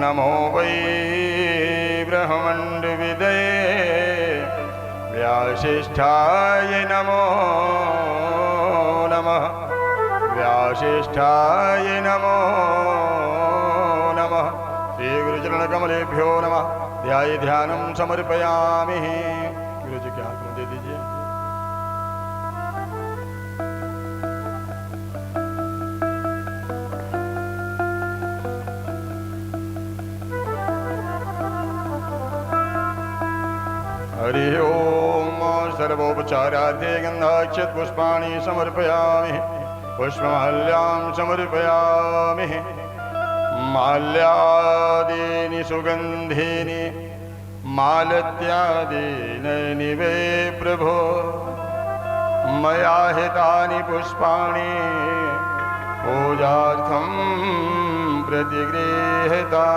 नमो वै ब्रह्मण्डविदये व्यासिष्ठाय नमो नमः। व्यासिष्ठाय नमो नमः। श्रीगुरुचरणकमलेभ्यो नमः। ध्याय ध्यानं समर्पयामि। गुरु जी के हाथ में दे दीजिए। हरि ओम। सर्वोपचारार्थे गंधाक्षत पुष्पाणि समर्पयामि। पुष्पमाल्यां समर्पयामि। माल्यादीनि सुगन्धीनि मालत्यादीनि वे प्रभो मया हितानि पुष्पाणि पूजार्थं प्रतिगृहीता।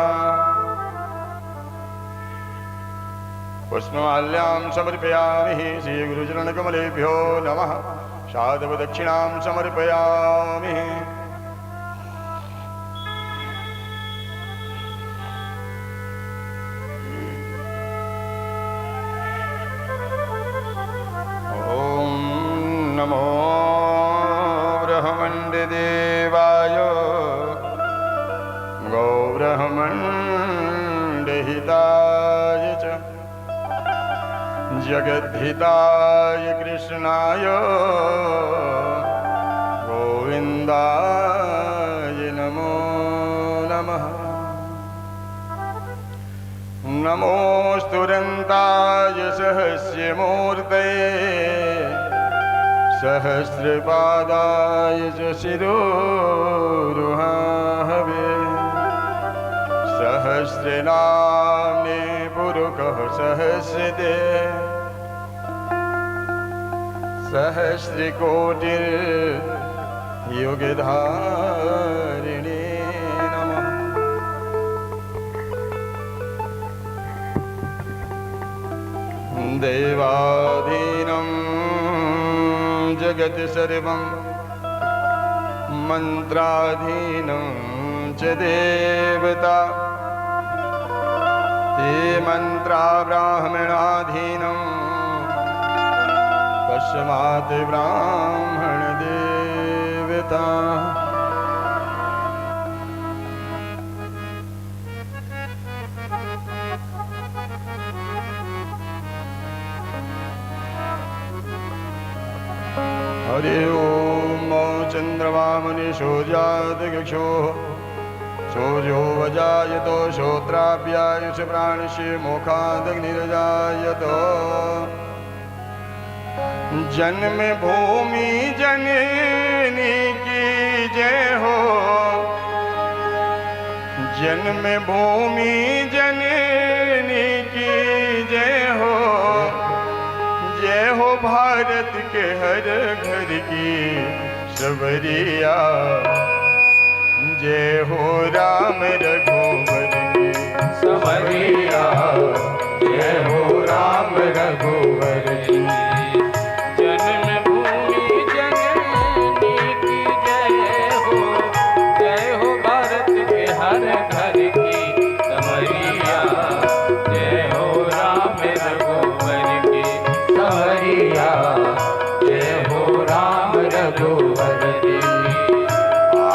पुष्पमाल्यां समर्पयामि। श्रीगुरुचरणकमलेभ्यो नमः। शादवदक्षिणां समर्पयामि। ॐ नमो ब्रह्मण्डदेवाय गौब्रह्मण्डहिताय च जगद्धिताय कृष्णाय गोविन्दाय नमो नमः। नमोस्तुरन्ताय सहस्रमूर्तये सहस्रपादाय च शिरोरुहाहवे। सहस्रनाम्ने पुरुषः सहस्रते सहस्रकोटिर्युगधारिणे नमः। देवाधीनं जगत् सर्वं मन्त्राधीनं च देवता। ते मन्त्रा ब्राह्मणाधीनं पश्चिमात् ब्राह्मण देवता। हरि ओम। चंद्रमा मुनि सूर्यादगक्षो सूर्यो वजायतो श्रोत्राभ्यायुष प्राणस्य मुखादग्निर्जायतो। जन्म भूमि जननी की जय हो। जन्म भूमि जननी की जय हो। जय हो भारत के हर घर की सबरिया। जय हो राम रघुवर की सबरिया। जय हो राम रघुवर की। जन्मभूमि जननी की जय हो। जय हो भारत के हर घर की सबरिया। जय हो राम रघुवर की सबरिया। जय हो राम रघुवर की।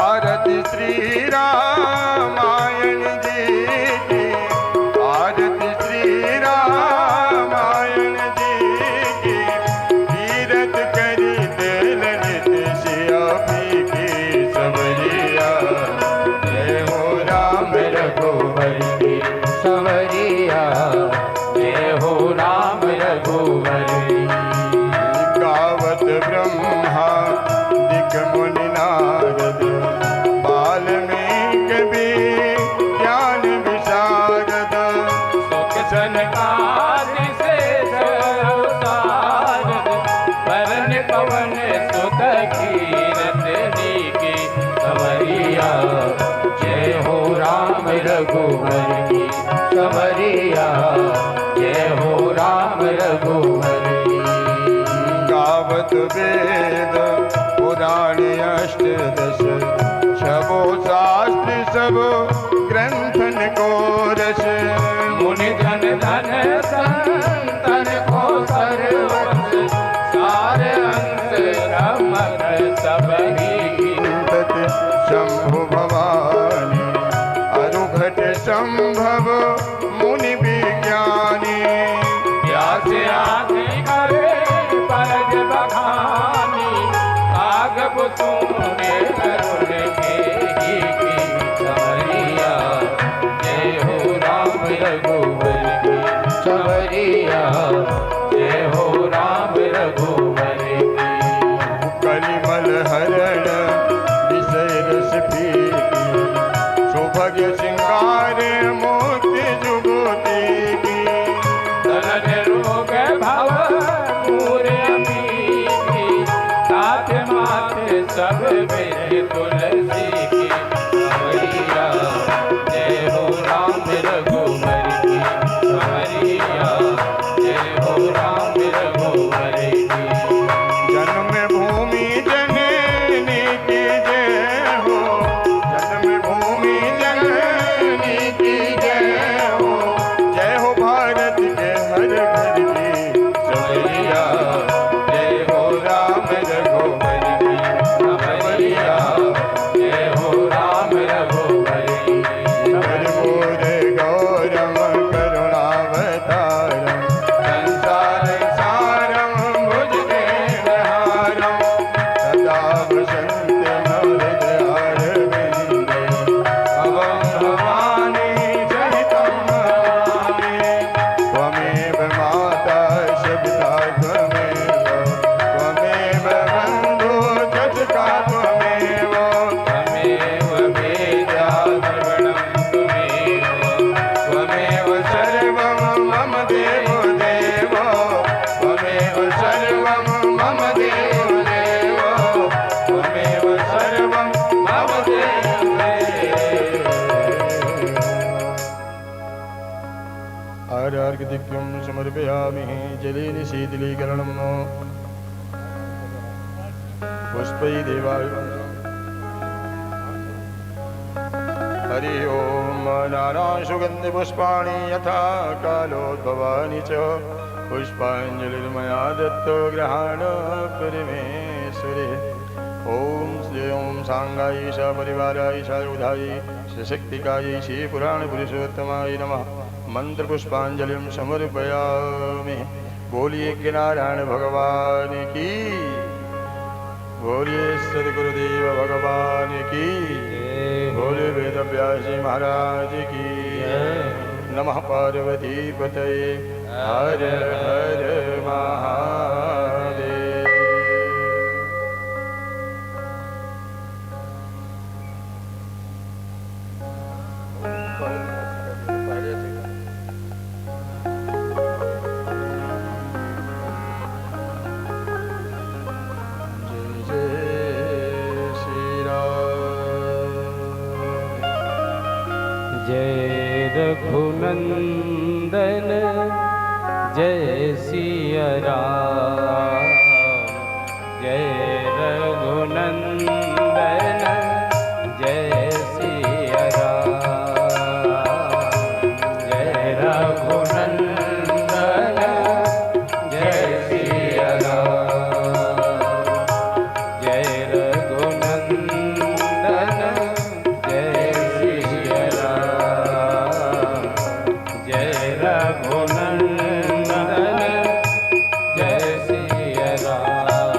आरती श्री रामायण जी की। आरती श्री रामायण जी की। तीरथ करी तेल नित सियापी की सबरिया। जय हो राम रघुवर की सबरिया। जय हो राम रघुवर की। गावत ब्रह्मा दिक मुनि नारद वाल्मीकि भी ज्ञान विशारद। सुख सनकादि से सर्वसारद। वरण पवन सुत कीरतनी की सबरिया। जय हो राम रघुवर की सबरिया। जय हो राम रघुवर की। गावत वेद पुराण अष्टदश छबो शास्त्र सब ग्रंथन को। मुनि जन धन संतन को सर्वंश सार अंश रमत सबही शंभु भवानी अरुघट संभव मुनि विज्ञानी व्यास आदि करे परज बखानी आगब सुने करुण के ही की समरिया जय हो राम रघुवर की समरिया जय हो राम रघुवर की कलिमल हरण विषय रस पीकी सौभाग्य श्रृंगार मोती जुगोती की दलन रोग भव मूर अमीरी तात मात सब वेद तुलसी की समरिया जय हो राम रघुवर की समरिया जय हो राम रघुवर की जन्म भूमि जननी की जय हो जन्म भूमि जननी की जय हो भारत के हर घर की समरिया जय हो राम रघुवर की समरिया जय हो राम रघुवर की मोर गौरम करुणावतारम संसार सारम भुजगेन्द्रहारम सदा वसन्त हृदयारविन्दे भवं भवानी सहितं भवामि त्वमेव माता सविता त्वमेव बन्धु जठका त्वमेव त्वमेव वेद्या द्रविणं त्वमेव त्वमेव सर्वं मम देवो देवो त्वमेव सर्वं मम देवो देवो त्वमेव सर्वं मम देवो आर्यार्घ्यदिक्यं समर्पयामि जलेन शीतलीकरणं पुष्पै देवाय हरि ओम नाना सुगंधि पुष्पाणि यथा कालोद्भवानि च पुष्पांजलिर्मया दत्तो ग्रहाण परमेश्वरे ओम श्री ओम सांगाय सपरिवाराय सायुधाय सशक्तिकाय श्री पुराण पुरुषोत्तमाय नमः मंत्र पुष्पांजलिं समर्पयामि बोलिए कि नारायण भगवान की बोलिए सद्गुरुदेव भगवान की बोले वेद व्यासी महाराज की नमः पार्वती पतये हर हर महादेव जय रघुनंदन जय सिया राम जय रघुनंदन जय सिया राम जय रघुनंदन जय सिया राम जय रघुनंदन जय सिया राम जय रघुनंदन जय सिया राम।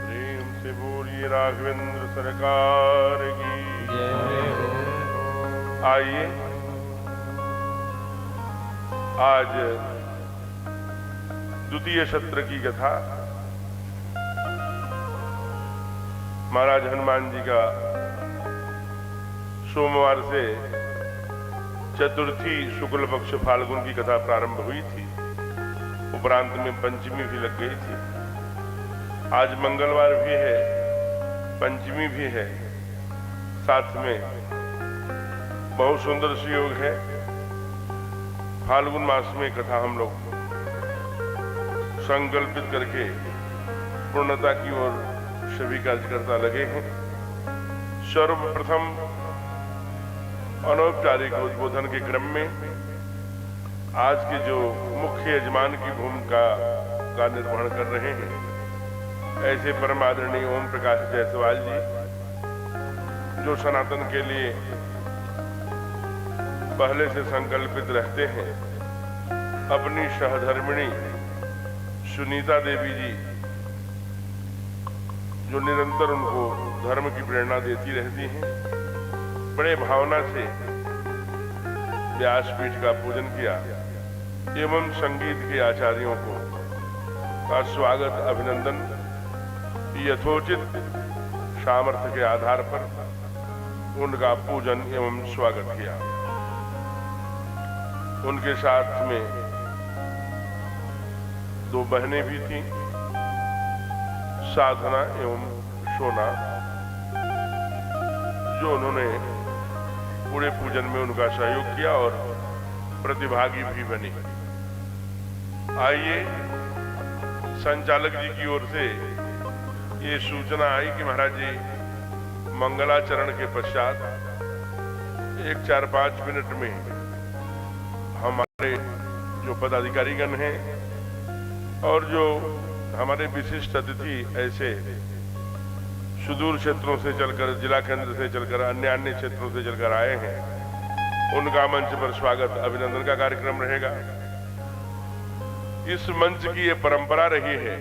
प्रेम से बोलिए राघवेंद्र सरकार की जय हो। आइए आज द्वितीय सत्र की कथा महाराज हनुमान जी का सोमवार से चतुर्थी शुक्ल पक्ष फाल्गुन की कथा प्रारंभ हुई थी, उपरांत में पंचमी भी लग गई थी। आज मंगलवार भी है, पंचमी भी है, साथ में बहुत सुंदर सुयोग है। फाल्गुन मास में कथा हम लोग संकल्पित करके पूर्णता की ओर सभी कार्यकर्ता लगे हैं। सर्वप्रथम अनौपचारिक उद्बोधन के क्रम में आज के जो मुख्य यजमान की भूमिका का निर्वहन कर रहे हैं ऐसे परम आदरणीय ओम प्रकाश जायसवाल जी, जो सनातन के लिए पहले से संकल्पित रहते हैं, अपनी सहधर्मिणी सुनीता देवी जी जो निरंतर उनको धर्म की प्रेरणा देती रहती हैं, बड़े भावना से व्यासपीठ का पूजन किया एवं संगीत के आचार्यों को का स्वागत अभिनंदन यथोचित सामर्थ्य के आधार पर उनका पूजन एवं स्वागत किया। उनके साथ में दो बहनें भी थीं, साधना एवं सोना, जो उन्होंने पूरे पूजन में उनका सहयोग किया और प्रतिभागी भी बनी। आइए, संचालक जी की ओर से ये सूचना आई कि महाराज जी मंगलाचरण के पश्चात 1-4-5 मिनट में हमारे जो पदाधिकारीगण हैं और जो हमारे विशिष्ट अतिथि ऐसे सुदूर क्षेत्रों से चलकर, जिला केंद्र से चलकर, अन्य क्षेत्रों से चलकर आए हैं, उनका मंच पर स्वागत अभिनंदन का कार्यक्रम रहेगा। इस मंच की ये परंपरा रही है,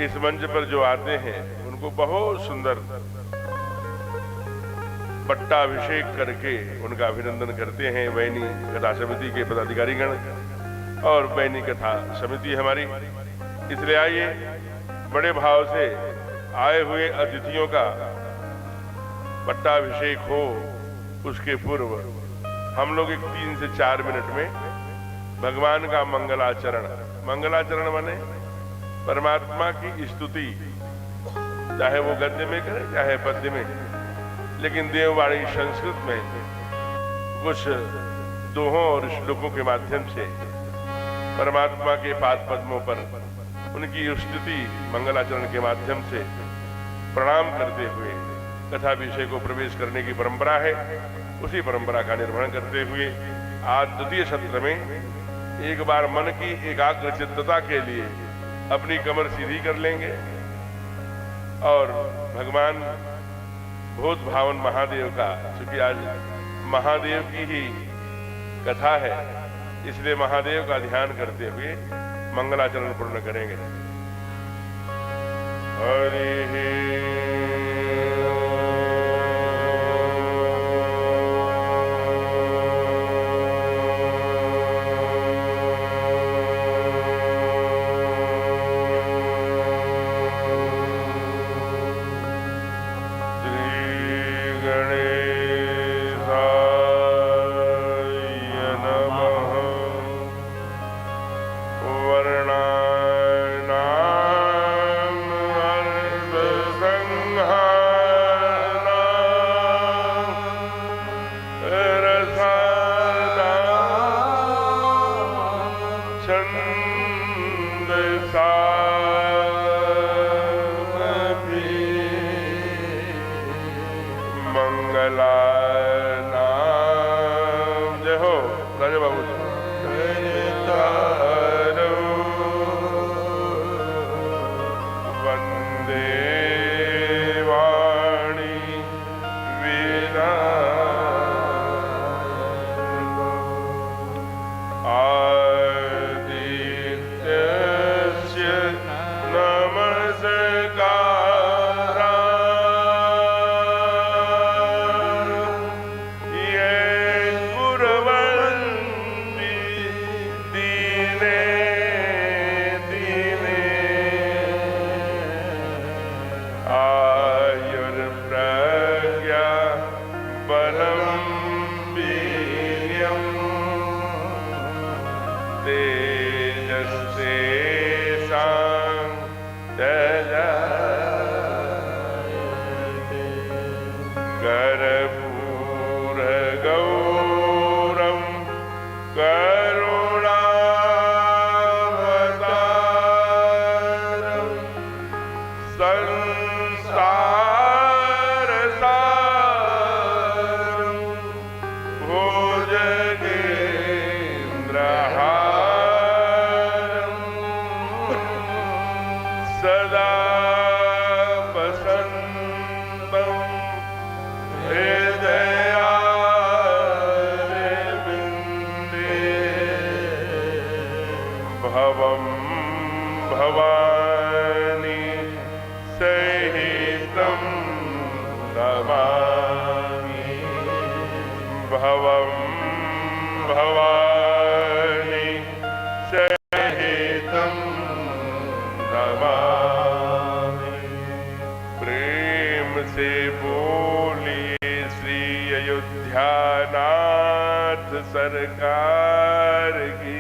इस मंच पर जो आते हैं उनको बहुत सुंदर पट्टाभिषेक करके उनका अभिनंदन करते हैं वैनी कथा समिति के पदाधिकारीगण और वैनी कथा समिति हमारी। इसलिए आइए, बड़े भाव से आए हुए अतिथियों का पट्टाभिषेक हो, उसके पूर्व हम लोग 3 से 4 मिनट में भगवान का मंगलाचरण, मंगलाचरण माने परमात्मा की स्तुति, चाहे वो गद्य में करें चाहे पद्य में, लेकिन देववाणी संस्कृत में कुछ दोहों और श्लोकों के माध्यम से परमात्मा के पाद पद्मों पर उनकी स्तुति मंगलाचरण के माध्यम से प्रणाम करते हुए कथा विषय को प्रवेश करने की परंपरा है। उसी परंपरा का निर्वहन करते हुए आज द्वितीय सत्र में एक बार मन की एकाग्र चित्तता के लिए अपनी कमर सीधी कर लेंगे और भगवान भूत भावन महादेव का, चूंकि आज महादेव की ही कथा है, इसलिए महादेव का ध्यान करते हुए मंगलाचरण पूर्ण करेंगे। हरि नमामि भवं भवानी सहितं नमामि। प्रेम से बोलिए श्री अयोध्यानाथ सरकार की।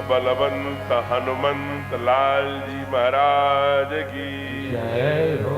बलवंत हनुमंत लाल जी महाराज की जय हो।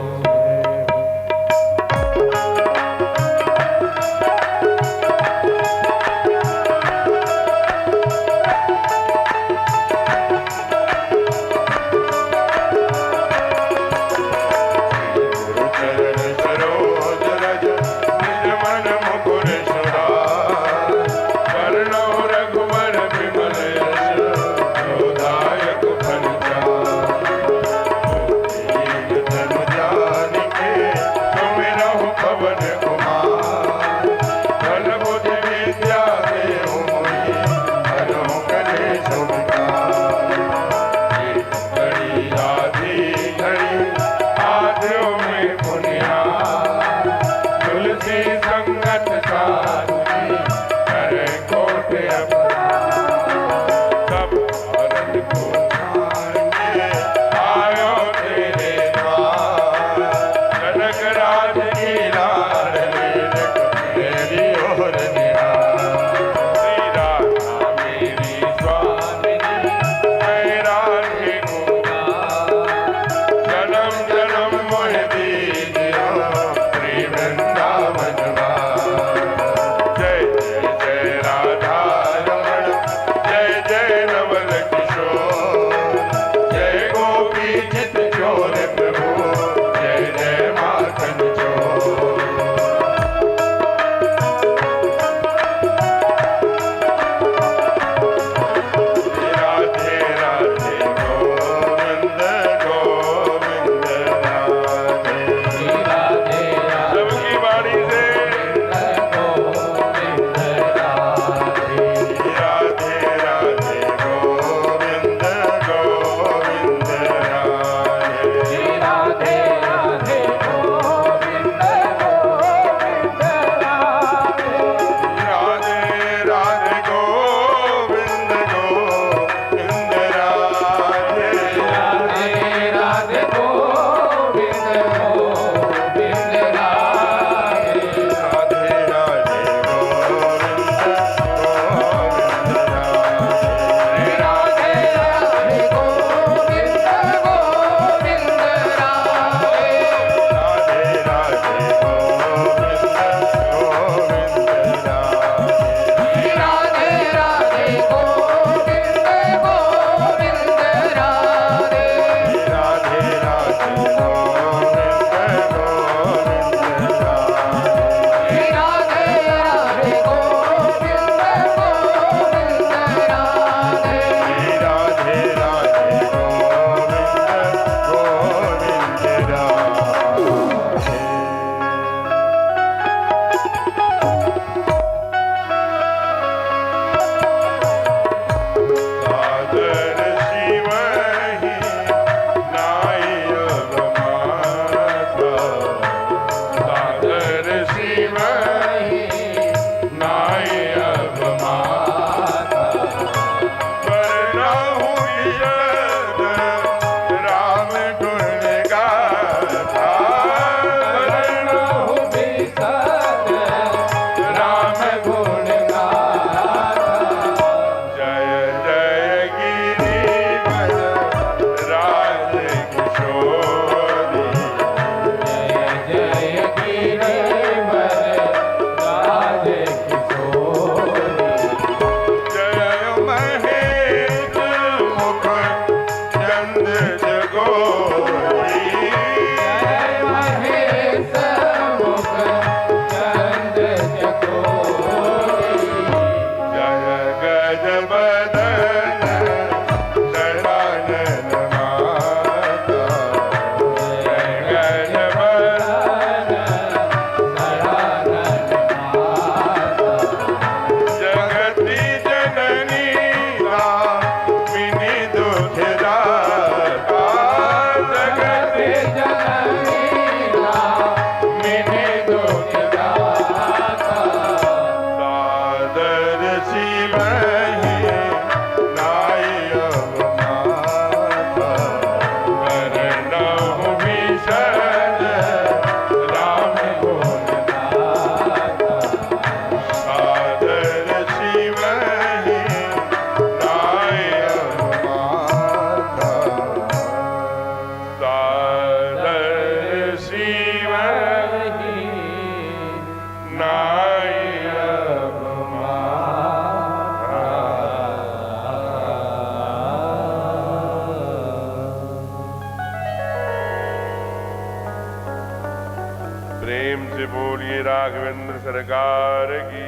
प्रेम से बोलिए राघवेंद्र सरकार की,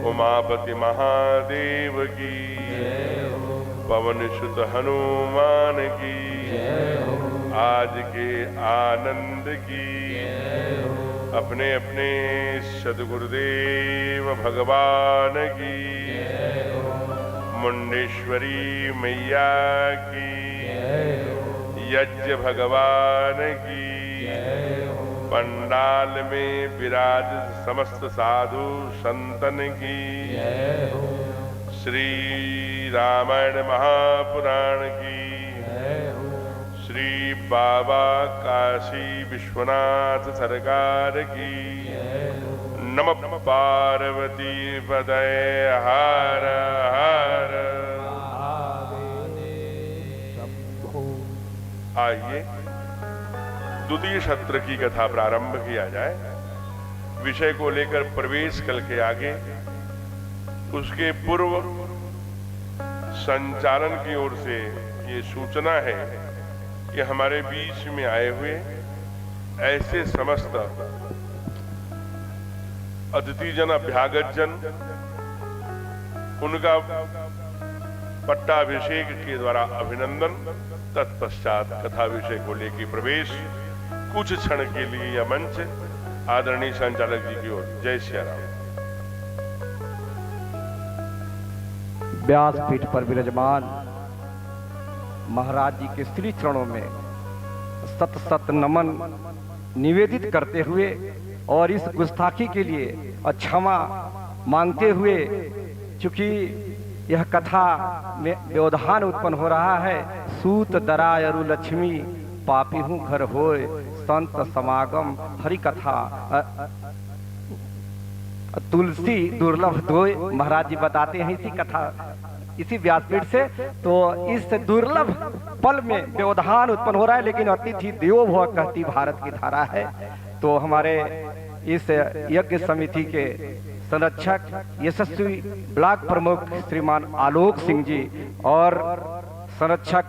उमापति महादेव की, पवन सुत हनुमान की, आज के आनंद की, अपने अपने सद्गुरुदेव भगवान की, मुंडेश्वरी मैया की, यज्ञ भगवान की, पंडाल में विराज समस्त साधु संतन की, श्री रामायण महापुराण की, श्री बाबा काशी विश्वनाथ सरकार की, नमः पार्वती पदय हर हर। आइए द्वितीय सत्र की कथा प्रारंभ किया जाए। विषय को लेकर प्रवेश कल के आगे, उसके पूर्व संचालन की ओर से ये सूचना है कि हमारे बीच में आए हुए ऐसे समस्त अतिथिजन अभ्यागत जन, उनका पट्टाभिषेक के द्वारा अभिनंदन, तत्पश्चात कथा विषय को लेकर प्रवेश। कुछ क्षण के लिए यह मंच आदरणीय संचालक जी की ओर। जय श्री राम। व्यासपीठ पर विराजमान महाराज जी के श्री चरणों में सत सत नमन निवेदित करते हुए और इस गुस्ताखी के लिए क्षमा मांगते हुए, चूंकि यह कथा में व्यवधान उत्पन्न हो रहा है। सूत दराय अरु लक्ष्मी पापी हूँ घर होए, संत समागम हरि कथा तुलसी दुर्लभ दोय। महाराज जी बताते हैं इसी कथा, इसी व्यासपीठ से। तो इस दुर्लभ पल में व्यवधान उत्पन्न हो रहा है, लेकिन अतिथि देवो भव कहती भारत की धारा है। तो हमारे इस यज्ञ समिति के संरक्षक यशस्वी ब्लॉक प्रमुख श्रीमान आलोक सिंह जी और संरक्षक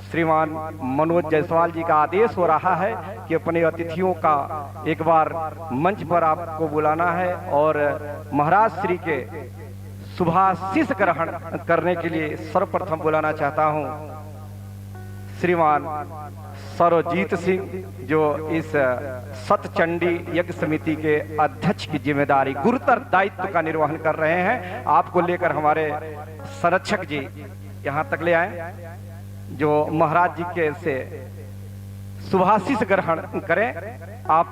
श्रीमान मनोज जायसवाल जी का आदेश हो रहा है कि अपने अतिथियों का एक बार मंच पर आपको बुलाना है और महाराज श्री के शुभाशीष ग्रहण करने के लिए सर्वप्रथम बुलाना चाहता हूं श्रीमान सरोजीत सिंह, जो इस सतचंडी यज्ञ समिति के अध्यक्ष की जिम्मेदारी, गुरुतर दायित्व का निर्वहन कर रहे हैं। आपको लेकर हमारे संरक्षक जी यहाँ तक ले आए, जो महाराज जी के से शुभाशीष ग्रहण करें। आप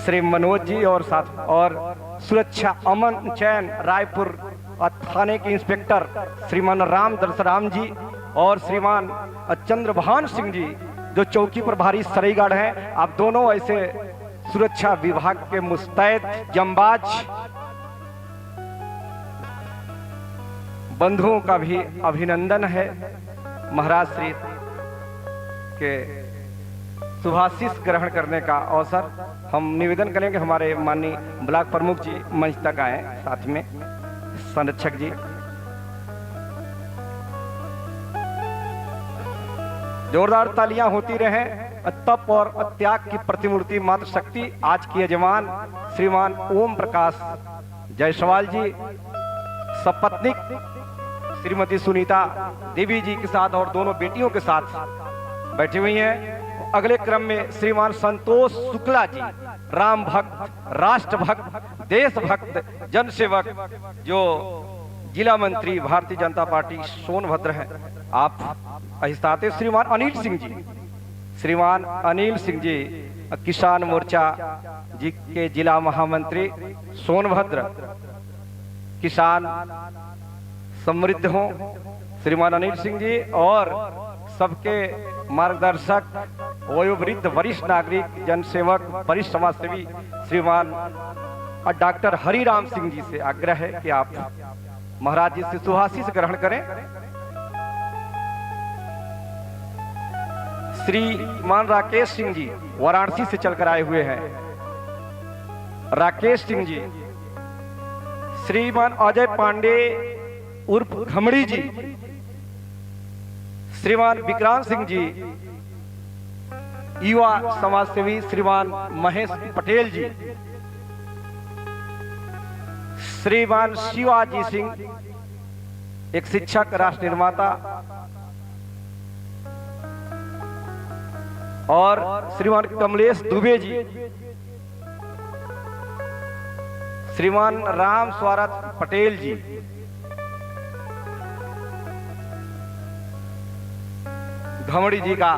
श्री मनोज जी और साथ और सुरक्षा अमन चैन रायपुर थाने के इंस्पेक्टर श्रीमान राम दर्शराम जी और श्रीमान चंद्रभान सिंह जी, जो चौकी पर भारी सराईगढ़ हैं। आप दोनों ऐसे सुरक्षा विभाग के मुस्तैद जंबाज बंधुओं का भी अभिनंदन है। महाराज श्री के शुभाशीष ग्रहण करने का अवसर हम निवेदन करेंगे। हमारे माननीय ब्लॉक प्रमुख जी मंच तक आए, साथ में संरक्षक जी। जोरदार तालियां होती रहे। तप और त्याग की प्रतिमूर्ति मात्र शक्ति आज की यजमान श्रीमान ओम प्रकाश जायसवाल जी सपत्नीक श्रीमती सुनीता देवी जी के साथ और दोनों बेटियों के साथ बैठी हुई हैं। अगले क्रम में श्रीमान संतोष शुक्ला जी, राम भक्त, राष्ट्र भक्त, देश भक्त, जन सेवक, जो जिला मंत्री भारतीय जनता पार्टी सोनभद्र हैं। आप अहिस्ताते श्रीमान अनिल सिंह जी, श्रीमान अनिल सिंह जी किसान मोर्चा जी के जिला महामंत्री सोनभद्र, किसान समृद्ध हो श्रीमान अनिल सिंह जी, और सबके मार्गदर्शक वयोवृद्ध वरिष्ठ नागरिक जनसेवक वरिष्ठ समाजसेवी श्रीमान डॉक्टर हरिराम सिंह जी से आग्रह है कि आप महाराज जी से शुभाशीष ग्रहण करें। श्रीमान राकेश सिंह जी वाराणसी से चलकर आए हुए हैं। राकेश सिंह जी, श्रीमान अजय पांडे उर्फ खमड़ी जी, श्रीमान विक्रांत सिंह जी, युवा समाज सेवी श्रीमान महेश पटेल जी, श्रीमान शिवाजी सिंह एक शिक्षक राष्ट्र निर्माता, और श्रीमान कमलेश दुबे जी, श्रीमान राम स्वारथ पटेल जी, घमड़ी जी का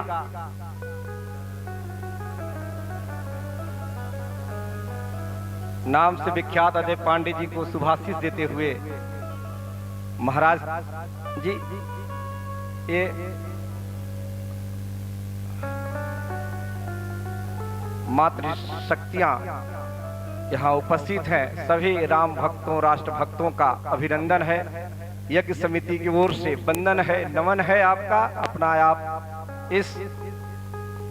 नाम से विख्यात अजय पांडे जी को शुभाशीष देते हुए महाराज जी ये मातृ शक्तियां यहाँ उपस्थित हैं। सभी राम भक्तों राष्ट्र भक्तों का अभिनंदन है। यज्ञ समिति की ओर से वंदन है, नमन है आपका। अपना आप इस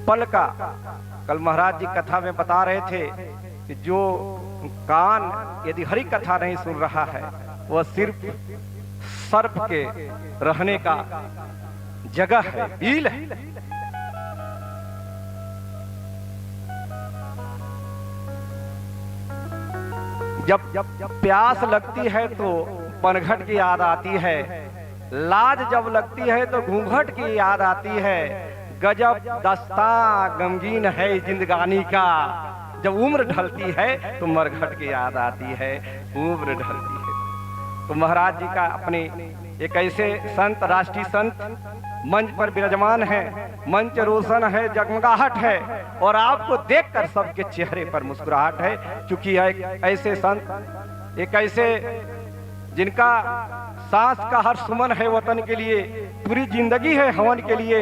पल का, कल महाराज जी कथा में बता रहे थे कि जो कान यदि हरि कथा नहीं सुन रहा है वह सिर्फ सर्प के रहने का जगह है, बील है। जब प्यास लगती है तो पनघट की याद आती है, लाज जब लगती है तो घूंघट की याद आती है। गजब दस्ता गमगीन है जिंदगानी का, जब उम्र ढलती है तो मरघट की याद आती है, उम्र ढलती है। तो महाराज जी का अपने एक ऐसे संत, राष्ट्रीय संत मंच पर विराजमान है, मंच रोशन है, जगमगाहट है, और आपको देखकर सबके चेहरे पर मुस्कुराहट है। क्योंकि एक ऐसे संत, एक ऐसे जिनका सांस का हर सुमन है वतन के लिए, पूरी जिंदगी है हवन के लिए।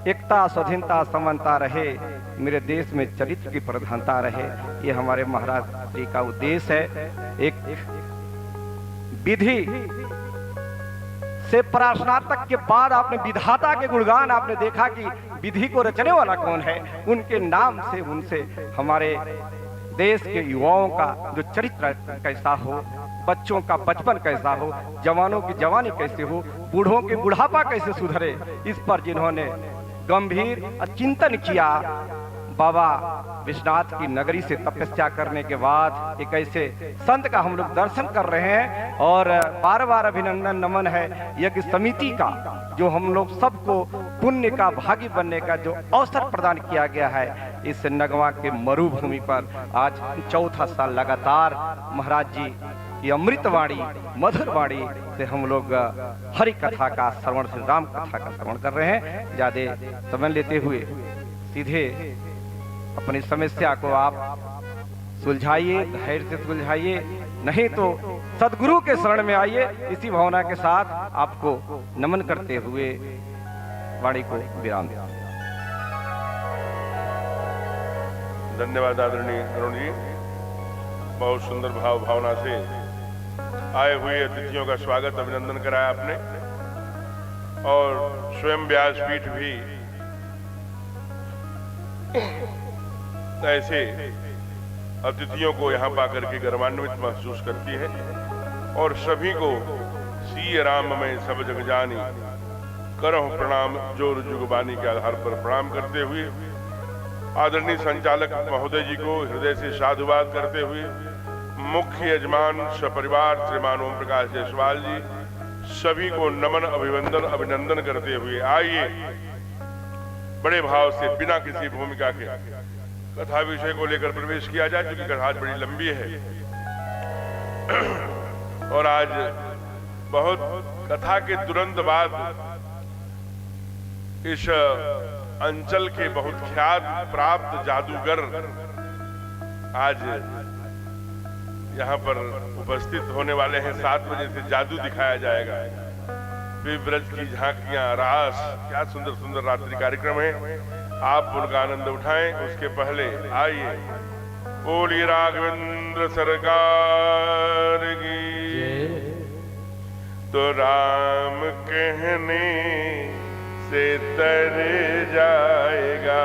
एकता, स्वाधीनता, समानता रहे, मेरे देश में चरित्र की प्रधानता रहे, ये हमारे महाराज जी का उद्देश्य है। एक विधि से प्रार्थनातक के बाद आपने विधाता के गुणगान आपने देखा कि विधि को रचने वाला कौन है। उनके नाम से, उनसे हमारे देश के युवाओं का जो चरित्र कैसा हो, बच्चों का बचपन कैसा हो, जवानों की जवानी कैसे हो, बूढ़ों के बुढ़ापा कैसे सुधरे, इस पर जिन्होंने गंभीर चिंतन किया। बाबा विश्वनाथ की नगरी से तपस्या करने के बाद एक ऐसे संत का हम लोग दर्शन कर रहे हैं, और बार बार अभिनंदन नमन है यज्ञ समिति का, जो हम लोग सबको पुण्य का भागी बनने का जो अवसर प्रदान किया गया है। इस नगवा के मरुभूमि पर आज चौथा साल लगातार महाराज जी की अमृतवाणी, मधुर वाणी से हम लोग हरि कथा का श्रवण, श्री राम कथा का श्रवण कर रहे हैं। ज्यादा समय लेते हुए सीधे अपनी समस्या को आप सुलझाइए, धैर्य से सुलझाइए, नहीं तो सदगुरु के शरण में आइए। इसी भावना के साथ आपको नमन करते हुए वाणी को विराम दें। धन्यवाद आदरणीय अरुण जी, बहुत सुंदर भाव भावना से आए हुए अतिथियों का स्वागत, अभिनंदन कराया आपने, और स्वयं व्यासपीठ भी ऐसे अतिथियों को यहाँ पाकर के गर्वान्वित महसूस करती है, और सभी को सीय राम में सब जग जानी, करहु प्रणाम जोर जुगबानी के आधार पर प्रणाम करते हुए आदरणीय संचालक महोदय जी को हृदय से साधुवाद करते हुए मुख्य यजमान सपरिवार श्रीमान ओम प्रकाश जायसवाल जी, सभी को नमन, अभिवंदन, अभिनंदन करते हुए आइए बड़े भाव से बिना किसी भूमिका के कथा विषय को लेकर प्रवेश किया जाए, क्योंकि कथा आज बड़ी लंबी है और आज बहुत कथा के तुरंत बाद इस अंचल के बहुत ख्यात प्राप्त जादूगर आज यहाँ पर उपस्थित होने वाले हैं। 7 बजे से जादू दिखाया जाएगा, ब्रज की झांकियां, रास, क्या सुंदर सुंदर रात्रि कार्यक्रम है। आप उनका आनंद उठाएं। उसके पहले आइए बोलिए राघवेंद्र सरकार की, तो राम कहने से तर जाएगा,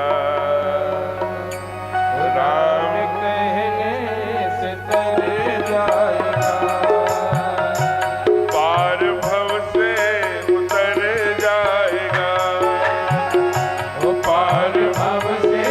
राम कहने से तर जाएगा, पार भव से उतर जाएगा, वो पार भव से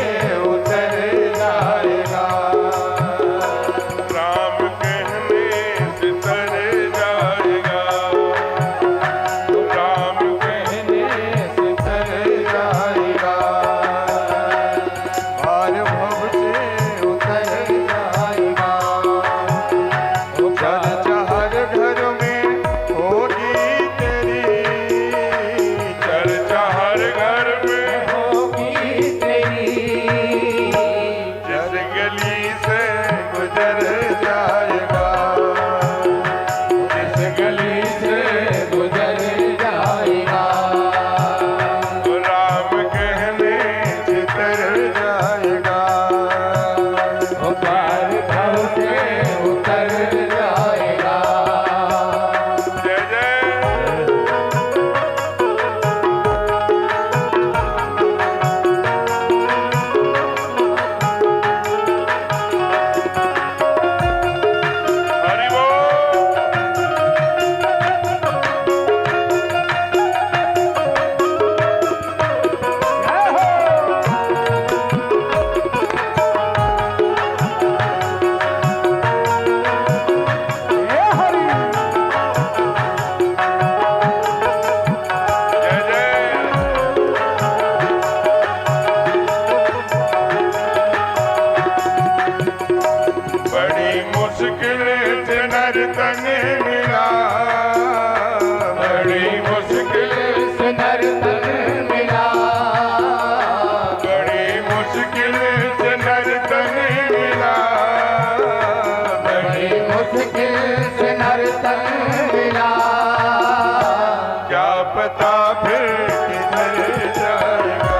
फिर किधर जाएगा,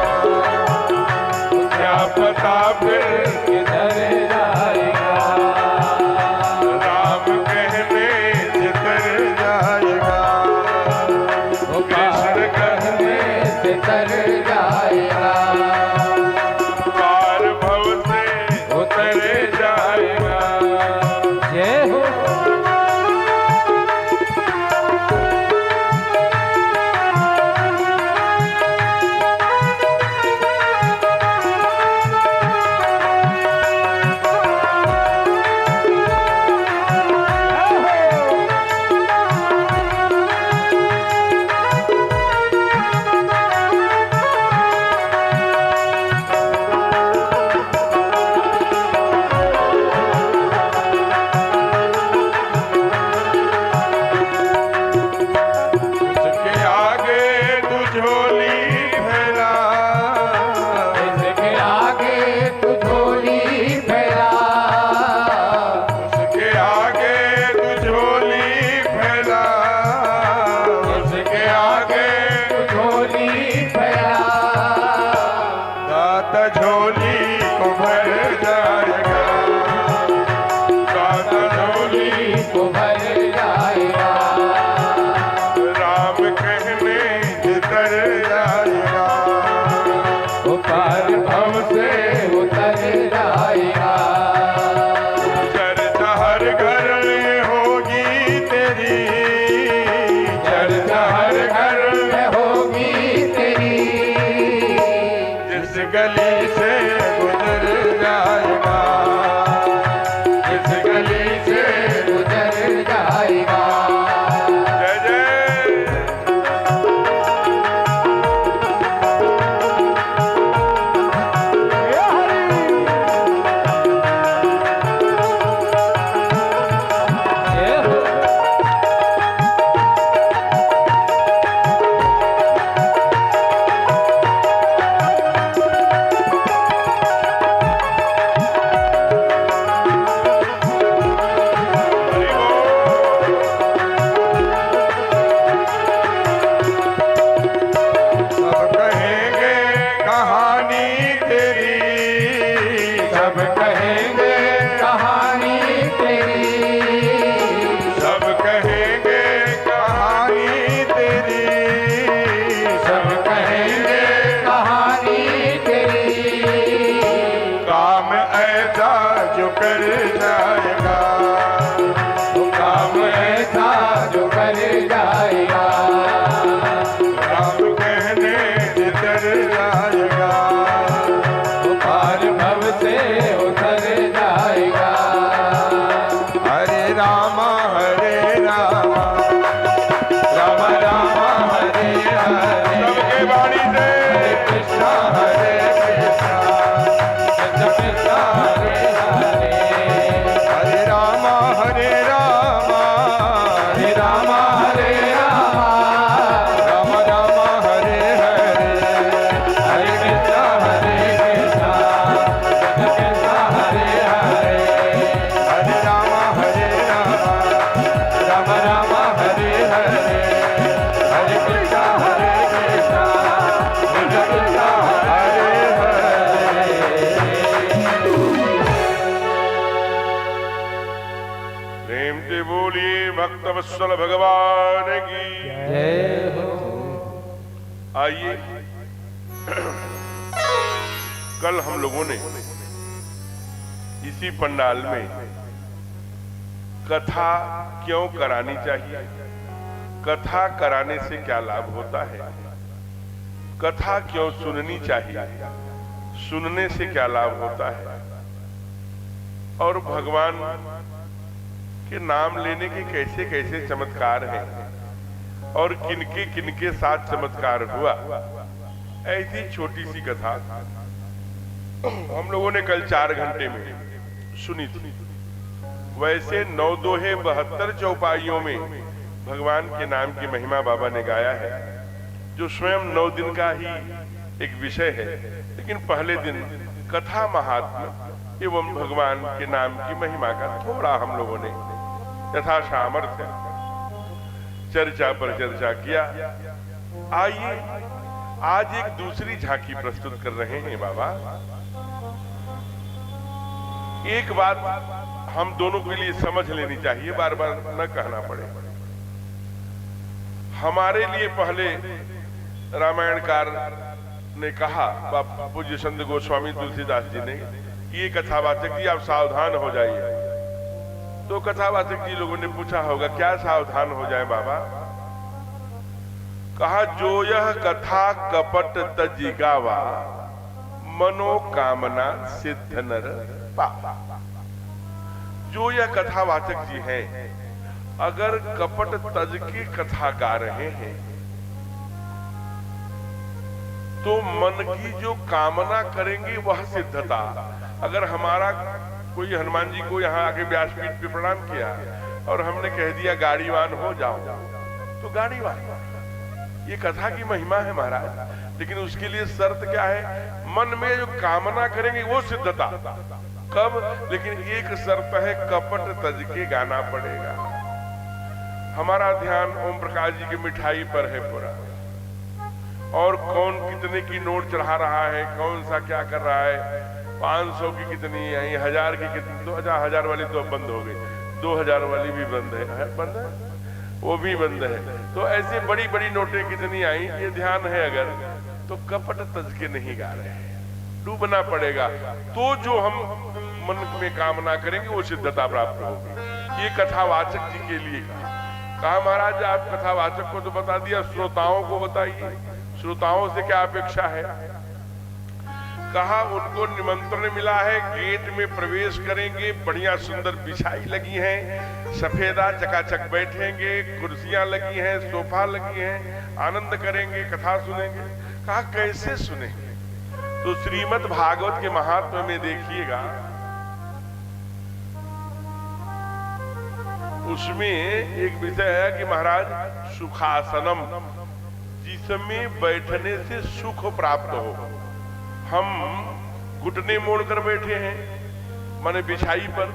क्या पता फिर किधर जाएगा, राम कहने से तर जाएगा, कृष्ण कहने से तर जाएगा, पार भव से उतर जाएगा। जय हो। उसके आगे तू झोली फैला, इसके आगे तू झोली फैला, उसके आगे तू झोली फैला, इसके आगे तू झोली फैला, दाता झोली को भर जाएगा, दाता झोली को भर जाएगा, राम कहने से तर जाएगा, वो पार भव से उतर जाएगा, चर्चा हर घर में होगी तेरी, चर्चा हर घर में होगी तेरी, जिस गली से गुजर जाएगा, जिस गली से गुजर जाएगा। जय जय जय हो। हरि बोल। सब कहेंगे कहानी तेरी, सब कहेंगे कहानी तेरी, सब कहेंगे कहानी तेरी, सब कहेंगे कहानी तेरी, काम ऐसा जो कर जाएगा, काम ऐसा जो कर जाएगा, राम कहने से तर जाएगा, वो पार भव से उतर जाएगा। हरे रामा राम रामा हरे हरे, सबके बाणी से कृष्णा हरे कृष्णा, कृष्ण कृष्ण हरे हरे, हरे रामा हरे रामा, हरे रामा, राम रामा हरे हरे, हरे कृष्णा, कृष्ण कृष्ण हरे हरे, हरे रामा राम राम हरे हरे, हरे कृष्णा, कृष्ण कृष्ण हरे प्रेम से बोलिए भक्तवत्सल भगवान की। जय हो। आइए कल हम लोगों ने इसी पंडाल में कथा क्यों करानी चाहिए, कथा कराने से क्या लाभ होता है, कथा क्यों सुननी चाहिए, सुनने से क्या लाभ होता है, और भगवान के नाम लेने के कैसे कैसे चमत्कार हैं और किनके किनके साथ चमत्कार हुआ, ऐसी छोटी सी कथा हम लोगों ने कल 4 घंटे में सुनी थी। वैसे 9 दोहे 72 चौपाइयों में भगवान के नाम की महिमा बाबा ने गाया है, जो स्वयं 9 दिन का ही एक विषय है। लेकिन पहले दिन कथा महात्म्य एवं भगवान के नाम की महिमा का थोड़ा हम लोगों ने यथा सामर्थ्य चर्चा पर चर्चा किया। आइए आज एक दूसरी झांकी प्रस्तुत कर रहे हैं बाबा। एक बात हम दोनों के लिए समझ लेनी चाहिए, बार बार न कहना पड़े। हमारे लिए पहले रामायणकार ने कहा, पूज्य संत गोस्वामी तुलसीदास जी ने, ये कथावाचक जी आप सावधान हो जाइए। तो कथावाचक जी लोगों ने पूछा होगा क्या सावधान हो जाए बाबा? कहा जो यह कथा कपट तजिगावा मनोकामना सिद्ध नर पावा। जो यह कथावाचक जी हैं, अगर कपट तज की कथा गा रहे हैं तो मन की जो कामना करेंगे वह सिद्धता। अगर हमारा कोई हनुमान जी को यहाँ आके व्यासपीठ पे प्रणाम किया और हमने कह दिया गाड़ीवान हो जाओ, तो गाड़ीवान, ये कथा की महिमा है महाराज। लेकिन उसके लिए शर्त क्या है? मन में जो कामना करेंगे वो सिद्धता। कब? लेकिन एक शर्त है, कपट तज के गाना पड़ेगा। हमारा ध्यान ओम प्रकाश जी की मिठाई पर है पूरा, और कौन कितने की नोट चढ़ा रहा है, कौन सा क्या कर रहा है, 500 की कितनी आई, 1000 की कितनी। तो 1000 वाली तो अब बंद हो गई, 2000 वाली भी बंद है, बंद है, वो भी बंद है। तो ऐसे बड़ी बड़ी नोटें कितनी आई, ये ध्यान है अगर, तो कपट तज के नहीं गा रहे हैं, डूबना पड़ेगा। तो जो हम मन में कामना करेंगे वो सिद्धता प्राप्त होगी। ये कथावाचक जी के लिए कहा महाराज आप कथावाचक को तो बता दिया, श्रोताओं को बताइए, श्रोताओं से क्या अपेक्षा है? कहा उनको निमंत्रण मिला है, गेट में प्रवेश करेंगे, बढ़िया सुंदर बिछाई लगी है, सफेदा चकाचक बैठेंगे, कुर्सियां लगी हैं, सोफा लगी हैं, आनंद करेंगे, कथा सुनेंगे। कहा कैसे सुनेंगे? तो श्रीमद् भागवत के महात्म्य में देखिएगा, उसमें एक विषय है कि महाराज सुखासनम, जिसमें बैठने से सुख प्राप्त हो। हम घुटने मोड़कर बैठे हैं, माने बिछाई पर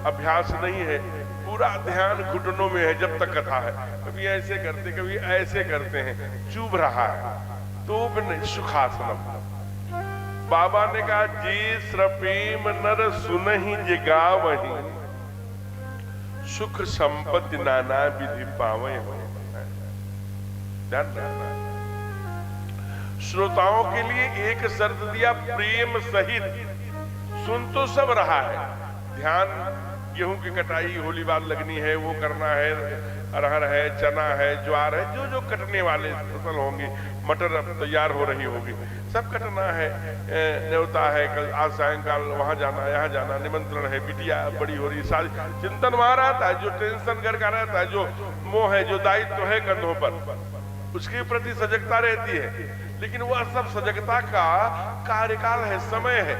अभ्यास नहीं है, पूरा ध्यान घुटनों में है जब तक कथा है। कभी ऐसे करते कभी ऐसे करते हैं, चुभ रहा है, तो भी नहीं, सुखासनम। बाबा ने कहा जी श्रपेम नर सुनहि जिगा वही, सुख संपत्ति नाना विधि पावे हो। ध्यान रखना, श्रोताओं के लिए एक शर्त दिया, प्रेम सहित सुन तो सब रहा है, ध्यान गेहूं की कटाई होली बार लगनी है, वो करना है, अरहर है, चना है, ज्वार है, जो जो कटने वाले फसल होंगी, मटर अब तैयार हो रही होगी, सब कटना है, न्योता है, कल आज सायंकाल वहां जाना, यहाँ जाना, निमंत्रण है, बिटिया बड़ी हो रही, सारी चिंतन वहां रहता है, जो टेंशन घर का रहता है, जो मोह है, जो दायित्व है कंधों पर, उसके प्रति सजगता रहती है। लेकिन वह सब सजगता का कार्यकाल है, समय है,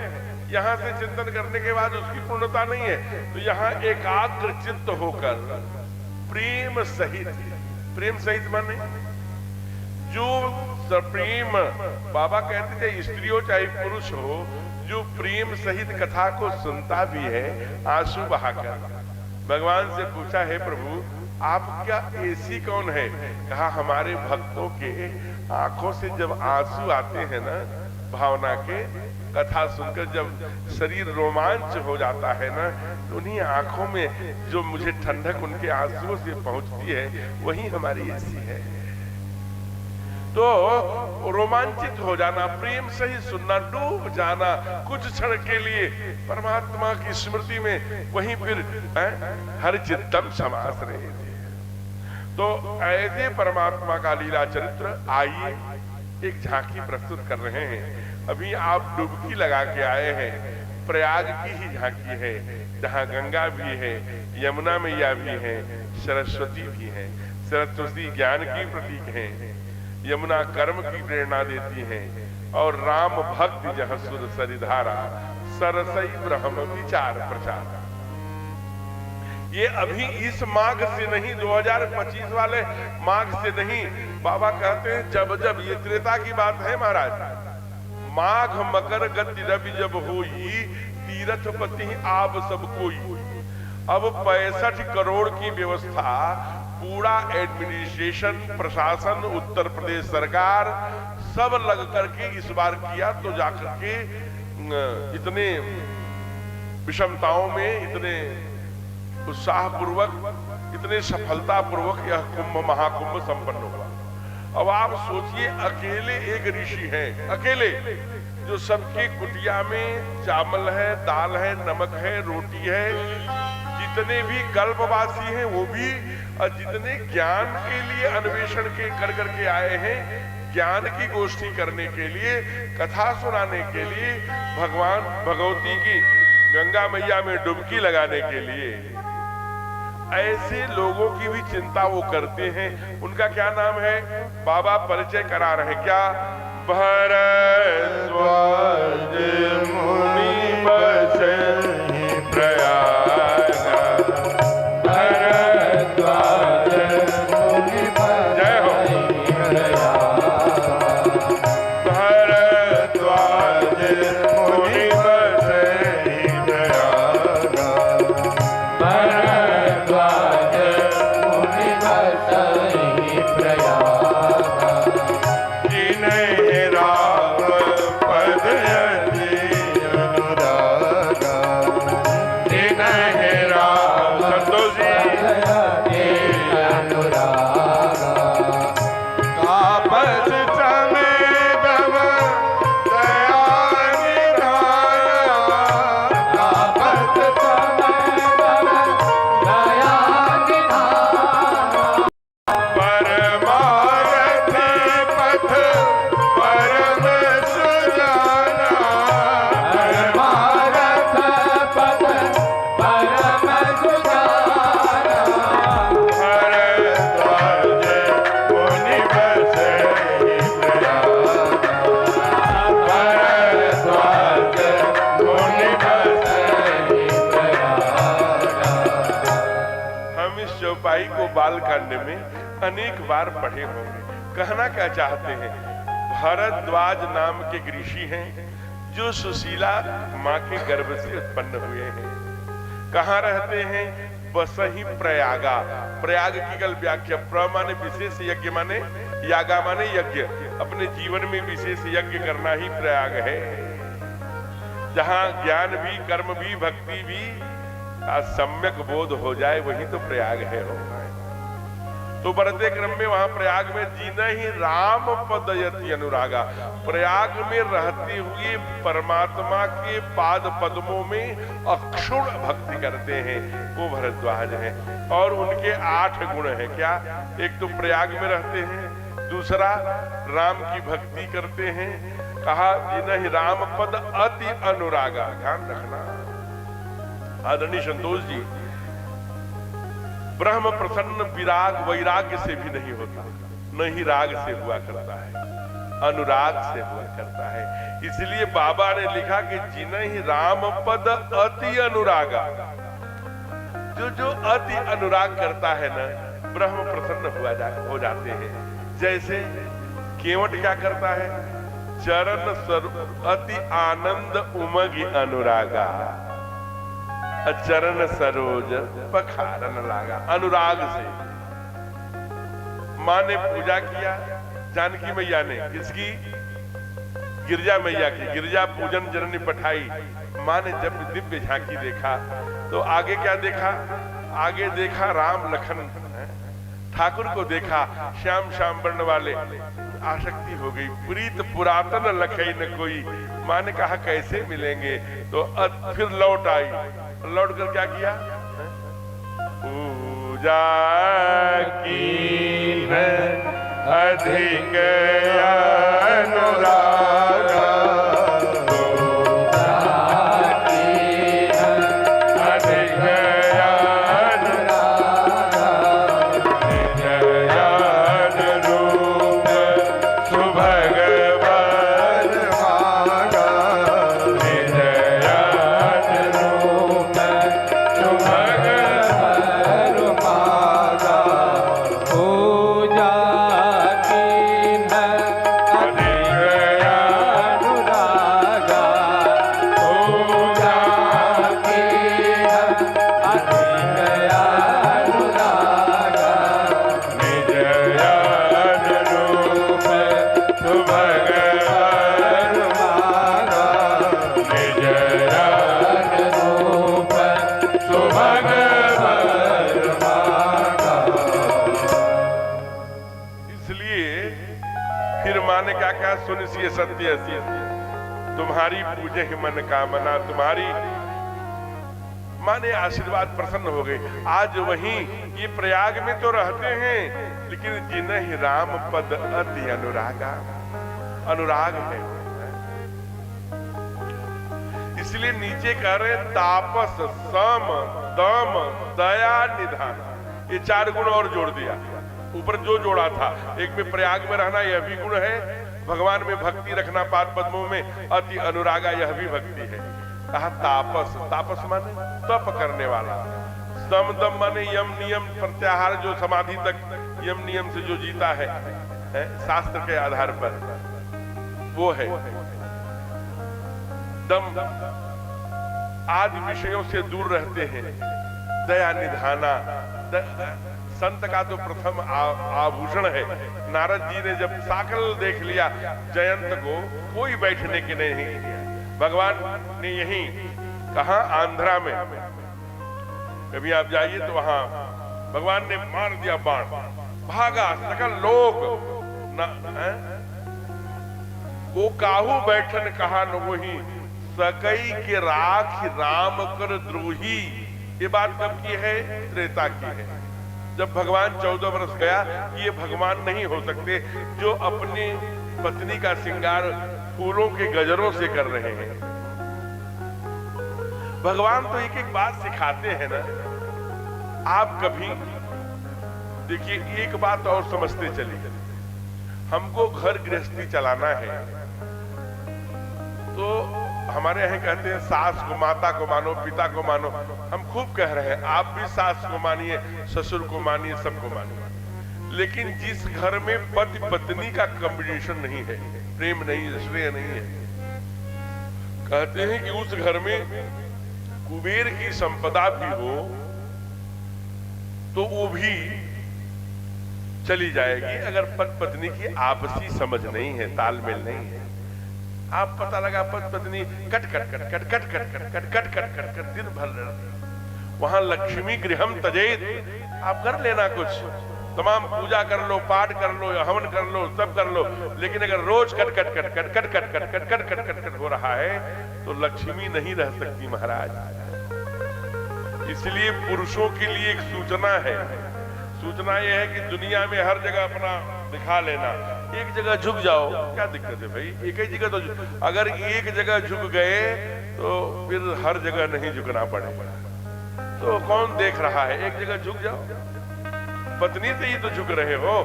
यहाँ से चिंतन करने के बाद उसकी पूर्णता नहीं है। तो यहाँ एकाग्र चित्त होकर प्रेम सहित, प्रेम सहित माने जो प्रेम, बाबा कहते थे स्त्री हो चाहे पुरुष हो, जो प्रेम सहित कथा को सुनता भी है आंसू बहाकर। भगवान से पूछा है प्रभु आपका ऐसी कौन है? कहा हमारे भक्तों के आंखों से जब आंसू आते हैं ना भावना के, कथा सुनकर जब शरीर रोमांच हो जाता है ना, तो उन्हीं आंखों में जो मुझे ठंडक उनके आंसुओं से पहुंचती है, वही हमारी ऐसी है। तो रोमांचित हो जाना, प्रेम से ही सुनना, डूब जाना कुछ क्षण के लिए परमात्मा की स्मृति में, वहीं फिर हर चित्तम समास रहे थे। तो ऐसे परमात्मा का लीला चरित्र आइए एक झांकी प्रस्तुत कर रहे हैं। अभी आप डुबकी लगा के आए हैं, प्रयाग की ही झांकी है, जहाँ गंगा भी है, यमुना मैया भी है, सरस्वती भी है। सरस्वती ज्ञान की प्रतीक है, यमुना कर्म की प्रेरणा देती है, और राम भक्ति जह सुर सरिधारा, सरसई ब्रह्म विचार प्रचार। ये अभी इस माघ से नहीं, 2025 वाले माघ से नहीं, बाबा कहते हैं जब जब, ये त्रेता की बात है महाराज, माघ मकर गति रवि जब होई, तीर्थपति आप सब कोई। अब 65 करोड़ की व्यवस्था पूरा एडमिनिस्ट्रेशन, प्रशासन, उत्तर प्रदेश सरकार सब लग करके इस बार किया, तो जाकर के इतने विषमताओं में इतने उत्साहपूर्वक, इतने सफलतापूर्वक यह कुंभ महाकुंभ संपन्न हुआ। अब आप सोचिए, अकेले एक ऋषि हैं, अकेले, जो सबकी कुटिया में चावल है, दाल है, नमक है, रोटी है, जितने भी कल्पवासी हैं वो भी, और जितने ज्ञान के लिए अन्वेषण के कर करके आए हैं, ज्ञान की गोष्ठी करने के लिए, कथा सुनाने के लिए, भगवान भगवती की गंगा मैया में डुबकी लगाने के लिए, ऐसे लोगों की भी चिंता वो करते हैं। उनका क्या नाम है? बाबा परिचय करा रहे हैं, क्या? भरद्वाज मुनि बसहि प्रयाग, भरद्वाज मुनि जय हो, भरद्वाज मुनि बसहि प्रयाग, भरद्वाज मुनि बसहि प्रयाग, जिन्हें राम पद अति अनुराग, जिन्हें राम संतोष जी अनुराग, तापस समेदम दया निधाना, तापस समेदम दया निधाना, परमारथी पथ परम सुजाना, परमारथ पथ परम सुजाना, भरद्वाज मुनि बसहि प्रयाग, भरद्वाज मुनि बसहि प्रयाग। हम इस चौपाई को बालकांड में अनेक बार पढ़े होंगे। कहना क्या चाहते हैं? भरद्वाज नाम के एक ऋषि हैं जो सुशीला माँ के गर्भ से उत्पन्न हुए हैं। कहाँ रहते हैं? बसहि प्रयागा। प्रयाग की कल व्याख्या, प्र माने विशेष, यज्ञ माने, यागा माने यज्ञ। अपने जीवन में विशेष यज्ञ करना ही प्रयाग है, जहाँ ज्ञान भी, कर्म भी, भक्ति भी का सम्यक बोध हो जाए, वही तो प्रयाग है। तो बढ़ते क्रम में वहां प्रयाग में जीना ही राम पदयति अनुरागा, प्रयाग में रहते हुए परमात्मा के पाद पद्मों में अक्षुण भक्ति करते हैं, वो भरद्वाज हैं। और उनके 8 गुण हैं। क्या? एक तो प्रयाग में रहते हैं, दूसरा राम की भक्ति करते हैं। कहा जिन्हें राम पद अति अनुरागा। ध्यान रखना आदरणीय संतोष जी, ब्रह्म प्रसन्न विराग वैराग्य से भी नहीं होता, न ही राग से हुआ करता है, अनुराग से हुआ करता है। इसलिए बाबा ने लिखा कि जिन्हें राम पद अति अनुरागा, जो अति अनुराग करता है ना, ब्रह्म प्रसन्न हो जाते हैं। जैसे केवट क्या करता है? चरण अति आनंद उमगी अनुरागा, चरण सरोज पखारन लागा। अनुराग से माँ ने पूजा किया, जानकी मैया ने, किसकी? गिरजा मैया की। गिरजा पूजन जननी पठाई। माँ ने जब दिव्य झांकी देखा तो आगे क्या देखा? आगे देखा राम लखन ठाकुर को देखा, श्याम श्याम वर्ण वाले। आसक्ति हो गई, प्रीत पुरातन लखई न कोई। माँ ने कहा कैसे मिलेंगे? तो फिर लौट आई। लौट कर क्या किया? पूजा की अधिक अनुराग, पूजा की फिर माँ ने क्या कहा, सुन सी सत्य सी तुम्हारी पूजे ही मन कामना, तुम्हारी माँ ने आशीर्वाद प्रसन्न हो गए। आज वहीं ये प्रयाग में तो रहते हैं, लेकिन जिन्हें राम पद अति अनुरागा, अनुराग है। इसलिए नीचे कह रहे तापस, सम, दम, दया, निधान, ये 4 गुण और जोड़ दिया। ऊपर जो जोड़ा था, एक में प्रयाग में रहना यह भी गुण है, भगवान में भक्ति रखना, पाद पद्मों में अति अनुरागा यह भी भक्ति है। कहा तापस, तापस माने तप करने वाला, सम दम माने यम नियम प्रत्याहार, जो समाधि तक यम नियम से जो जीता है शास्त्र के आधार पर, वो है। दम आदि विषयों से दूर रहते हैं। दया निधाना, संत का तो प्रथम आभूषण है। नारद जी ने जब साकल देख लिया जयंत को, कोई बैठने के नहीं किया। भगवान ने यही कहा आंध्रा में, कभी आप जाइए तो वहां भगवान ने मार दिया बाण, भागा सकल लोग वो काहू बैठन कहा न वही, सकई के राख राम कर द्रोही। ये बात कब की है? त्रेता की है, जब भगवान 14 वर्ष गया। ये भगवान नहीं हो सकते जो अपनी पत्नी का श्रृंगार फूलों के गजरों से कर रहे हैं। भगवान तो एक एक बात सिखाते हैं ना। आप कभी देखिए, एक बात और समझते चलिए, हमको घर गृहस्थी चलाना है तो हमारे यहाँ कहते हैं सास को माता को मानो, पिता को मानो। हम खूब कह रहे हैं, आप भी सास को मानिए, ससुर को मानिए, सबको मानिए। लेकिन जिस घर में पति पत्नी का कॉम्बिनेशन नहीं है, प्रेम नहीं, श्रेय नहीं है, कहते हैं कि उस घर में कुबेर की संपदा भी हो तो वो भी चली जाएगी, अगर पति पत्नी की आपसी समझ नहीं है, तालमेल नहीं है। आप पता लगा पति पत्नी cut cut cut cut cut cut cut cut cut cut cut cut दिन भर रहती, वहां लक्ष्मी गृहम तजेत। आप कर लेना कुछ, तमाम पूजा कर लो, पाठ कर लो, हवन कर लो, सब कर लो, लेकिन अगर रोज cut cut cut cut cut cut cut cut cut cut cut cut हो रहा है तो लक्ष्मी नहीं रह सकती महाराज। इसलिए पुरुषों के लिए एक सूचना है। सूचना यह है कि दुनिया में हर जगह अपना दिखा लेना, एक जगह झुक जाओ, क्या दिक्कत है भाई? एक ही जगह तो अगर एक जगह झुक गए तो फिर हर जगह नहीं झुकना पड़ेगा। तो कौन देख रहा है? एक जगह झुक जाओ, पत्नी से ही तो झुक रहे हो।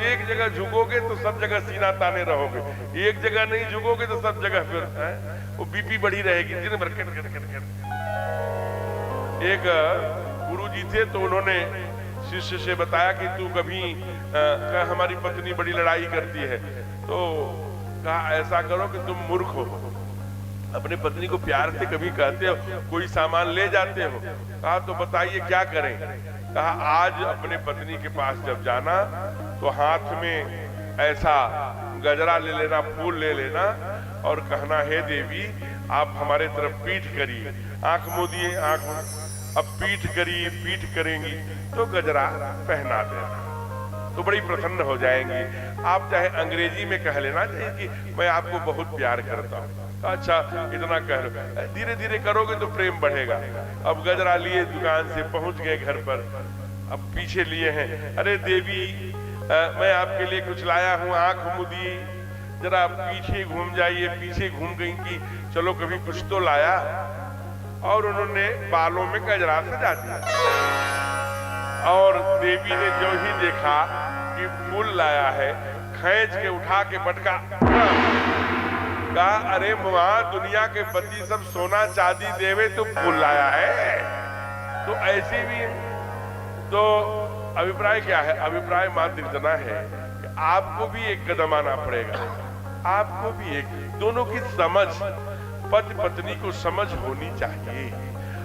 एक जगह झुकोगे तो सब जगह सीना ताने रहोगे, एक जगह नहीं झुकोगे तो सब जगह फिर वो बीपी बढ़ी रहेगी दिन भर। एक गुरु जी थे तो उन्होंने शिष्य से बताया कि तू कभी हमारी पत्नी बड़ी लड़ाई करती है, तो कहा ऐसा करो कि तुम मूर्ख हो, अपने पत्नी को प्यार से कभी कहते हो, कोई सामान ले जाते हो? कहा तो बताइए क्या करें? कहा आज अपने पत्नी के पास जब जाना तो हाथ में ऐसा गजरा ले लेना, फूल ले लेना और कहना हे देवी आप हमारे तरफ पीठ करिए, आंख मूंदिए, आंख, अब पीठ करिए, पीठ करेंगी तो गजरा पहना देना, तो बड़ी प्रसन्न हो जाएंगी। आप चाहे अंग्रेजी में कह लेना चाहिए कि मैं आपको बहुत प्यार करता हूँ। अच्छा इतना कह लो, धीरे धीरे करोगे तो प्रेम बढ़ेगा। अब गजरा लिए दुकान से पहुंच गए घर पर, अब पीछे लिए हैं, अरे देवी मैं आपके लिए कुछ लाया हूँ, आंख मूंदिए, जरा पीछे घूम जाइए। पीछे घूम गई कि चलो कभी कुछ तो लाया, और उन्होंने बालों में गजरा सजा दिया। और देवी ने जो ही देखा कि फूल लाया है, खींच के उठा के पटका, कहा अरे वहां दुनिया के पति सब सोना चांदी देवे तो फूल लाया है, तो ऐसी भी है। तो अभिप्राय क्या है? अभिप्राय मात्र इतना है कि आपको भी एक कदम आना पड़ेगा, आपको भी एक, दोनों की समझ, पति पत्नी को समझ होनी चाहिए।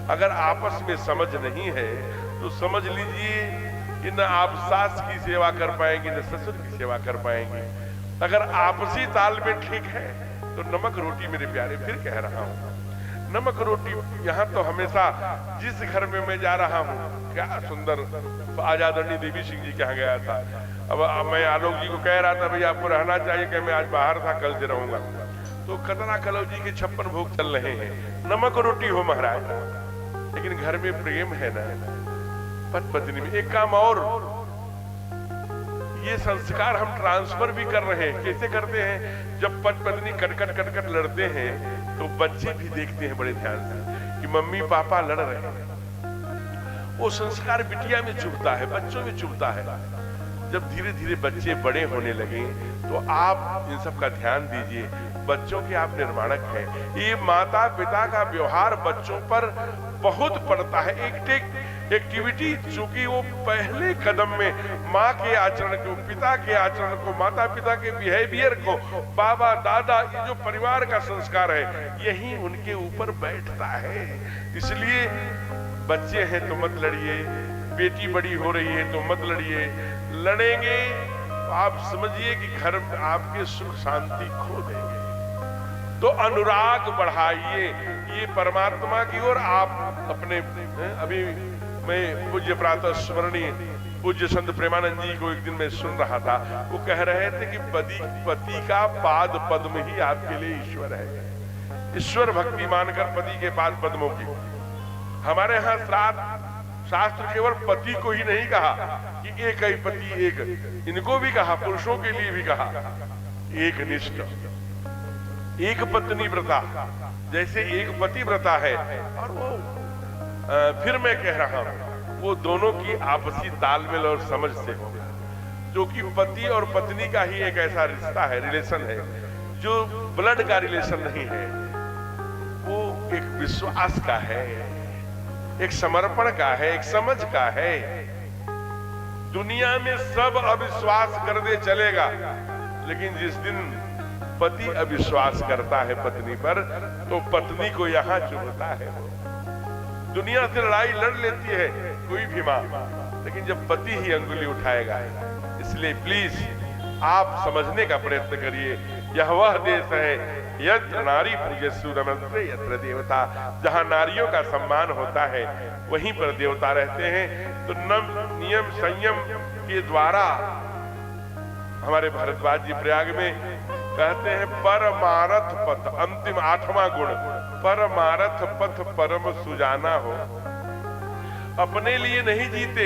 अगर आपस में समझ नहीं है तो समझ लीजिए कि न आप सास की सेवा कर पाएंगे न ससुर की सेवा कर पाएंगे। अगर आपसी तालमेल ठीक है तो नमक रोटी मेरे प्यारे, फिर कह रहा हूं, नमक रोटी यहाँ तो हमेशा जिस घर में मैं जा रहा हूँ, क्या सुंदर आजादरणी देवी सिंह जी के यहाँ गया था। अब मैं आलोक जी को कह रहा था भाई आपको रहना चाहिए, कि मैं आज बाहर था, कल से रहूंगा। तो खतना कलौ जी के 56 भोग चल रहे हैं, नमक रोटी हो महाराज, लेकिन घर में प्रेम है ना, पति पत्नी में। एक काम और, ये संस्कार हम ट्रांसफर भी कर रहे हैं। कैसे करते हैं? जब पति पत्नी कटकट लड़ते हैं तो बच्चे भी देखते हैं बड़े ध्यान से कि मम्मी पापा लड़ रहे हैं। वो संस्कार बिटिया में चुभता है, बच्चों में चुभता है। जब धीरे धीरे बच्चे बड़े होने लगे तो आप इन सब का ध्यान दीजिए। बच्चों के आप निर्माणक हैं। ये माता पिता का व्यवहार बच्चों पर बहुत पड़ता है। एक्टिविटी, चूंकि वो पहले कदम में माँ के आचरण को, पिता के आचरण को, माता पिता के बिहेवियर को, बाबा दादा, ये जो परिवार का संस्कार है, यही उनके ऊपर बैठता है। इसलिए बच्चे हैं तो मत लड़िए, बेटी बड़ी हो रही है तो मत लड़िए। लड़ेंगे तो आप समझिए कि घर में आपके सुख शांति खो देंगे। तो अनुराग बढ़ाइए ये परमात्मा की ओर। आप अपने, अभी मैं पूज्य प्रातः स्मरणीय पूज्य संत प्रेमानंद जी को एक दिन मैं सुन रहा था, वो कह रहे थे कि पति का पाद पद्म ही आपके लिए ईश्वर है। ईश्वर भक्ति मानकर पति के पाद पद्मों की। हमारे यहाँ शास्त्र केवल पति को ही नहीं कहा कि एक ही पति एक, इनको भी कहा, पुरुषों के लिए भी कहा एक निष्ठ, एक पत्नी व्रता। जैसे एक पति व्रता है, और वो फिर मैं कह रहा हूं, वो दोनों की आपसी तालमेल और समझ से होगा, जो कि पति और पत्नी का ही एक ऐसा रिश्ता है, रिलेशन है, जो ब्लड का रिलेशन नहीं है। वो एक विश्वास का है, एक समर्पण का है, एक समझ का है। दुनिया में सब अविश्वास कर दे चलेगा, लेकिन जिस दिन पति अविश्वास करता है पत्नी पर, तो पत्नी को यहां चुभता है। दुनिया से लड़ाई लड़ लेती है कोई भी मां, लेकिन जब पति ही अंगुली उठाएगा। इसलिए प्लीज आप समझने का प्रयत्न करिए। यह वह देश है यत्र नारी पूज्यस्सु रमन्ते यत्र देवता। जहां नारियों का सम्मान होता है वहीं पर देवता रहते हैं। तो नियम संयम के द्वारा हमारे भारद्वाज जी प्रयाग में कहते हैं परमारथ पथ, अंतिम 8वां गुण, परमारथ पथ परम सुजाना हो। अपने लिए नहीं जीते,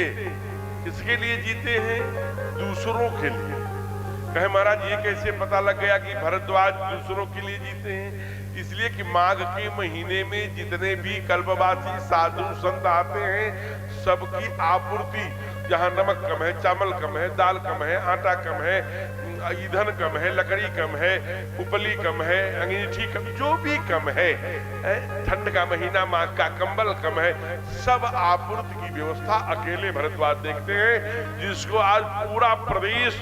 किसके लिए जीते हैं? दूसरों के लिए। कहे महाराज ये कैसे पता लग गया कि भरद्वाज दूसरों के लिए जीते हैं? इसलिए कि माघ के महीने में जितने भी कल्पवासी साधु संत आते हैं, सबकी आपूर्ति, जहां नमक कम है, चावल कम है, दाल कम है, आटा कम है, ईंधन कम है, लकड़ी कम है, उपली कम है, अंगीठी कम, जो भी कम है, ठंड का महीना, माघ का कंबल कम है, सब आपूर्ति की व्यवस्था अकेले भरद्वाज देखते हैं। जिसको आज पूरा प्रदेश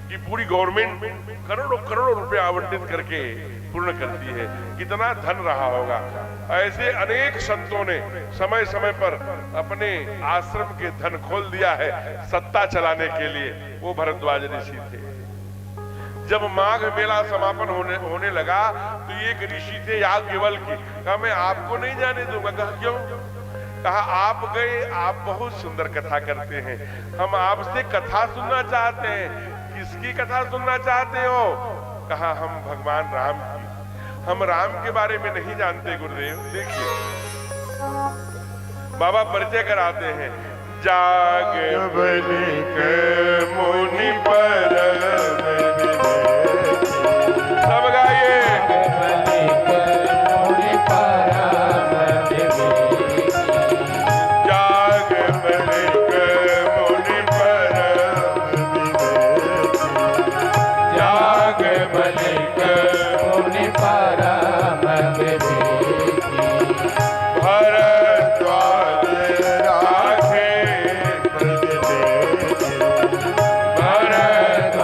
की पूरी गवर्नमेंट करोड़ों करोड़ों रुपए आवंटित करके पूर्ण करती है। कितना धन रहा होगा। ऐसे अनेक संतों ने समय समय पर अपने आश्रम के धन खोल दिया है सत्ता चलाने के लिए। वो भरद्वाज ऋषि थे। जब माघ मेला समापन होने लगा तो एक ऋषि थे याज्ञवल्क्य, कहा मैं आपको नहीं जाने दूंगा। कहा क्यों? कहा आप गए, आप बहुत सुंदर कथा करते हैं, हम आपसे कथा सुनना चाहते हैं। किसकी कथा सुनना चाहते हो? कहा हम भगवान राम की। हम राम के बारे में नहीं जानते गुरुदेव। देखिए बाबा परिचय कराते हैं। जाग बलिक मुनि पर सब गाइए। जाग बलिक मुनि पर, जाग बलिक मुनि परम विवेकी। भरद्वाज राखे ब्रज देखे, भरद्वाज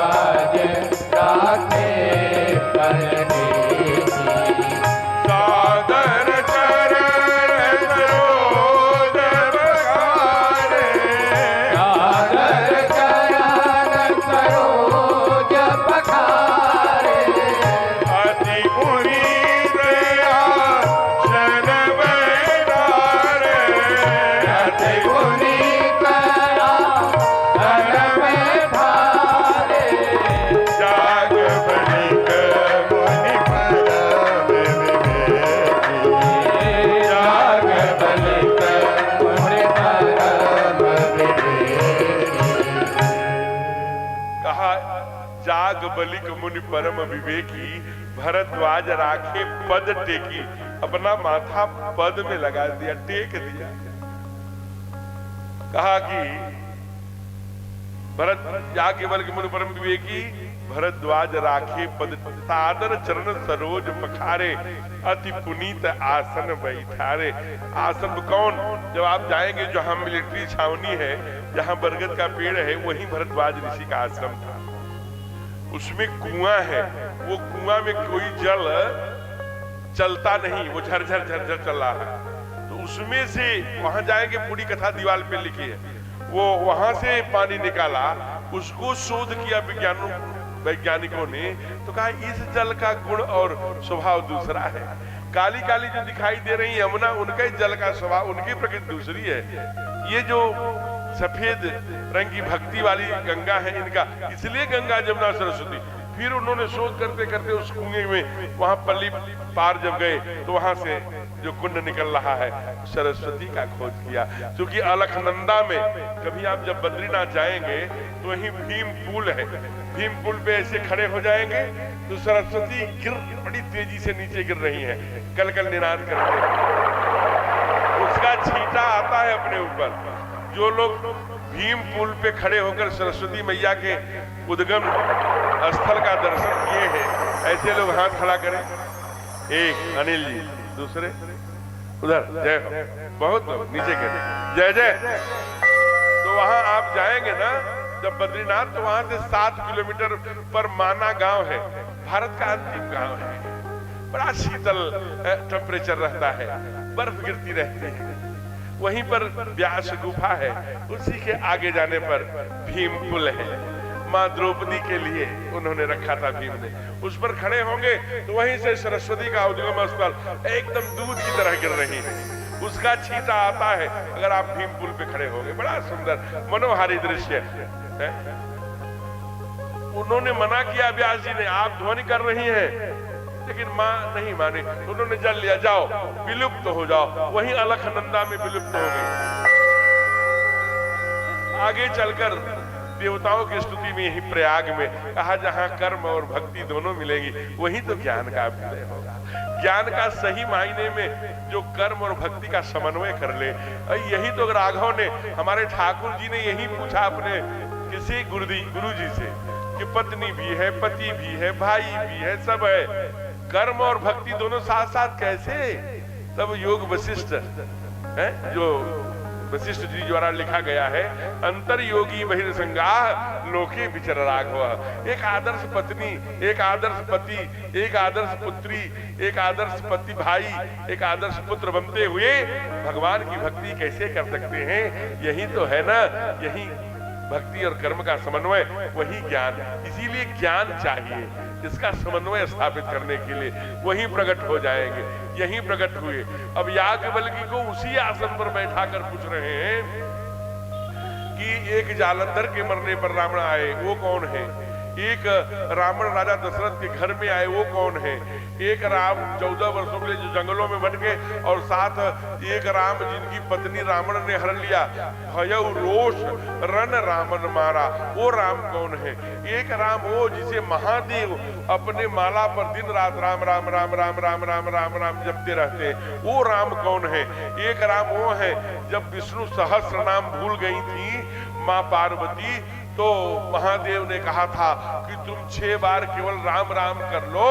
जाग बलिक मुनि परम विवेकी, भरद्वाज राखे पद टेकी। अपना माथा पद में लगा दिया, टेक दिया। कहा कि भरत जाके बलिक मुनि परम विवेकी, भरद्वाज राखे पद सादर चरण सरोज पखारे, अति पुनीत आसन बैठारे। आसन कौन? जब आप जाएंगे जहां मिलिट्री छावनी है, जहां बरगद का पेड़ है, वहीं भरद्वाज ऋषि का आश्रम था। उसमें कुआं है, वो कुआं में कोई जल चलता नहीं, वो झरझर झरझर चल रहा है। तो उसमें से वहां जाएंगे, पूरी कथा दीवार पे लिखी है, वो वहां से पानी निकाला, उसको शोध किया वैज्ञानिकों ने, तो कहा इस जल का गुण और स्वभाव दूसरा है। काली काली जो दिखाई दे रही यमुना, उनका ही जल का स्वभाव, उनकी प्रकृति दूसरी है। ये जो सफेद रंग की भक्ति वाली गंगा है इनका, इसलिए गंगा जमुना सरस्वती। फिर उन्होंने शोध करते करते उस कुएं में, वहां पल्ली पार जब गए तो वहां से जो कुंड निकल रहा है, सरस्वती का खोज किया। क्योंकि अलखनंदा में कभी आप जब बद्रीनाथ जाएंगे तो वहीं भीम पुल है, भीम पुल पे ऐसे खड़े हो जाएंगे तो सरस्वती बड़ी तेजी से नीचे गिर रही है, कल कल निनाद करके। उसका छींटा आता है अपने ऊपर। जो लोग भीम पुल पे खड़े होकर सरस्वती मैया के उद्गम स्थल का दर्शन किए हैं, ऐसे लोग हाथ खड़ा करें। एक अनिल जी, दूसरे उधर जय हो, बहुत लोग नीचे करें जय जय। तो वहां आप जाएंगे ना जब बद्रीनाथ, तो वहां से 7 किलोमीटर पर माना गांव है, भारत का अंतिम गांव है। बड़ा शीतल टेम्परेचर रहता है, बर्फ गिरती रहती है। वहीं पर व्यास गुफा है, उसी के आगे जाने पर भीम पुल है। माँ द्रौपदी के लिए उन्होंने रखा था भीम ने। उस पर खड़े होंगे तो वहीं से सरस्वती का उद्गम स्थल एकदम दूध की तरह गिर रही है, उसका छींटा आता है अगर आप भीम पुल पे खड़े होंगे। बड़ा सुंदर मनोहारी दृश्य है। उन्होंने मना किया व्यास जी ने, आप ध्वनि कर रही हैं, लेकिन मां नहीं मानी। उन्होंने जल लिया, जाओ विलुप्त हो जाओ। वहीं अलखनंदा में विलुप्त हो गई। आगे चलकर देवताओं की स्तुति में, यही प्रयाग में कहा, जहां कर्म और भक्ति दोनों मिलेंगी वहीं तो ज्ञान का अभ्युदय होगा। ज्ञान का सही मायने में जो कर्म और भक्ति का समन्वय कर ले। यही तो राघव ने, हमारे ठाकुर जी ने यही पूछा अपने किसी गुरु जी से कि पत्नी भी है, पति भी है, भाई भी है, सब है, कर्म और भक्ति दोनों साथ साथ कैसे? तब योग वशिष्ठ है, जो वशिष्ठ जी द्वारा लिखा गया है, अंतर योगी बहिर्संगाह लोके विचर राघव। एक आदर्श पत्नी, एक आदर्श पति, एक आदर्श पुत्री, एक आदर्श पति भाई, एक आदर्श पुत्र बनते हुए भगवान की भक्ति कैसे कर सकते हैं? यही तो है ना, यही भक्ति और कर्म का समन्वय, वही ज्ञान। इसीलिए ज्ञान चाहिए, इसका समन्वय स्थापित करने के लिए वही प्रकट हो जाएंगे। यही प्रकट हुए। अब याज्ञवल्क्य को उसी आसन पर बैठा कर पूछ रहे हैं कि एक जालंधर के मरने पर रावण आए, वो कौन है? एक रावण राजा दशरथ के घर में आए, वो कौन है? एक राम 14 वर्षों के लिए जो जंगलों में बन गए, और साथ एक राम जिनकी पत्नी रावण ने हर लिया, भयउ रोष रण रामन मारा, वो राम कौन है? एक राम वो जिसे महादेव अपने माला पर दिन रात राम राम राम राम राम राम राम राम जपते रहते हैं, वो राम कौन है? एक राम वो है जब विष्णु सहस्र नाम भूल गई थी माँ पार्वती, तो महादेव ने कहा था कि तुम 6 बार केवल राम राम कर लो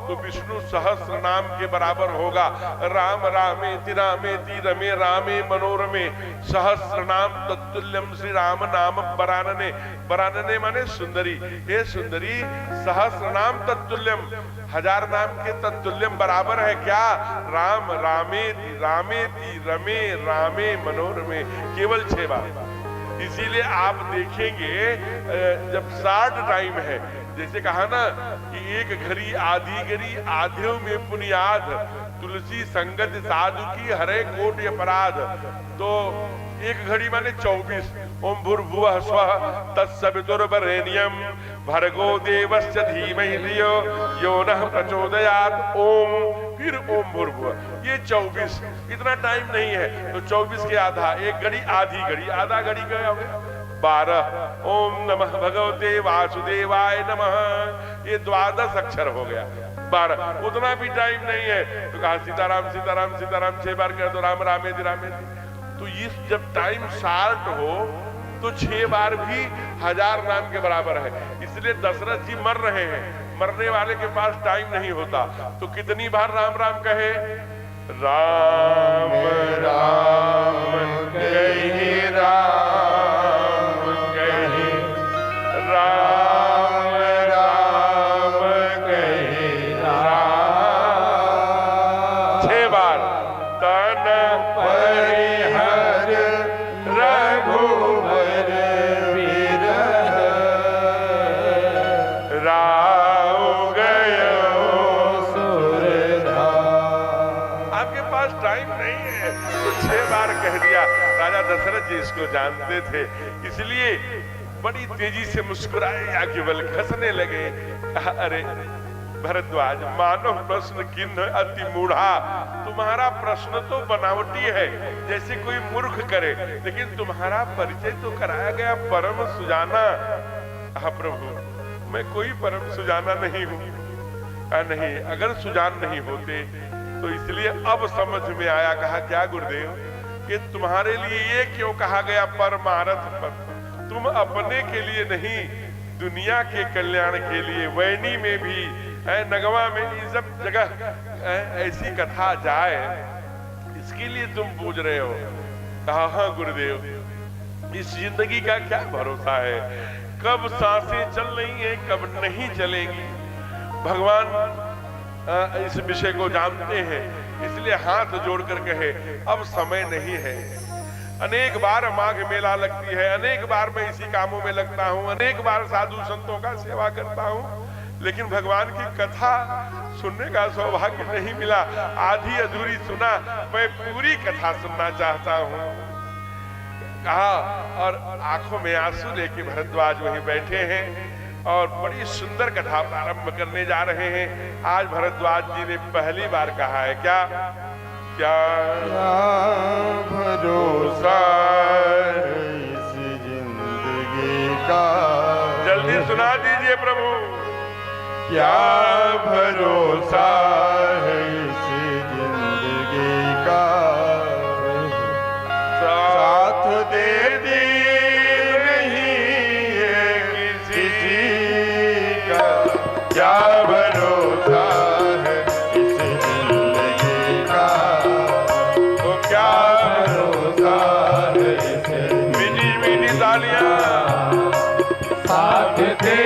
तो विष्णु सहस्र नाम के बराबर होगा। राम रामेति रामेति रमे रामे मनोरमे सहस्र नाम तत्तुल्यम श्री राम नाम बरानने। बरानने माने सुंदरी। हे सुंदरी, सहस्र नाम तत्तुल्यम, 1000 नाम के तत्तुल्यम बराबर है क्या? राम रामेति रामेति रमे रामे मनोरमे, केवल 6 बार। इसीलिए आप देखेंगे जब 60 टाइम है, जैसे कहा ना कि एक घड़ी आधी घड़ी आधे में पुनियाद, तुलसी संगत साधु की हरे कोटि अपराध। तो एक घड़ी माने 24। ओम भूर्भुवः स्वः तत्सवितुर्वरेण्यं भर्गो देवस्य धीमहि धियो यो नः प्रचोदयात्। ओम, फिर ओम भूर्भुवः, ये 24। इतना टाइम नहीं है, तो 24 के आधा, एक घड़ी आधी घड़ी, आधा घड़ी गया हो गया। 12 ओम नमः भगवते वासुदेवाय नमः, ये 12 अक्षर हो गया। 12 उतना भी टाइम नहीं है तो कहा सीताराम सीताराम सीताराम 6 बार कर दो, राम रामेति रामेति। तो इस जब टाइम शार्ट हो तो 6 बार भी 1000 नाम के बराबर है। इसलिए दशरथ जी मर रहे हैं, मरने वाले के पास टाइम नहीं होता, तो कितनी बार राम राम कहे? राम राम कहे, राम कहे, राम राम कहे, राम 6 बार। तन परिहर रघुवर विरह, राव गयो सुरधा। आपके पास टाइम नहीं है तो 6 बार कह दिया। राजा दशरथ जी इसको जानते थे, इसलिए बड़ी तेजी से मुस्कुराए, याज्ञवल्क्य हंसने लगे। अरे भरद्वाज, मानव प्रश्न किन्ह अति मूढ़ा। तुम्हारा प्रश्न तो बनावटी है, जैसे कोई मूर्ख करे, लेकिन तुम्हारा परिचय तो कराया गया परम सुजाना। हाँ प्रभु, मैं कोई परम सुजाना नहीं हूँ। नहीं, अगर सुजान नहीं होते तो इसलिए अब समझ में आया। कहा क्या गुरुदेव, कि तुम्हारे लिए ये क्यों कहा गया परमारथ पर? तुम अपने के लिए नहीं, दुनिया के कल्याण के लिए। वैनी में भी, नगवा में, ये सब जगह ऐसी कथा जाए, इसके लिए तुम पूछ रहे हो। कहा हाँ गुरुदेव, इस जिंदगी का क्या भरोसा है, कब सांसें चल रही हैं, कब नहीं चलेंगी। भगवान इस विषय को जानते हैं, इसलिए हाथ जोड़कर कहे अब समय नहीं है। अनेक बार माघ मेला लगती है, अनेक बार मैं इसी कामों में लगता हूँ, अनेक बार साधु संतों का सेवा करता हूँ, लेकिन भगवान की कथा सुनने का सौभाग्य नहीं मिला। आधी अधूरी सुना, मैं पूरी कथा सुनना चाहता हूँ। कहा, और आंखों में आंसू लेके भरद्वाज वहीं बैठे हैं और बड़ी सुंदर कथा प्रारंभ करने जा रहे हैं। आज भरद्वाज जी ने पहली बार कहा है क्या क्या भरोसा इस जिंदगी का, जल्दी सुना दीजिए प्रभु। क्या भरोसा है इस जिंदगी का, साथ देती नहीं है किसी का। क्या भरोसा है इस जिंदगी का, तो क्या भरोसा है इस। मीठी मीठी तालियां। साथ देती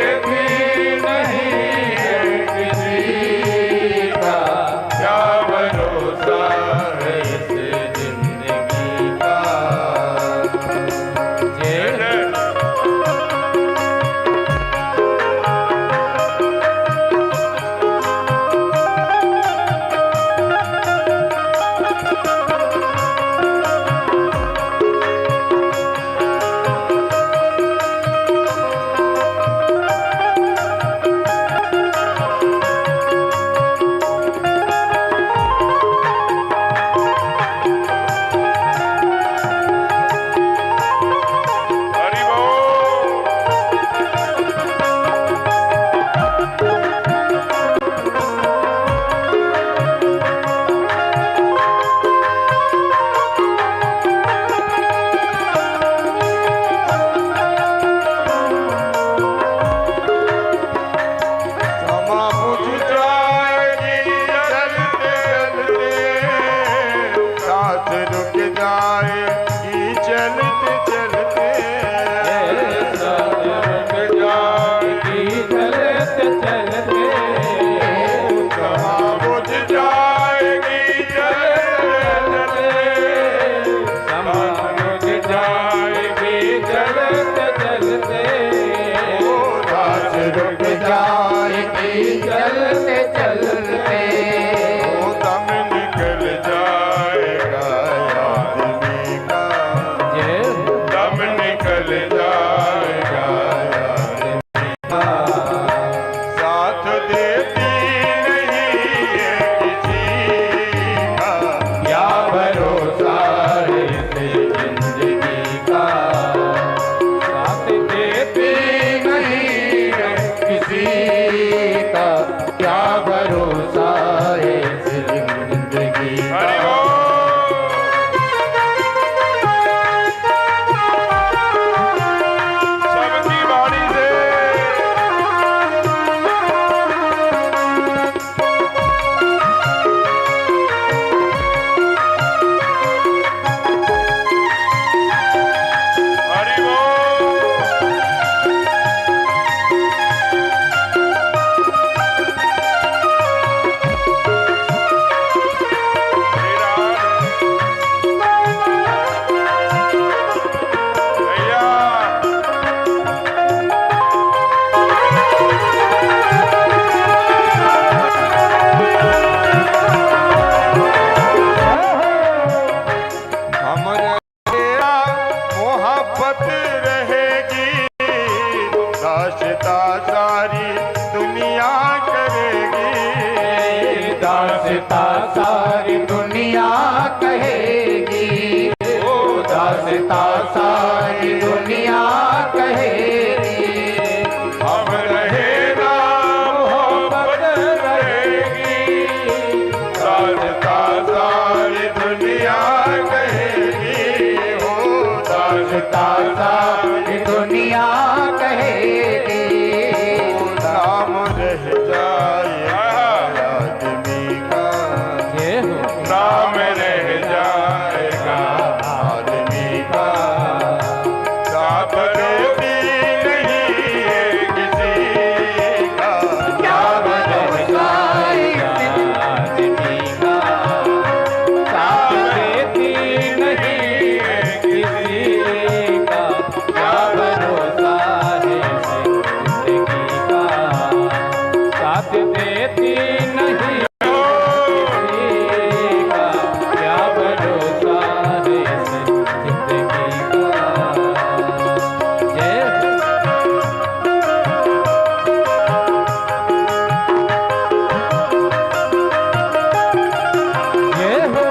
दासता सारी दुनिया कहेगी, ओ दासता सारी दुनिया कहेगी। हम रहेगा मोहब्बत रहेगी, दासता सारी दुनिया कहेगी, हो दासता सारी दुनिया कहेगी। नाम रह जाएगा आदमी का, ये हो नाम रह जाएगा आदमी का। साथ देती नहीं है किसी का, क्या भरोसा इस आदमी का, साथ देती नहीं है किसी का। क्या भरोसा है जिंदगी का, साथ देती नहीं किसी का। क्या भरोसा है जिंदगी का। जय जय हो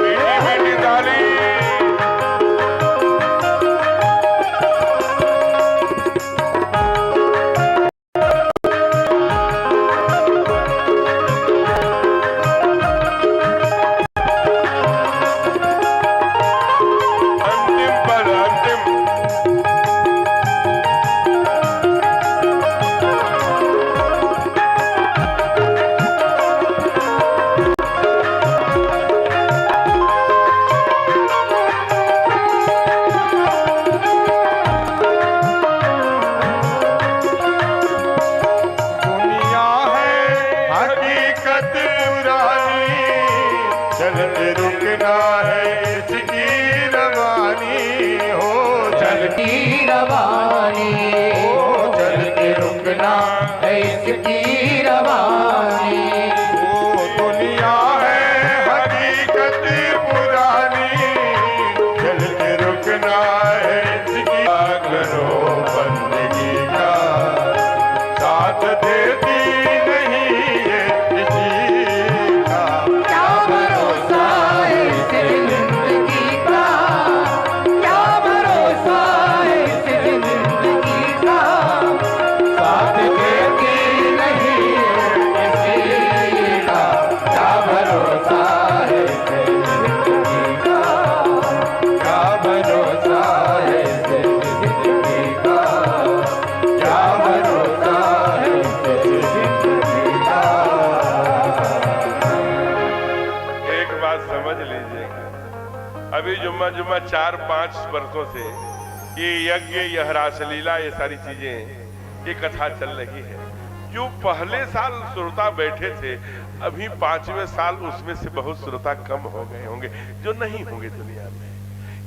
मीठी मीठी ताली। अंतिम पर अंतिम दुनिया है हकीकत पुरानी, चलते रुकना है इसकी रवानी, हो चलती रवानी, ओ चल के रुकना है इसकी रवानी। वो दुनिया है हकीकत पुरानी, चलते रुकना है इसकी। करो बंदगी का, साथ देती नहीं है किसी का। क्या भरोसा है इस जिंदगी का, क्या भरोसा है इस जिंदगी का। साथ देती नहीं किसी का। क्या भरोसा है इस जिंदगी का, क्या भरोसा है इस जिंदगी का। क्या भरोसा है इस जिंदगी का। एक बात समझ लीजिएगा, अभी जुम्मा 4-5 वर्षों से ये यज्ञ, यह रासलीला, ये सारी चीजें, ये कथा चल रही है। जो पहले साल श्रोता बैठे थे, अभी 5वें साल उसमें से बहुत श्रोता कम हो गए होंगे, जो नहीं होंगे दुनिया में।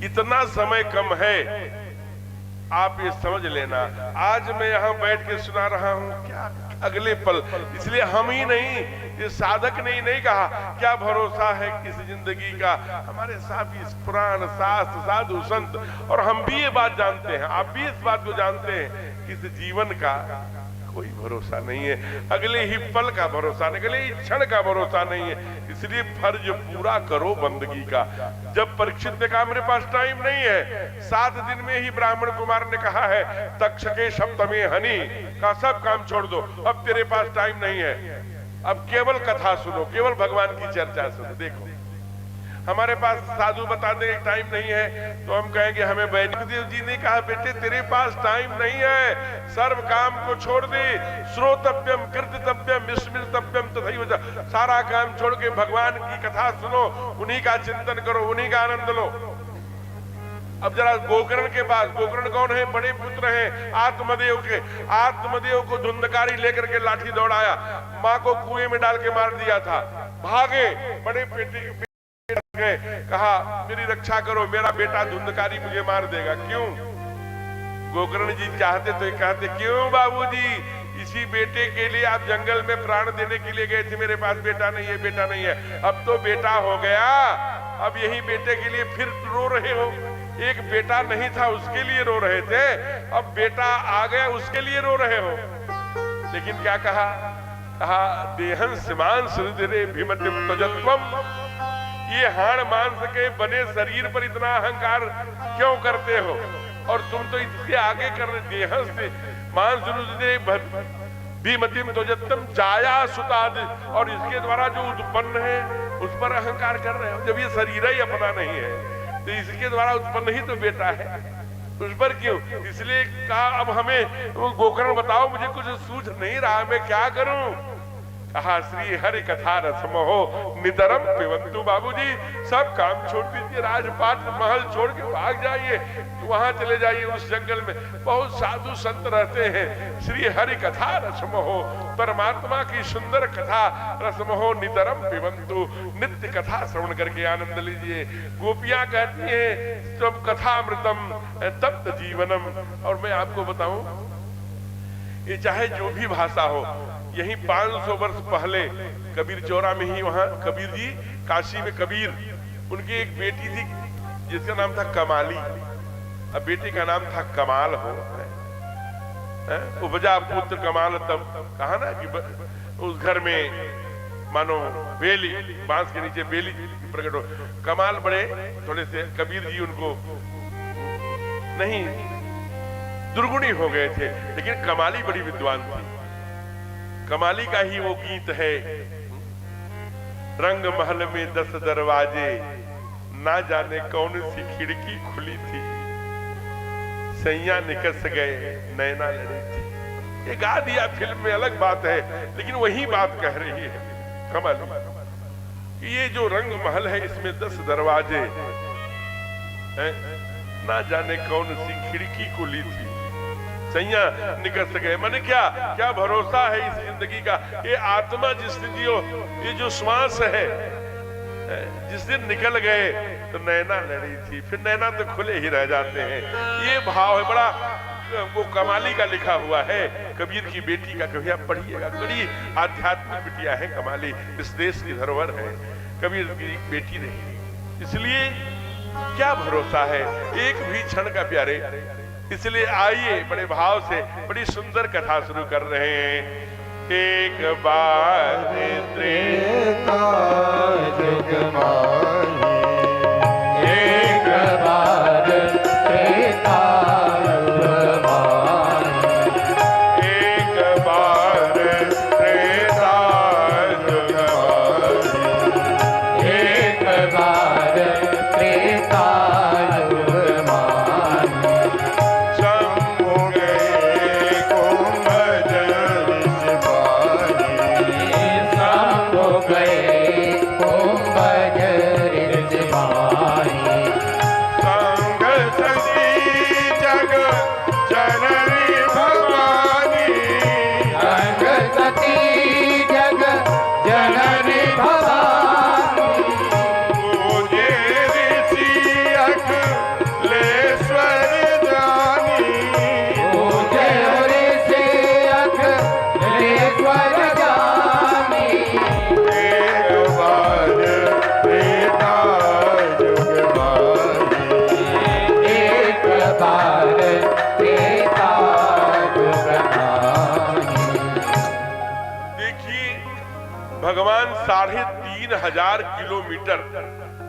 इतना समय कम है, आप ये समझ लेना। आज मैं यहाँ बैठ के सुना रहा हूँ, क्या अगले पल, इसलिए हम ही नहीं, ये साधक ने ही नहीं कहा क्या भरोसा है किस जिंदगी का। हमारे साथी पुराण शास्त्र साधु संत, और हम भी ये बात जानते हैं, आप भी इस बात को जानते हैं कि इस जीवन का कोई भरोसा नहीं है, अगले ही पल का भरोसा नहीं, अगले ही क्षण का भरोसा नहीं है। इसलिए फर्ज पूरा करो बंदगी का। जब परीक्षित ने कहा मेरे पास टाइम नहीं है, 7 दिन में ही ब्राह्मण कुमार ने कहा है तक्ष के सप्तमे हनि का सब काम छोड़ दो, अब तेरे पास टाइम नहीं है, अब केवल कथा सुनो, केवल भगवान की चर्चा सुनो। देखो हमारे पास साधु बताते हैं टाइम नहीं है, तो हम कहेंगे हमें वैदिक देव जी ने कहा बेटे तेरे पास टाइम नहीं है, सर्व काम को छोड़ दे, श्रोतव्यम कीर्तितव्यम विस्मृतव्यम तथैव, सारा काम छोड़ के भगवान की कथा सुनो, उन्हीं का चिंतन करो, उन्हीं का आनंद लो। अब जरा गोकर्ण के पास, गोकर्ण कौन है? बड़े पुत्र हैं आत्मदेव के। आत्मदेव को धुंधकारी लेकर के लाठी दौड़ाया, माँ को कुएं में डाल के मार दिया था, भागे, बड़े बेटे कहा मेरी रक्षा करो, मेरा बेटा धुंधकारी मुझे मार देगा। क्यों? गोकर्ण जी चाहते तो कहते क्यों बाबूजी, इसी बेटे के लिए आप जंगल में प्राण देने के लिए गए थे, मेरे पास बेटा नहीं है, बेटा नहीं है, अब तो बेटा हो गया, अब यही बेटे के लिए फिर रो रहे हो। एक बेटा नहीं था उसके लिए रो रहे थे, अब बेटा आ गया उसके लिए रो रहे हो। लेकिन क्या कहा? कहा देहं सिमान सृजरे भीमतिम तजत्वम, ये हाड़ मांस के बने शरीर पर इतना अहंकार क्यों करते हो? और तुम तो इसके आगे कर रहे, देहं से मांस सृजरे भीमतिम तजत्वम जाया सुताद, और इसके द्वारा जो उत्पन्न है उस पर अहंकार कर रहे हो। जब ये शरीर ही अपना नहीं है तो इसके द्वारा उत्पन्न ही तो बेटा है, उस पर क्यों? इसलिए कहा अब हमें गोकर्ण बताओ, मुझे कुछ सूझ नहीं रहा, मैं क्या करूं? कहा श्री हरि कथा रसमहो नितरम पिबंतु। बाबूजी सब काम छोड़ दीजिए, राजपाट महल छोड़ के भाग जाइए, वहां चले जाइए उस जंगल में, बहुत साधु संत रहते हैं। श्री हरि कथा रसमहो, परमात्मा की सुंदर कथा रसमहो नितरम पिबंतु, नित्य कथा श्रवण करके आनंद लीजिए। गोपियां कहती हैं तब कथामृतम तप्त जीवनम। और मैं आपको बताऊं, ये चाहे जो भी भाषा हो, यही 500 वर्ष पहले कबीर चौरा में ही, वहां कबीर जी काशी में कबीर, उनकी एक बेटी थी जिसका नाम था कमाली, अब बेटे का नाम था कमाल हो, उपजा पुत्र कमाल। तब कहा ना कि उस घर में मानो बेली, बांस के नीचे बेली प्रकट हो। कमाल बड़े थोड़े से कबीर जी उनको नहीं दुर्गुणी हो गए थे, लेकिन कमाली बड़ी विद्वान थी। कमाली का ही वो गीत है, रंग महल में 10 दरवाजे, ना जाने कौन सी खिड़की खुली थी, सैया निकस गए नैना लड़ी थी। ये गा दिया फिल्म में, अलग बात है, लेकिन वही बात कह रही है कमाली। ये जो रंग महल है इसमें 10 दरवाजे हैं, ना जाने कौन सी खिड़की खुली थी, सैया निकल गए। मैंने क्या भरोसा है इस जिंदगी का? ये आत्मा जिस दिन जियो, ये जो श्वास है, जिस दिन निकल गए तो नैना लड़ी थी, फिर नैना तो खुले ही रह जाते हैं। ये भाव है बड़ा, वो कमाली का लिखा हुआ है, कबीर की बेटी का। कभी आप पढ़िएगा, बड़ी आध्यात्मिक बिटिया है कमाली, इस देश की धरोहर है, कबीर की बेटी नहीं। इसलिए क्या भरोसा है एक भी क्षण का प्यारे। इसलिए आइए बड़े भाव से बड़ी सुंदर कथा शुरू कर रहे हैं। एक बार त्रेता जुग माही, एक बार त्रेता जुग माही, एक बार त्रेता जुग माही, एक बार त्रेता जुग माही, शंभु गए कुंभज शंभु गए कुंभज ऋषभाई, संग सती जग जननी भवानी, संग सती जग जननी भवानी, पूजे ऋषि अखिलेश्वर जानी, पूजे ऋषि अखिलेश्वर जानी, एक बार त्रेता जुग माही, एक बार त्रेता जुग माही। देखिए भगवान 3500 किलोमीटर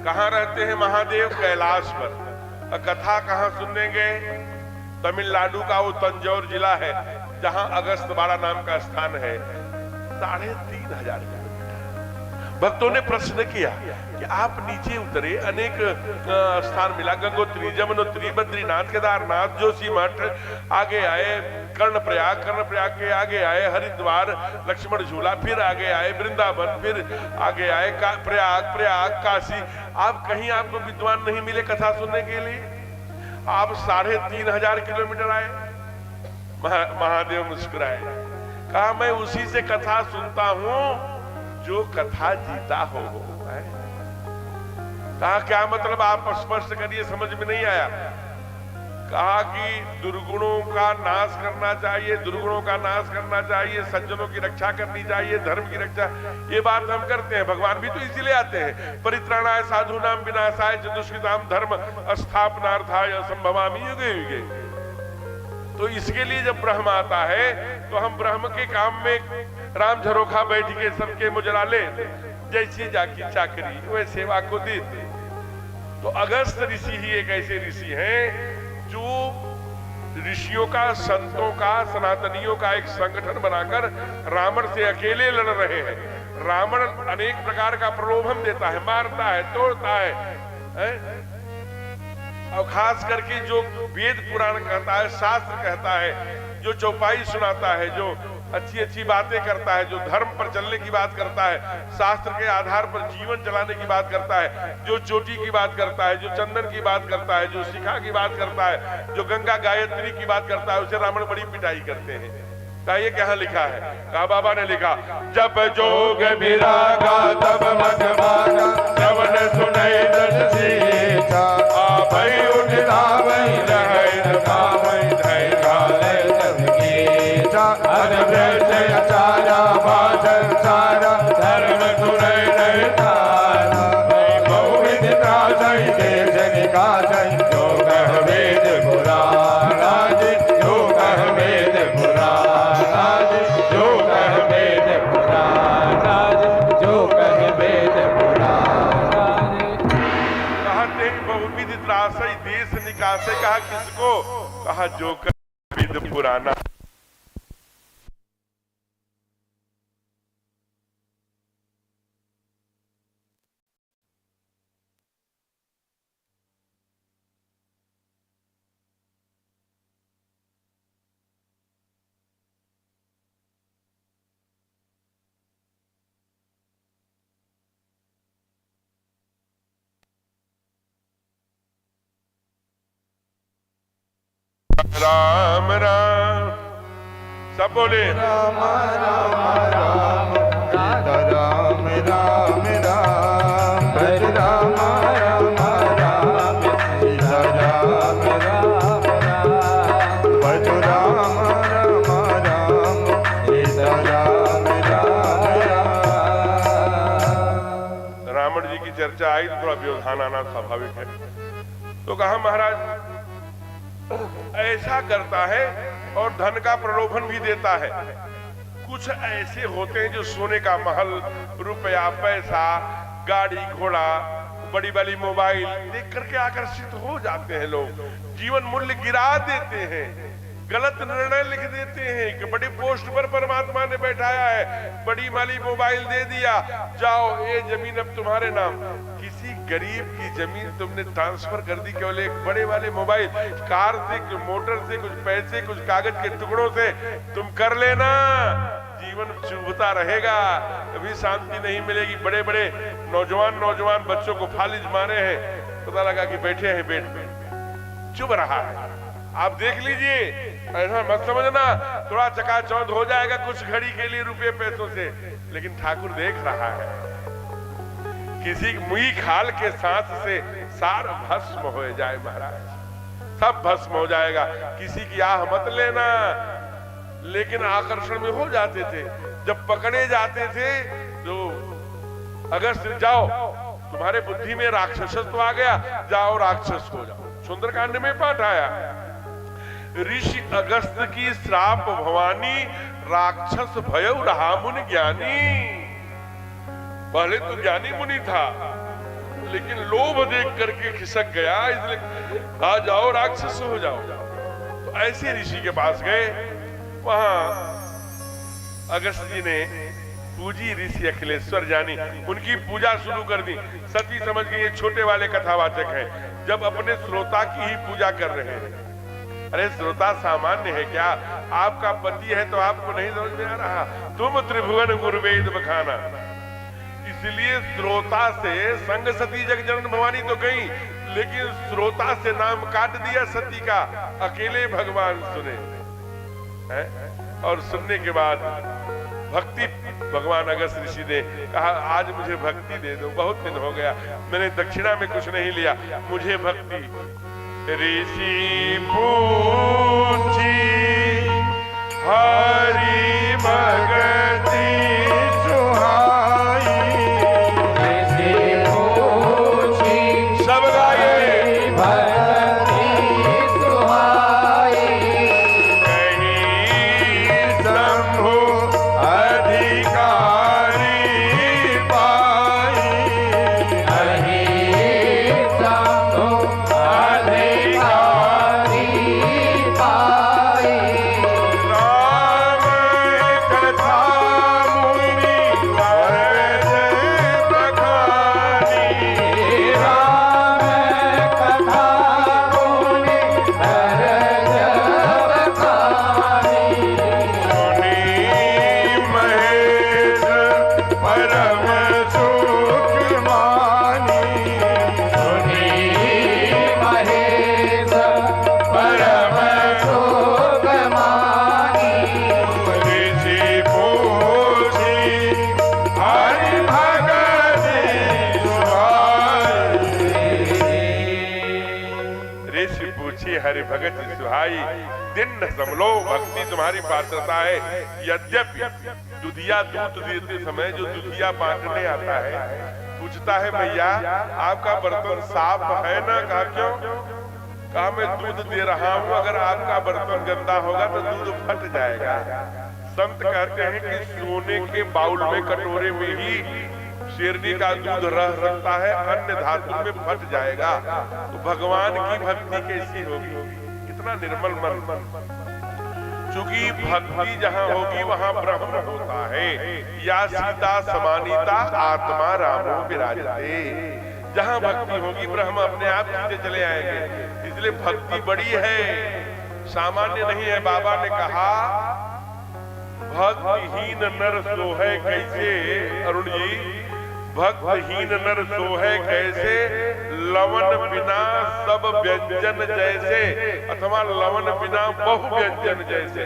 कहाँ रहते हैं महादेव? कैलाश पर। और कथा कहाँ सुनने गए? तमिलनाडु का वो तंजौर जिला है जहां अगस्तवाड़ा नाम का स्थान है। 3500 किलोमीटर। भक्तों ने प्रश्न किया कि आप नीचे उतरे, अनेक स्थान मिला, गंगोत्री, जमुनोत्री, बद्रीनाथ, केदारनाथ, जोशीमठ, आगे आए कर्णप्रयाग, कर्णप्रयाग के आगे आए हरिद्वार, लक्ष्मण झूला, फिर आगे आए वृंदावन, फिर आगे आए प्रयाग, काशी। आप कहीं आपको विद्वान नहीं मिले कथा सुनने के लिए? आप 3500 किलोमीटर आए। महादेव मुस्कुराए, कहा मैं उसी से कथा सुनता हूं जो कथा जीता हो। कहा क्या मतलब? आप स्पष्ट करिए, समझ में नहीं आया। कहा कि दुर्गुणों का नाश करना चाहिए, दुर्गुणों का नाश करना चाहिए, सज्जनों की रक्षा करनी चाहिए, धर्म की रक्षा, ये बात हम करते हैं। भगवान भी तो इसीलिए आते हैं, परित्राणाय साधूनाम विनाशाय च दुष्कृताम धर्म स्थापनार्थाय संभवामि युगे युगे। तो इसके लिए जब ब्रह्म आता है तो हम ब्रह्म के काम में राम झरोखा बैठ के सबके मुजराले, जैसी जाकी चाकरी वह सेवा को दी। तो अगस्त ऋषि ही एक ऐसे ऋषि हैं जो ऋषियों का, संतों का, सनातनियों का एक संगठन बनाकर रावण से अकेले लड़ रहे हैं। रावण अनेक प्रकार का प्रलोभन देता है, मारता है, तोड़ता है? और खास करके जो वेद पुराण कहता है, शास्त्र कहता है, जो चौपाई सुनाता है, जो अच्छी अच्छी बातें करता है, जो धर्म पर चलने की बात करता है, शास्त्र के आधार पर जीवन चलाने की बात करता है, जो चोटी की बात करता है, जो चंदन की बात करता है, जो शिखा की बात करता है, जो गंगा गायत्री की बात करता है, उसे रावण बड़ी पिटाई करते हैं। ये कहाँ लिखा है? कहा बाबा ने लिखा, जब जोग विरागा तब मत भागा, श्रवण सुनई दस सीता, आपै उठिलावै रहै धावै धै घालै सब गीता, अनवृत आचार्य भाषण सारा, धर्म सुनई नहीं तारा, बहुविध त्रासै देश निकासै, जो कह वेद पुराण राज, जो कह वेद पुराण जो कह वेद पुराण, जो कह वेद पुराण। कहते बहुविध त्रासै देश निकासै, कहा किसको? कहा जो कह वेद पुराना। राम राम, सब बोले राम राम राम, सीता राम राम राम, भज राम राम राम, सीता राम राम राम, भज राम राम राम, सीता राम राम राम। रावण जी की चर्चा आई तो थोड़ा व्यवधान आना स्वाभाविक है। तो कहा महाराज ऐसा करता है और धन का प्रलोभन भी देता है। कुछ ऐसे होते हैं जो सोने का महल, रुपया, पैसा, गाड़ी घोड़ा, बड़ी बड़ी मोबाइल देख करके आकर्षित हो जाते हैं लोग, जीवन मूल्य गिरा देते हैं, गलत निर्णय लिख देते हैं कि बड़ी पोस्ट पर परमात्मा ने बैठाया है, बड़ी वाली मोबाइल दे दिया, जाओ ये जमीन अब तुम्हारे नाम। किसी गरीब की जमीन तुमने ट्रांसफर कर दी केवल एक बड़े वाले मोबाइल, कार से, कुछ मोटर से, कुछ पैसे, कुछ कागज के टुकड़ों से तुम कर लेना, जीवन चुभता रहेगा, कभी शांति नहीं मिलेगी। बड़े बड़े नौजवान बच्चों को फालिज मारे हैं, पता लगा कि बैठे हैं बेड पे, चुभ रहा है। आप देख लीजिए, ऐसा मत समझना थोड़ा चकाचौंध हो जाएगा कुछ घड़ी के लिए रुपए पैसों से, लेकिन ठाकुर देख रहा है। किसी मुई खाल के सांस से सार भस्म हो जाए महाराज, सब भस्म हो जाएगा। किसी की आह मत लेना, लेकिन आकर्षण में हो जाते थे। जब पकड़े जाते थे तो अगस्त जाओ, तुम्हारे बुद्धि में राक्षसत्व आ गया, जाओ राक्षस हो जाओ। सुंदरकांड में पाठ आया, ऋषि अगस्त की श्राप भवानी, राक्षस भयउ रहा मुनि ज्ञानी। पहले तो ज्ञानी मुनि था, लेकिन लोभ देख करके खिसक गया, इसलिए आ जाओ राक्षस हो जाओ। तो ऐसे ऋषि के पास गए, वहां अगस्त जी ने पूजी ऋषि अखिलेश्वर जानी, उनकी पूजा शुरू कर दी। सती समझ गई ये छोटे वाले कथावाचक हैं, जब अपने श्रोता की ही पूजा कर रहे हैं। अरे श्रोता सामान्य है क्या? आपका पति है तो आपको नहीं समझ में आ रहा? तुम त्रिभुवन गुरुवेद बखाना। इसलिए श्रोता से संग सती जग जनन भवानी तो गई, लेकिन श्रोता से नाम काट दिया सती का, अकेले भगवान सुने है? और सुनने के बाद भक्ति, भगवान अगस्त ऋषि ने कहा आज मुझे भक्ति दे दो, बहुत दिन हो गया मैंने दक्षिणा में कुछ नहीं लिया, मुझे भक्ति। ऋषि पूछी हरि भगति सुहाई, ऋषि पूछी सब गाये भगति सुहाई, कहीं शंभु अधि भगत सुहाई, दिन न समलो भक्ति तुम्हारी पात्रता है। यद्यपि दुधिया दूध देते समय जो दुधिया बांटने आता है पूछता है भैया आपका बर्तन साफ है ना? कहा क्यों? कहा मैं दूध दे रहा हूँ, अगर आपका बर्तन गंदा होगा तो दूध फट जाएगा। संत कहते हैं कि सोने के बाउल में कटोरे में ही शेरनी का दूध रह सकता है, अन्य धातु में फट जाएगा। तो भगवान की भक्ति कैसी होगी? कितना निर्मल मन। चूंकि भक्ति जहाँ होगी वहाँ ब्रह्म होता है। या सीता समानीता आत्मा रामो विराजते। जहाँ भक्ति होगी ब्रह्म अपने आप सीधे चले आएंगे। इसलिए भक्ति बड़ी है, सामान्य नहीं है। बाबा ने कहा भक्तिहीन नर सोहे कैसे, अरुण जी, भक्तहीन नर सोहे कैसे, लवन बिना सब व्यंजन जैसे, अथवा लवन बिना बहु व्यंजन जैसे।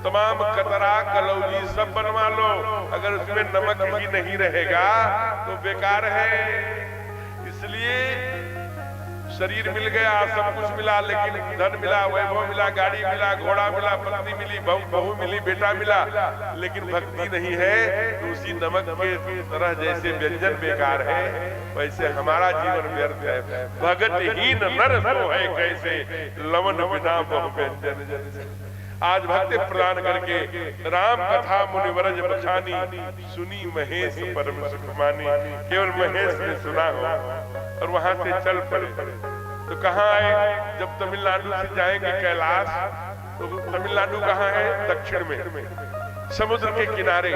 तमाम कतरा कलौजी सब बनवा लो, अगर उसमें नमक ही नहीं रहेगा तो बेकार है। इसलिए शरीर मिल गया, सब कुछ मिला, लेकिन धन मिला, वैभव मिला, गाड़ी मिला, घोड़ा मिला, पत्नी मिली, बहू मिली, बेटा मिला, लेकिन भक्ति नहीं है तो उसी नमक के तरह जैसे व्यंजन बेकार है वैसे हमारा जीवन व्यर्थ है। भगतहीन नर सोहे कैसे, लवन बिना बहु व्यंजन जैसे। आज भक्ति प्रदान करके राम कथा मुनिवरज बखानी, सुनी महेश परम सुख मानी। केवल महेश ने सुना हो और वहां से चल पड़े तो कहाँ आए? जब तमिलनाडु से जाएंगे कैलाश, तो तमिलनाडु कहाँ है? दक्षिण में, समुद्र के किनारे।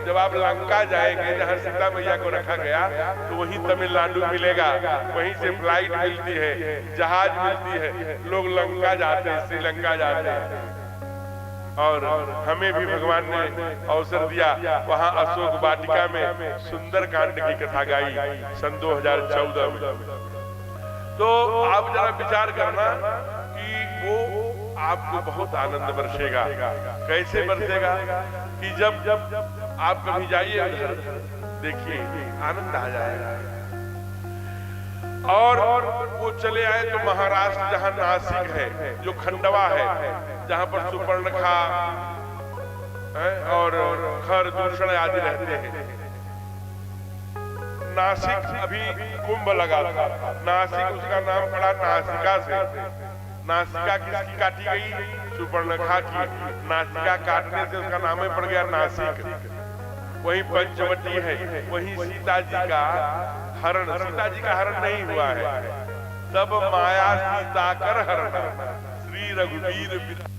जब आप लंका जाएंगे जहाँ सीता मैया को रखा गया तो वहीं तमिलनाडु मिलेगा। वहीं से फ्लाइट मिलती है, जहाज मिलती है, लोग लंका जाते हैं, श्रीलंका जाते हैं। और हमें भी भगवान ने अवसर दिया, वहां अशोक वाटिका में सुंदर कांड की कथा गाई सन 2014 में। तो आप जरा विचार करना कि वो आपको बहुत आनंद बरसेगा। कैसे बरसेगा? कि जब आप कभी जाइए देखिए आनंद आ जाएगा। और वो चले आए तो महाराष्ट्र जहाँ नासिक है, जो खंडवा है, जहाँ पर सुपर्णखा और खर दूषण आदि रहते हैं। नासिक अभी कुंभ लगा था, नासिक उसका नाम पड़ा नासिका से। नासिका किसकी काटी गई? सुपर्णखा की। नासिका काटने से उसका नाम ही पड़ गया नासिक। वही पंचवटी है, वही सीता जी का हरण। सीता जी का हरण नहीं हुआ है, तब माया सीता कर हरण, श्री रघुवीर।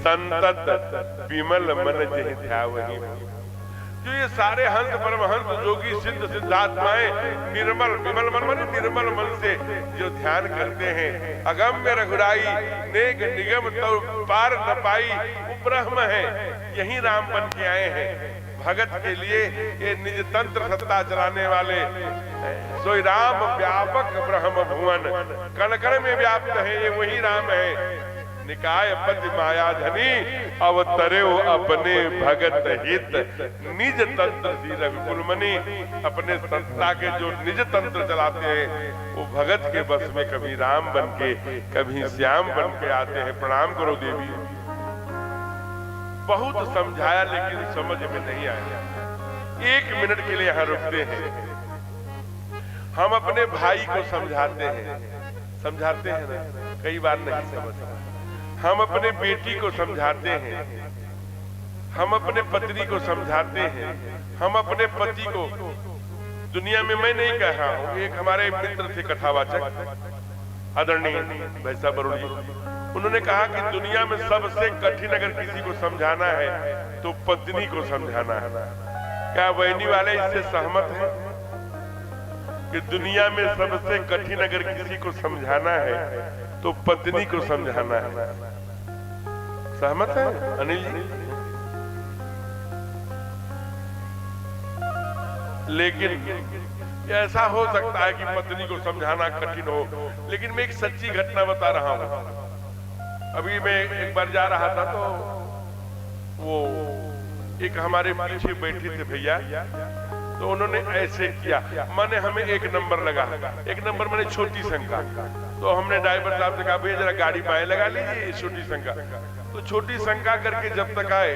संतत विमल मन जहि ध्यावहि। जो ये सारे हंस परमहंस जोगी सिद्ध सिद्धात्माएं निर्मल विमल मन माने निर्मल मन से जो ध्यान करते हैं, अगम्य रघुराई नेक निगम तो पार न पाई वो ब्रह्म है, यही राम बन के आए हैं। भगत के लिए ये निज तंत्र सत्ता चलाने वाले सोई राम व्यापक ब्रह्म भुवन, कण कण में व्याप्त है, ये वही राम है। निकाय पति माया धनी अवतरे अपने भगत हित, निज तंत्र सी रघुकुल मणि। अपने सत्ता के जो निज तंत्र चलाते हैं वो भगत के बस में कभी राम बन के कभी श्याम बन के आते हैं। प्रणाम करो देवी। बहुत समझाया लेकिन समझ में नहीं आया। 1 मिनट के लिए यहाँ रुकते हैं। हम अपने भाई को समझाते हैं ना, कई बार नहीं समझते। हम अपने बेटी को समझाते हैं, हम अपने पत्नी को समझाते हैं, हम अपने पति को। दुनिया में मैं नहीं कह रहा हूं, एक हमारे मित्र थे कथावाचक आदरणीय भाई साहब अरुण जी, उन्होंने कहा कि दुनिया में सबसे कठिन अगर किसी को समझाना है तो पत्नी को समझाना है। क्या वैनी वाले इससे सहमत हैं कि दुनिया में सबसे कठिन अगर किसी को समझाना है तो पत्नी को समझाना है? सहमत है अनिल जी? लेकिन ऐसा हो सकता है कि पत्नी को समझाना कठिन हो, लेकिन मैं एक सच्ची घटना बता रहा हूं। अभी मैं एक बार जा रहा था तो वो एक हमारे पीछे बैठे थे भैया, तो उन्होंने ऐसे किया, माने हमें 1 नंबर लगा। 1 नंबर माने छोटी शंका। तो हमने ड्राइवर साहब से कहा भैया जरा गाड़ी बाएं लगा लीजिए, छोटी शंका। तो छोटी शंका करके जब तक आए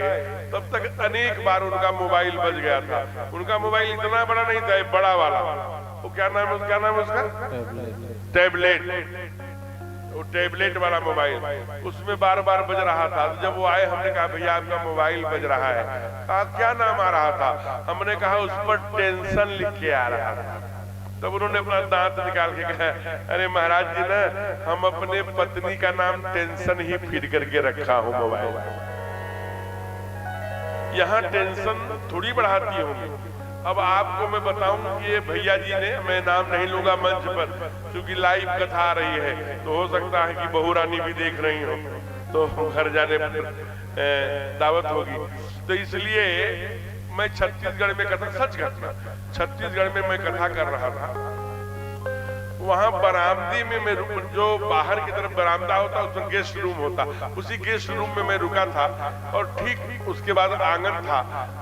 तब तक अनेक बार उनका मोबाइल बज गया था। उनका मोबाइल इतना बड़ा नहीं था, बड़ा वाला। वो क्या नाम है उसका? टैबलेट। वो टैबलेट वाला मोबाइल, उसमें बार बार बज रहा था। तो जब वो आए हमने कहा भैया आपका मोबाइल बज रहा है। कहा क्या नाम आ रहा था? हमने कहा उस पर टेंशन लिख के आ रहा था। तब उन्होंने अपना दांत निकाल के कहा अरे महाराज जी ना, हम अपने पत्नी का नाम टेंशन ही फीड करके रखा हूं मोबाइल। यहाँ टेंशन थोड़ी बढ़ाती होंगी। अब आपको मैं बताऊं कि ये भैया जी ने, मैं नाम नहीं लूंगा मंच पर क्योंकि लाइव कथा आ रही है, तो हो सकता है कि बहू रानी भी देख रही हो, तो घर जाने पर दावत होगी। तो इसलिए मैं छत्तीसगढ़ में कथा, सच घटना, छत्तीसगढ़ में मैं कथा कर रहा था। वहां बरामदी में मैं जो बाहर की तरफ बरामदा होता उसमें गेस्ट रूम होता, उसी गेस्ट रूम में मैं रुका था। और ठीक उसके बाद आंगन था,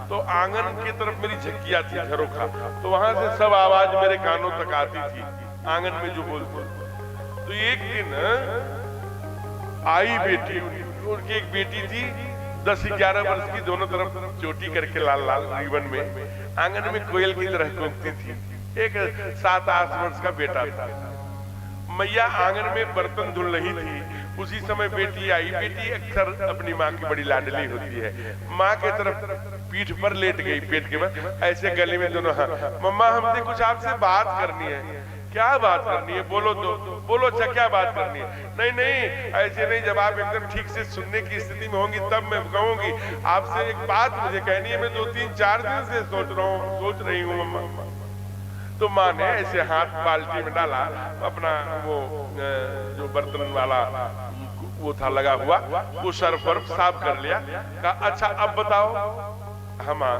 तो आंगन की तरफ मेरी झकिया थी झरोखा, तो वहां से सब आवाज मेरे कानों तक आती थी आंगन में जो बोलते। तो एक दिन आई बेटी, उनकी एक बेटी थी 10-11 वर्ष की, दोनों तरफ चोटी करके लाल लाल रिबन में, आंगन में कोयल की तरह कूदती थी। एक 7-8 वर्ष का बेटा था। मैया आंगन में बर्तन धुल रही थी, उसी समय बेटी आई। बेटी अक्सर अपनी माँ की बड़ी लाडली होती है। माँ के तरफ पीठ पर लेट गई, पेट के बाद ऐसे गले में दोनों हाथ। मम्मा हमसे कुछ आपसे बात करनी है। क्या बात करनी है? बोलो तो बोलो। अच्छा क्या बात करनी है? नहीं नहीं ऐसे नहीं, जब आप एकदम ठीक से सुनने की स्थिति में होंगी तब मैं कहूंगी। आपसे एक बात मुझे कहनी है, मैं 2-3-4 दिन से सोच रही हूँ मम्मा। तो माँ ने ऐसे हाथ बाल्टी में डाला, अपना वो जो बर्तन वाला वो था लगा हुआ, वो सर्फ वर्फ साफ कर लिया। कहा अच्छा अब बताओ। हाँ माँ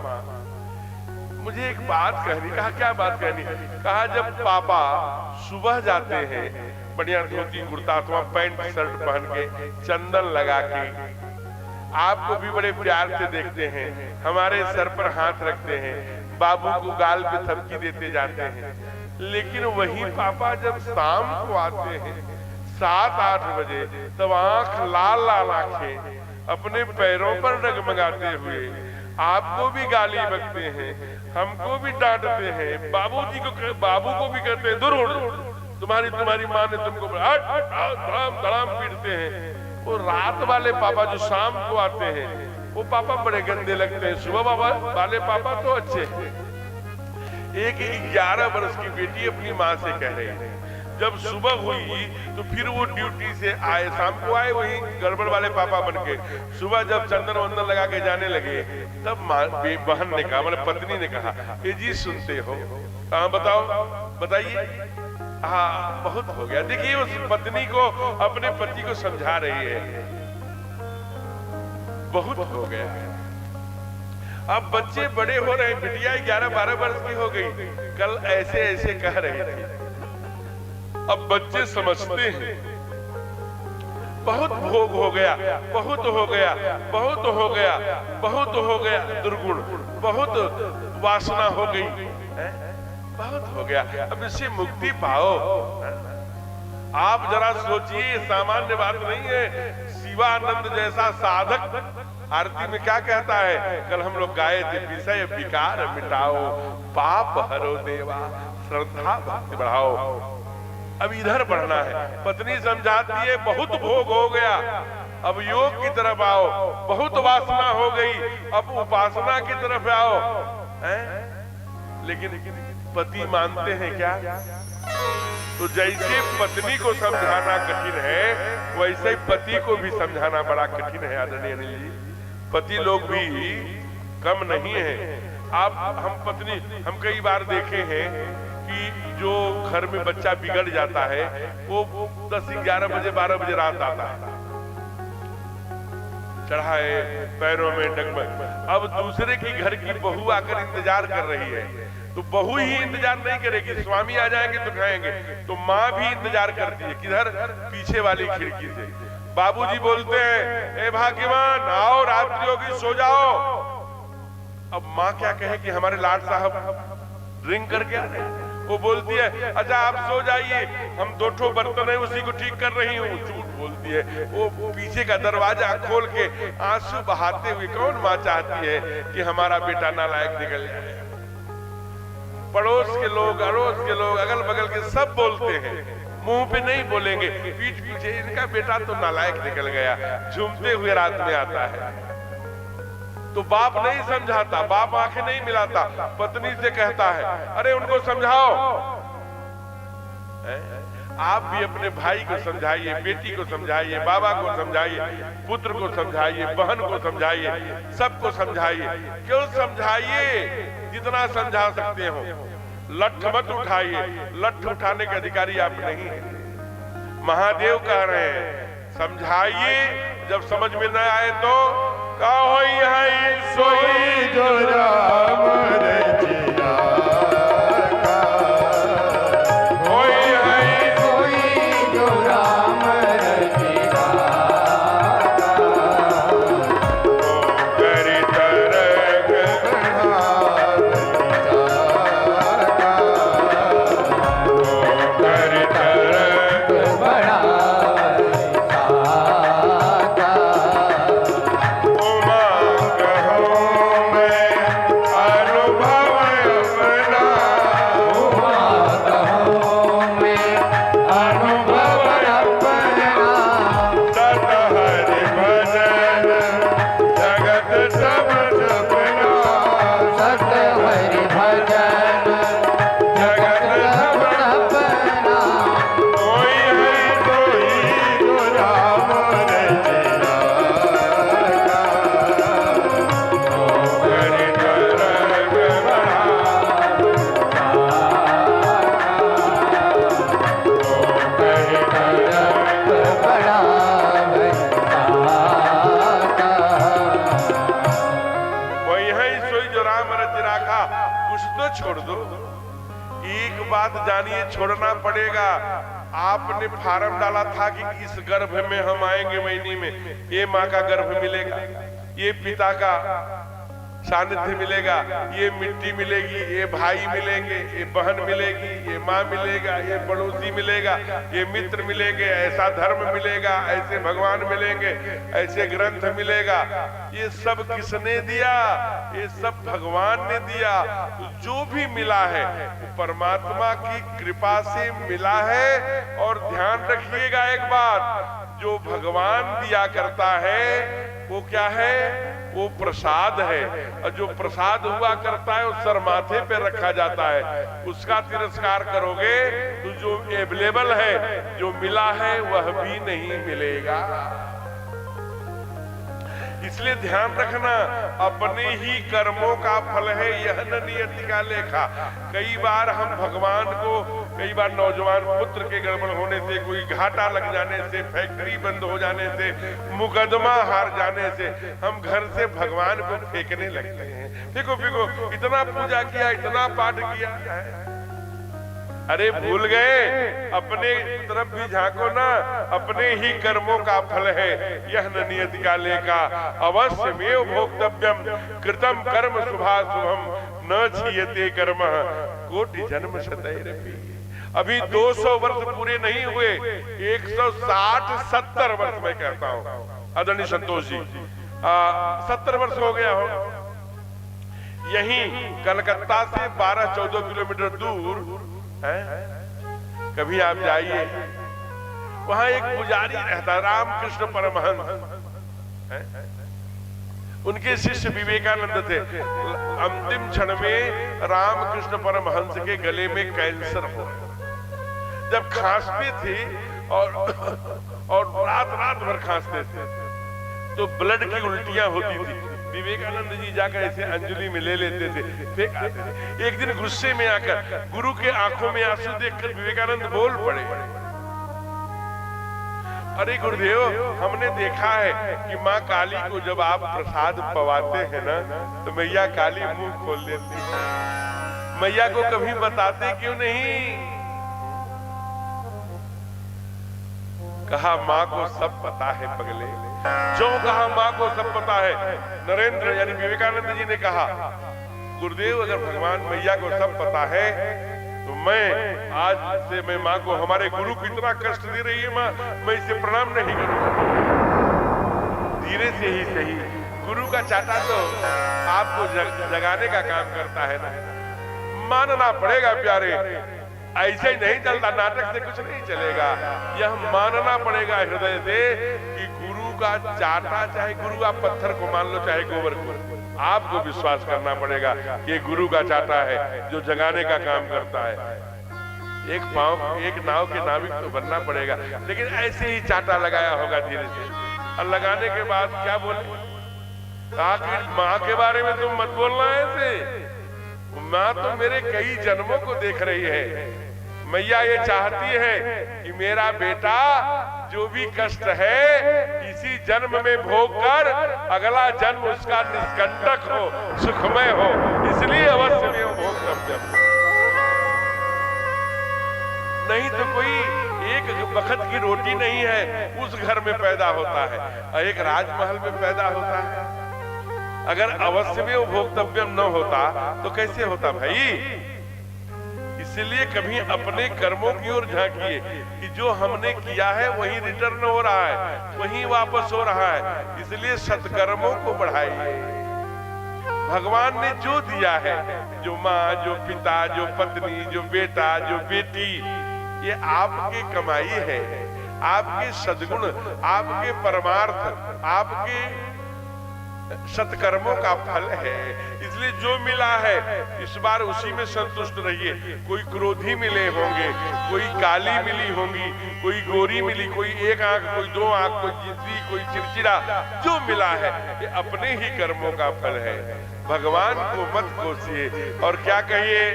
मुझे एक बात कहनी। कहा क्या बात कहनी? कहा जब पापा सुबह जाते हैं बढ़िया धोती कुर्ता अथवा पैंट शर्ट पहन के, चंदन लगा के, आपको भी बड़े प्यार से देखते हैं, हमारे सर पर हाथ रखते हैं, बाबू को गाल पे थपकी देते जाते हैं, लेकिन वही पापा जब शाम को आते हैं 7-8 बजे, तब आंख लाल लाल आंखें अपने पैरों पर डगमगाते हुए आपको भी गाली बकते हैं, हमको भी डांटते हैं, बाबू को भी कहते हैं दूर तुम्हारी माँ ने तुमको धड़ाम पीटते हैं। वो रात वाले पापा जो शाम को आते हैं वो पापा बड़े गंदे लगते हैं, सुबह वाले पापा तो अच्छे हैं। एक 11 वर्ष की बेटी अपनी माँ से कह रही है, जब सुबह हुई तो फिर वो ड्यूटी से आए, शाम को आए वही गड़बड़ वाले पापा बन के। सुबह जब चंदन वंदन लगा के जाने लगे तब बहन ने कहा, मतलब पत्नी ने कहा, ये जी सुनते हो? हाँ बताओ बताइए। हाँ बहुत हो गया। देखिए उस पत्नी को अपने पति को समझा रही है, बहुत हो गया। अब बच्चे बड़े हो रहे, बिटिया 11-12 वर्ष की हो गई, कल ऐसे ऐसे कह रही थी। अब बच्चे समझते हैं बहुत भोग हो गया, बहुत हो गया, बहुत हो गया, बहुत हो गया, दुर्गुण बहुत वासना हो गई, बहुत हो गया, अब इससे मुक्ति पाओ। आप जरा सोचिए, सामान्य बात नहीं है। शिवानंद जैसा साधक आरती में क्या कहता है? कल हम लोग गाए थे, विषय विकार मिटाओ, पाप हरो देवा, श्रद्धा भक्ति बढ़ाओ। अब इधर बढ़ना है। पत्नी समझाती है बहुत भोग हो गया, अब योग की तरफ आओ, बहुत वासना हो गई, अब उपासना की तरफ आओ। लेकिन पति मानते हैं क्या? तो जैसे पत्नी को समझाना कठिन है, वैसे ही पति को भी समझाना बड़ा कठिन है। आदरणीय अनिल जी, पति लोग भी कम नहीं है। हम कई बार देखे हैं कि जो घर में बच्चा बिगड़ जाता है वो 10-11 बजे 12 बजे रात आता है, चढ़ाए पैरों में डगमग। अब दूसरे की घर की बहू आकर इंतजार कर रही है, तो बहू ही इंतजार नहीं करेगी, स्वामी आ जाएंगे तो खाएंगे, तो माँ भी इंतजार करती है। किधर? पीछे वाली खिड़की से। बाबूजी बोलते हैं, ए भाग्यवान आओ, रात्रि होगी, सो जाओ। अब माँ क्या कहे कि हमारे लाड साहब ड्रिंक करके आ रहे। वो बोलती है, अच्छा आप सो जाइए, हम 2 बर्तन है उसी को ठीक कर रही हूँ। झूठ बोलती है। वो पीछे का दरवाजा खोल के आंसू बहाते हुए, कौन माँ चाहती है कि हमारा बेटा नालायक निकल जाए? पड़ोस के लोग, अड़ोस के लोग, अगल बगल के सब बोलते हैं, मुंह पे नहीं बोलेंगे, पीठ पीछे इनका बेटा तो नालायक निकल गया, झूमते हुए रात में आता है। तो बाप नहीं समझाता, बाप आंखें नहीं मिलाता, पत्नी से कहता है अरे उनको समझाओ। आप भी अपने भाई को समझाइए, बेटी को समझाइए, बाबा को समझाइए, पुत्र को समझाइए, बहन को समझाइए, सबको समझाइए। क्यों समझाइए? जितना समझा सकते हो। लठ मत उठाइए, लठ उठाने के अधिकारी आप नहीं हैं। महादेव कह रहे हैं समझाइए, जब समझ में न आए तो कहो यहाँ सोई जो राम रचिया का, कोई है कोई जो राम रचिया का, कर तरक कर तरक बड़ा छोड़ दो। एक बात जानिए, छोड़ना पड़ेगा। आपने फार्म डाला था कि इस गर्भ में हम आएंगे महीने में, ये माँ का गर्भ मिलेगा, ये पिता का सानिध्य मिलेगा, ये मिट्टी मिलेगी, ये भाई मिलेंगे, ये बहन मिलेगी, ये माँ मिलेगा, ये पड़ोसी मिलेगा, ये मित्र मिलेंगे, ऐसा धर्म मिलेगा, ऐसे भगवान मिलेंगे, ऐसे ग्रंथ मिलेगा। ये सब किसने दिया? ये सब भगवान ने दिया। जो भी मिला है वो परमात्मा की कृपा से मिला है। और ध्यान रखिएगा एक बात, जो भगवान दिया करता है वो क्या है? वो प्रसाद है। और जो प्रसाद हुआ करता है वो सर माथे पे रखा जाता है। उसका तिरस्कार करोगे तो जो अवेलेबल है, जो मिला है, वह भी नहीं मिलेगा। इसलिए ध्यान रखना, अपने ही कर्मों का फल है यह न नियति का लेखा। कई बार हम भगवान को, कई बार नौजवान पुत्र के गड़बड़ होने से, कोई घाटा लग जाने से, फैक्ट्री बंद हो जाने से, मुकदमा हार जाने से हम घर से भगवान को फेंकने लगते हैं। देखो देखो, इतना पूजा किया, इतना पाठ किया है, अरे भूल गए, अपने तरफ भी झांको ना। अपने ही कर्मों का फल है यह न नियति का लेखा। अवश्य में भोक्तव्यम कृतम कर्म शुभाशुभम न क्षीयते कर्म कोटि जन्म शतैरपि। अभी 200 वर्ष पूरे नहीं हुए, 160-70 वर्ष मैं कहता हूँ आदरणीय संतोष जी, 70 वर्ष हो गया हो। यहीं कलकत्ता से 12-14 किलोमीटर दूर है, कभी आप जाइए, वहां एक पुजारी रहता, रामकृष्ण परमहंस है। उनके शिष्य विवेकानंद थे। अंतिम क्षण में रामकृष्ण परमहंस के गले में कैंसर हो, जब खांसते थे और रात भर खांसते थे तो ब्लड की उल्टियां होती थी। विवेकानंद जी जाकर ऐसे अंजलि में ले लेते थे, फेंक आते थे। एक दिन गुस्से में आकर गुरु के आंखों में आंसू देखकर विवेकानंद बोल पड़े, अरे गुरुदेव, हमने देखा है कि माँ काली को जब आप प्रसाद पवाते हैं ना, तो मैया काली मुंह खोल देती है। मैया को कभी बताते क्यों नहीं? कहा माँ को सब पता है पगले। जो कहा माँ को सब पता है। नरेंद्र यानी विवेकानंद जी ने कहा, गुरुदेव अगर भगवान मैया को सब पता है तो मैं आज से मैं माँ को, हमारे गुरु को इतना कष्ट दे रही है माँ, मैं इसे प्रणाम नहीं करूंगा। धीरे से ही सही, गुरु का चाटा तो आपको जगाने का काम करता है ना। मानना पड़ेगा प्यारे, ऐसे ही नहीं चलता, नाटक से कुछ नहीं चलेगा। यह मानना पड़ेगा हृदय से कि गुरु का चाटा, चाहे गुरु आप पत्थर को मान लो चाहे गोबर को, आपको विश्वास करना पड़ेगा कि गुरु का चाटा है जो जगाने का काम करता है। एक नाव के नाविक तो बनना पड़ेगा, लेकिन ऐसे ही चाटा लगाया होगा धीरे से, और लगाने के बाद क्या बोले, कहा कि माँ के बारे में तुम मत बोलना ऐसे, माँ तो मेरे कई जन्मों को देख रही है। मैया ये चाहती है कि मेरा बेटा जो भी कष्ट है इसी जन्म में भोग कर अगला जन्म उसका निष्कंटक हो, सुखमय हो, इसलिए अवश्य में भोग कर्तव्य। नहीं तो कोई एक वक्त की रोटी नहीं है उस घर में पैदा होता है, और एक राजमहल में पैदा होता है। अगर अवश्य में वो भोक्तव्यम न होता तो कैसे होता भाई? इसलिए कभी अपने कर्मों की ओर झांकिए कि जो हमने किया है वही रिटर्न हो रहा है, वही वापस हो रहा है। इसलिए सत्कर्मों को बढ़ाइए। भगवान ने जो दिया है, जो माँ, जो पिता, जो पत्नी, जो बेटा, जो बेटी, ये आपकी कमाई है, आपके सद्गुण, आपके परमार्थ, आपके सत्कर्मों का फल है। इसलिए जो मिला है इस बार उसी में संतुष्ट रहिए। कोई क्रोधी मिले होंगे, कोई काली मिली होंगी, कोई गोरी मिली, कोई एक आंख, कोई दो आंख, कोई जिद्दी, कोई चिड़चिड़ा, जो मिला है ये अपने ही कर्मों का फल है। भगवान को मत कोसिए। और क्या कहिए,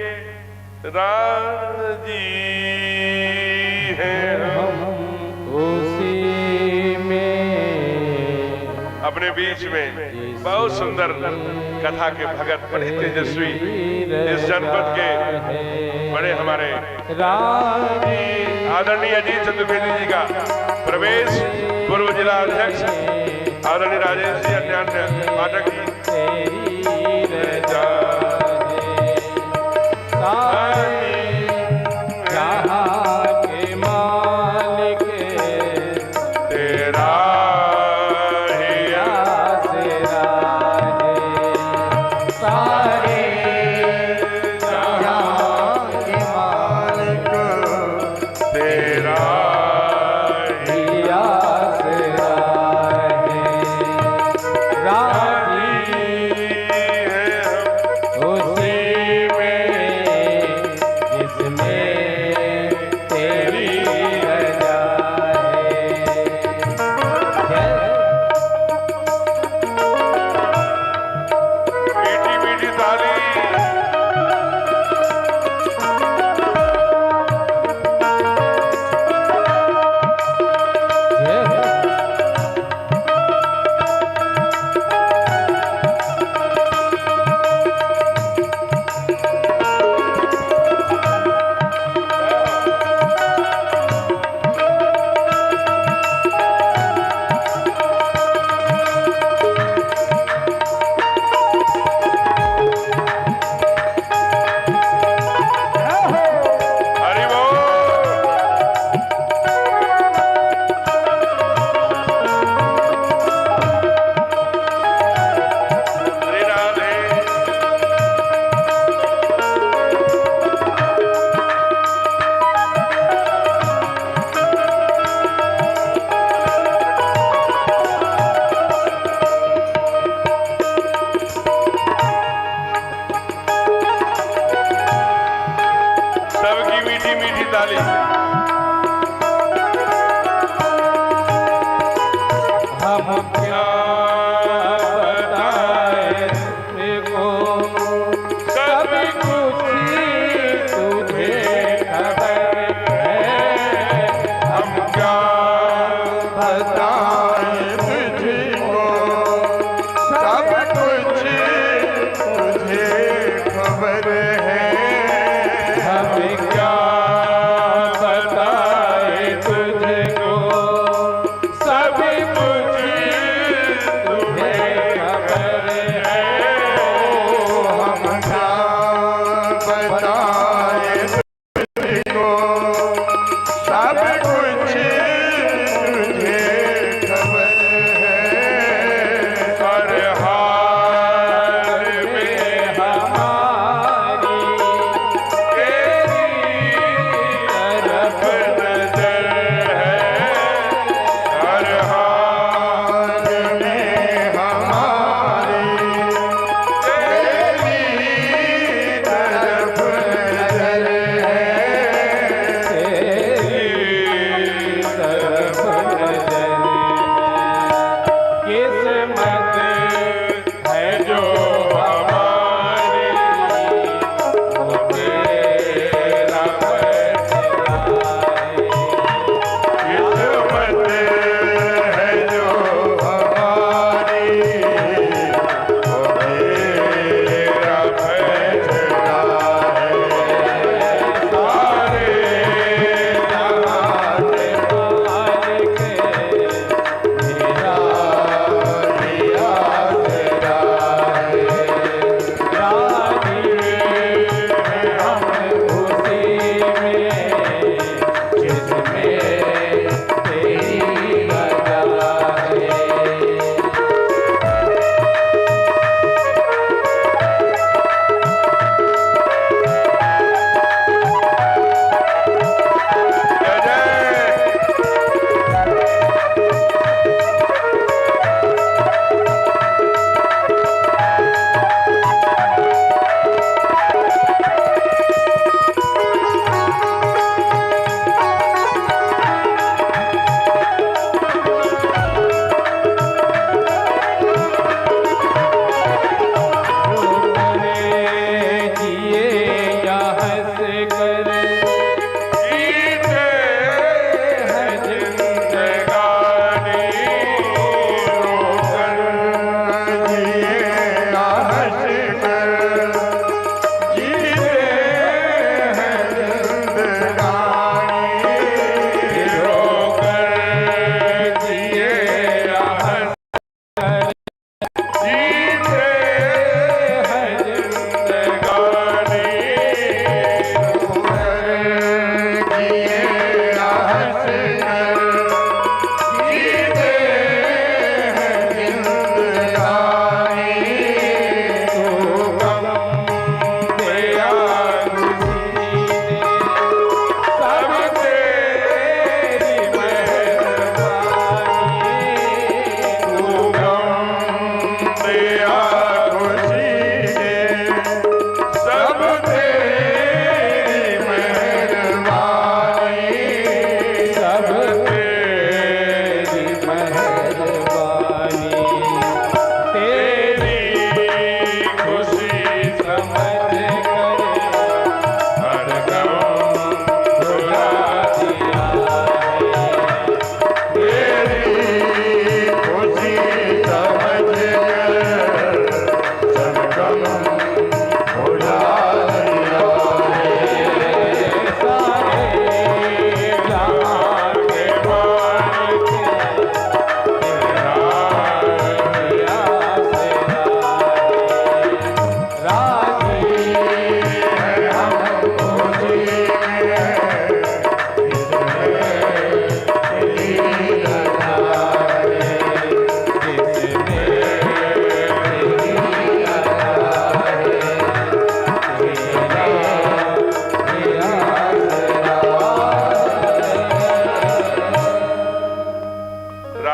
राजी हैं हम उसी में। अपने बीच में बहुत सुंदर कथा के भगत, बड़े तेजस्वी, इस जनपद के बड़े हमारे आदरणीय अजीत चतुर्वेदी जी का प्रवेश, पूर्व जिला अध्यक्ष आदरणीय राजेश जी, अन्य पाठक जी,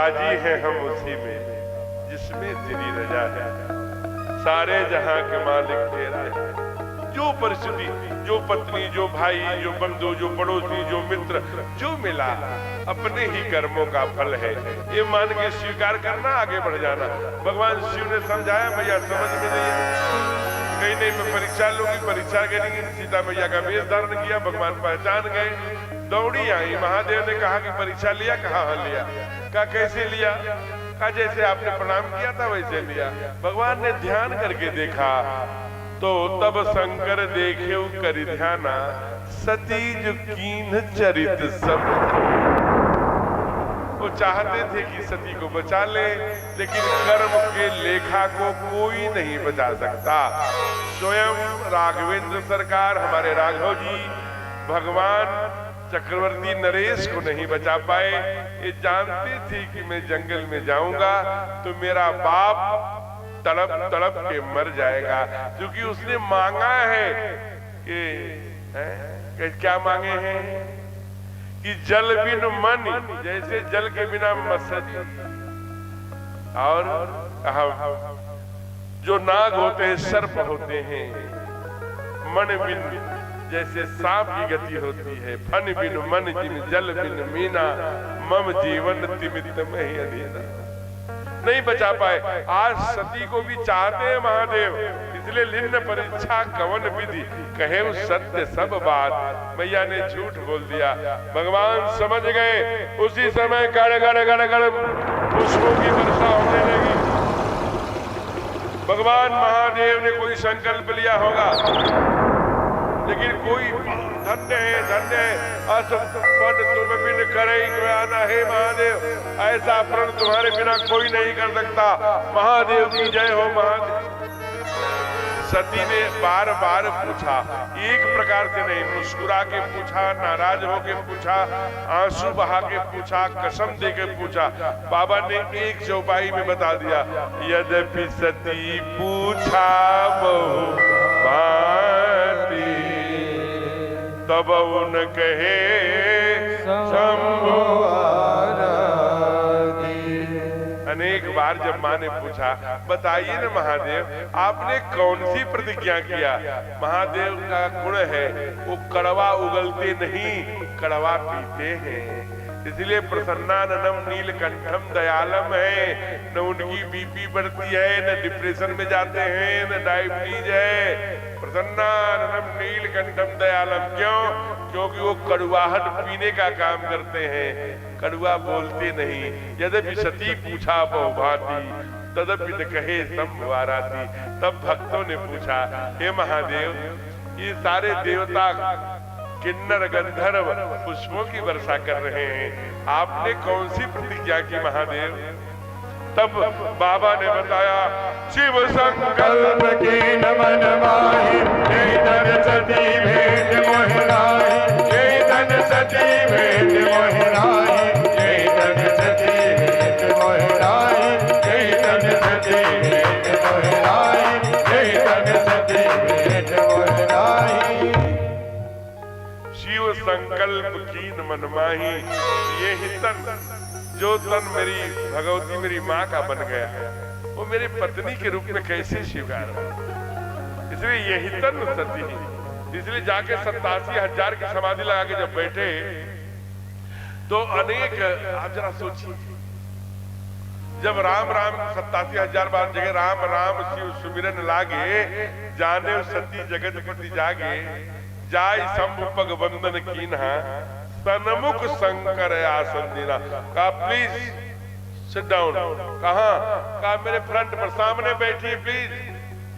राजी हैं हम उसी में जिसमें तेरी रजा है। सारे जहां के मालिक तेरा है। जो परिस्थिति, जो पत्नी, जो भाई, जो बंधु, जो पड़ोसी, जो मित्र, जो मिला अपने ही कर्मों का फल है, ये मान के स्वीकार करना, आगे बढ़ जाना। भगवान शिव ने समझाया, भैया समझ में नहीं है, कहीं नहीं मैं परीक्षा लूंगी, परीक्षा करेंगी। सीता मैया का वेश धारण किया, भगवान पहचान गए, दौड़ी आई। महादेव ने कहा कि परीक्षा लिया? कहा हाँ लिया। कहा कैसे लिया? कहा जैसे आपने प्रणाम किया था वैसे लिया। भगवान ने ध्यान करके देखा तो तब शंकर देखे कर ध्याना, सती जो कीन चरित सब। वो चाहते थे कि सती को बचा ले, लेकिन कर्म के लेखा को कोई नहीं बचा सकता। स्वयं राघवेंद्र सरकार, हमारे राघव जी, भगवान चक्रवर्ती नरेश को नहीं बचा पाए। ये जानते थे कि मैं जंगल में जाऊंगा तो मेरा बाप तड़प तड़प के मर जाएगा, क्योंकि उसने मांगा है कि क्या मांगे हैं कि जल बिन मन, जैसे जल के बिना मत्स्य, और जो नाग होते हैं सर्प होते हैं, मन बिन जैसे सांप की गति होती है, फन बिन मन जिन जल बिन मीना, मम जीवन तिमित में ही अधीना। नहीं बचा पाए। आज सती को भी चाहते हैं महादेव, इसलिए लिन्न परीक्षा कवन विधि, कहे उस सत्य सब बात। मैया ने झूठ बोल दिया, भगवान समझ गए। उसी समय गड़ गड़ गड़ गड़ पुष्पों की वर्षा होने लगी। भगवान महादेव ने कोई संकल्प लिया होगा, लेकिन कोई धन्य है असपद तुम बिन करे आना है महादेव, ऐसा प्रण तुम्हारे बिना कोई नहीं कर सकता। महादेव की जय हो महादेव। सती ने बार बार पूछा, एक प्रकार से नहीं, मुस्कुरा के पूछा, नाराज होके पूछा, आंसू बहा के पूछा, कसम दे के पूछा। बाबा ने एक चौपाई में बता दिया, यद्यपि सती पूछा बहु भांति, तब उन कहे शंभु आराधी। अनेक बार जब माँ ने पूछा, बताइए न महादेव, आपने कौन सी प्रतिज्ञा किया? महादेव का गुण है, वो कड़वा उगलते नहीं, कड़वा पीते हैं। इसलिए प्रसन्नाननम नीलकंठम दयालम है। न उनकी बीपी बढ़ती है, न डिप्रेशन में जाते हैं, न डायबिटीज है। प्रसन्नाननम नीलकंठम दयालम। क्यों? क्योंकि वो कड़वाहट पीने का काम करते हैं, कड़वा बोलते नहीं। यद्यपि सती पूछा बहुभांति, तदपि कहे संवाराती। तब भक्तों ने पूछा, हे महादेव, ये सारे देवता किन्नर गंधर्व पुष्पों की वर्षा कर रहे हैं, आपने कौन सी प्रतिज्ञा की महादेव? तब बाबा ने बताया, शिव संकल्प की नमन माही, धन सती भेंट मोहनाई, धन सती भेंट मोहनाई, धन सती भेंट मोहनाई, धन सती भेंट मोहनाई, धन सती भेंट मोहनाई। शिव संकल्प कीन मन माही, ये ही तन, जो तन मेरी भगवती मेरी माँ का बन गया है, वो मेरी पत्नी के रूप में कैसे स्वीकार हो? इसलिए यही तन सती ही। इसलिए जाके 87,000 की समाधि लगा के जब बैठे तो अनेक, आप जरा सोचिए, जब राम राम 87,000 बार जगह राम राम शिव सुमिरन लागे, जाने सती जगतपति जागे, जाय शंभु पग वंदन कीन्हा, सन्मुख शंकर आसन देना। कहा प्लीज सिट डाउन। कहा? कहा मेरे फ्रंट पर सामने बैठिए प्लीज,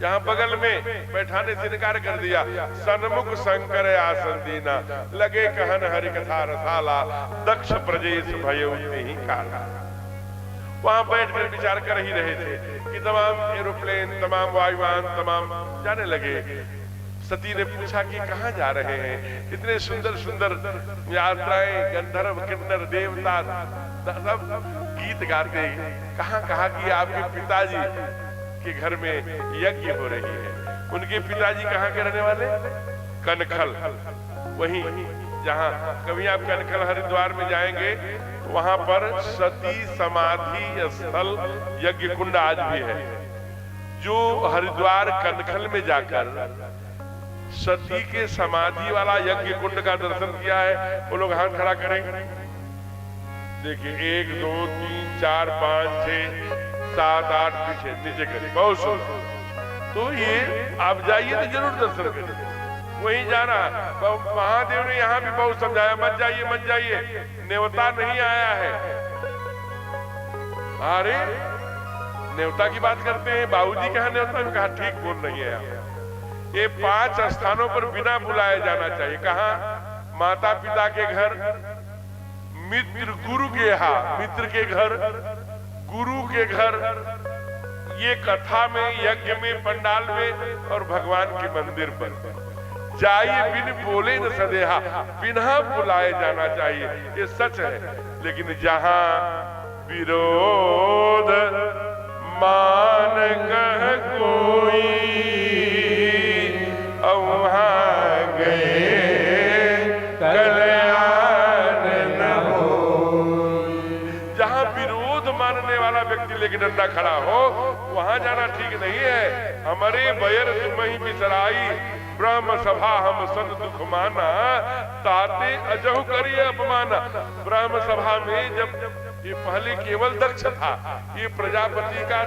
यहाँ बगल में बैठाने से इनकार कर दिया। सन्मुख शंकर आसन देना, लगे कहन हरि कथा रसाला, दक्ष प्रजेश भय ही काला। वहां बैठकर विचार कर ही रहे थे कि तमाम एरोप्लेन, तमाम वायुयान, तमाम जाने लगे। सती ने पूछा कि कहाँ जा रहे हैं? इतने सुंदर सुंदर यात्राएं, गंधर्व किन्नर देवता सब गीत गाते, कहाँ? कहा कि आपके पिताजी के घर में यज्ञ हो रही है। उनके पिताजी कहाँ के रहने वाले? कनखल। वहीं जहाँ कभी आप कनखल हरिद्वार में जाएंगे, वहां पर सती समाधि स्थल यज्ञ कुंड आज भी है। जो हरिद्वार कनखल में जाकर सती के समाधि वाला यज्ञ कुंड का दर्शन किया है वो लोग हाथ खड़ा करेंगे। देखिए 1 2 3 4 5 6 7 8 पीछे नीचे करिए, बहुत सुंदर। तो ये आप जाइए तो जरूर दर्शन करिए, वहीं जाना। महादेव ने यहाँ भी बहुत समझाया, मत जाइए मत जाइए, न्योता नहीं आया है। अरे न्योता की बात करते हैं, बाबूजी कहा न्योता में, कहा ठीक बोल रही है आप। ये 5 स्थानों पर बिना बुलाए जाना चाहिए। कहा? माता पिता के घर, मित्र गुरु के यहाँ, मित्र के घर, गुरु के घर, ये कथा में, यज्ञ में, पंडाल में और भगवान के मंदिर पर जाइए बिन बोले न सदेहा, बिना बुलाए जाना चाहिए। ये सच है। लेकिन जहां विरोध मान कह कोई, वहां गए कल्याण न हो। जहां विरोध मानने वाला व्यक्ति लेकिन डंडा खड़ा हो, वहां जाना ठीक नहीं है। हमारे बयर तुमहि बिसराई, ब्रह्म सभा हम सन दुख माना, ताते अजहु करिए अपमाना। ब्रह्म सभा में जब ये पहले केवल दक्ष था, ये प्रजापति का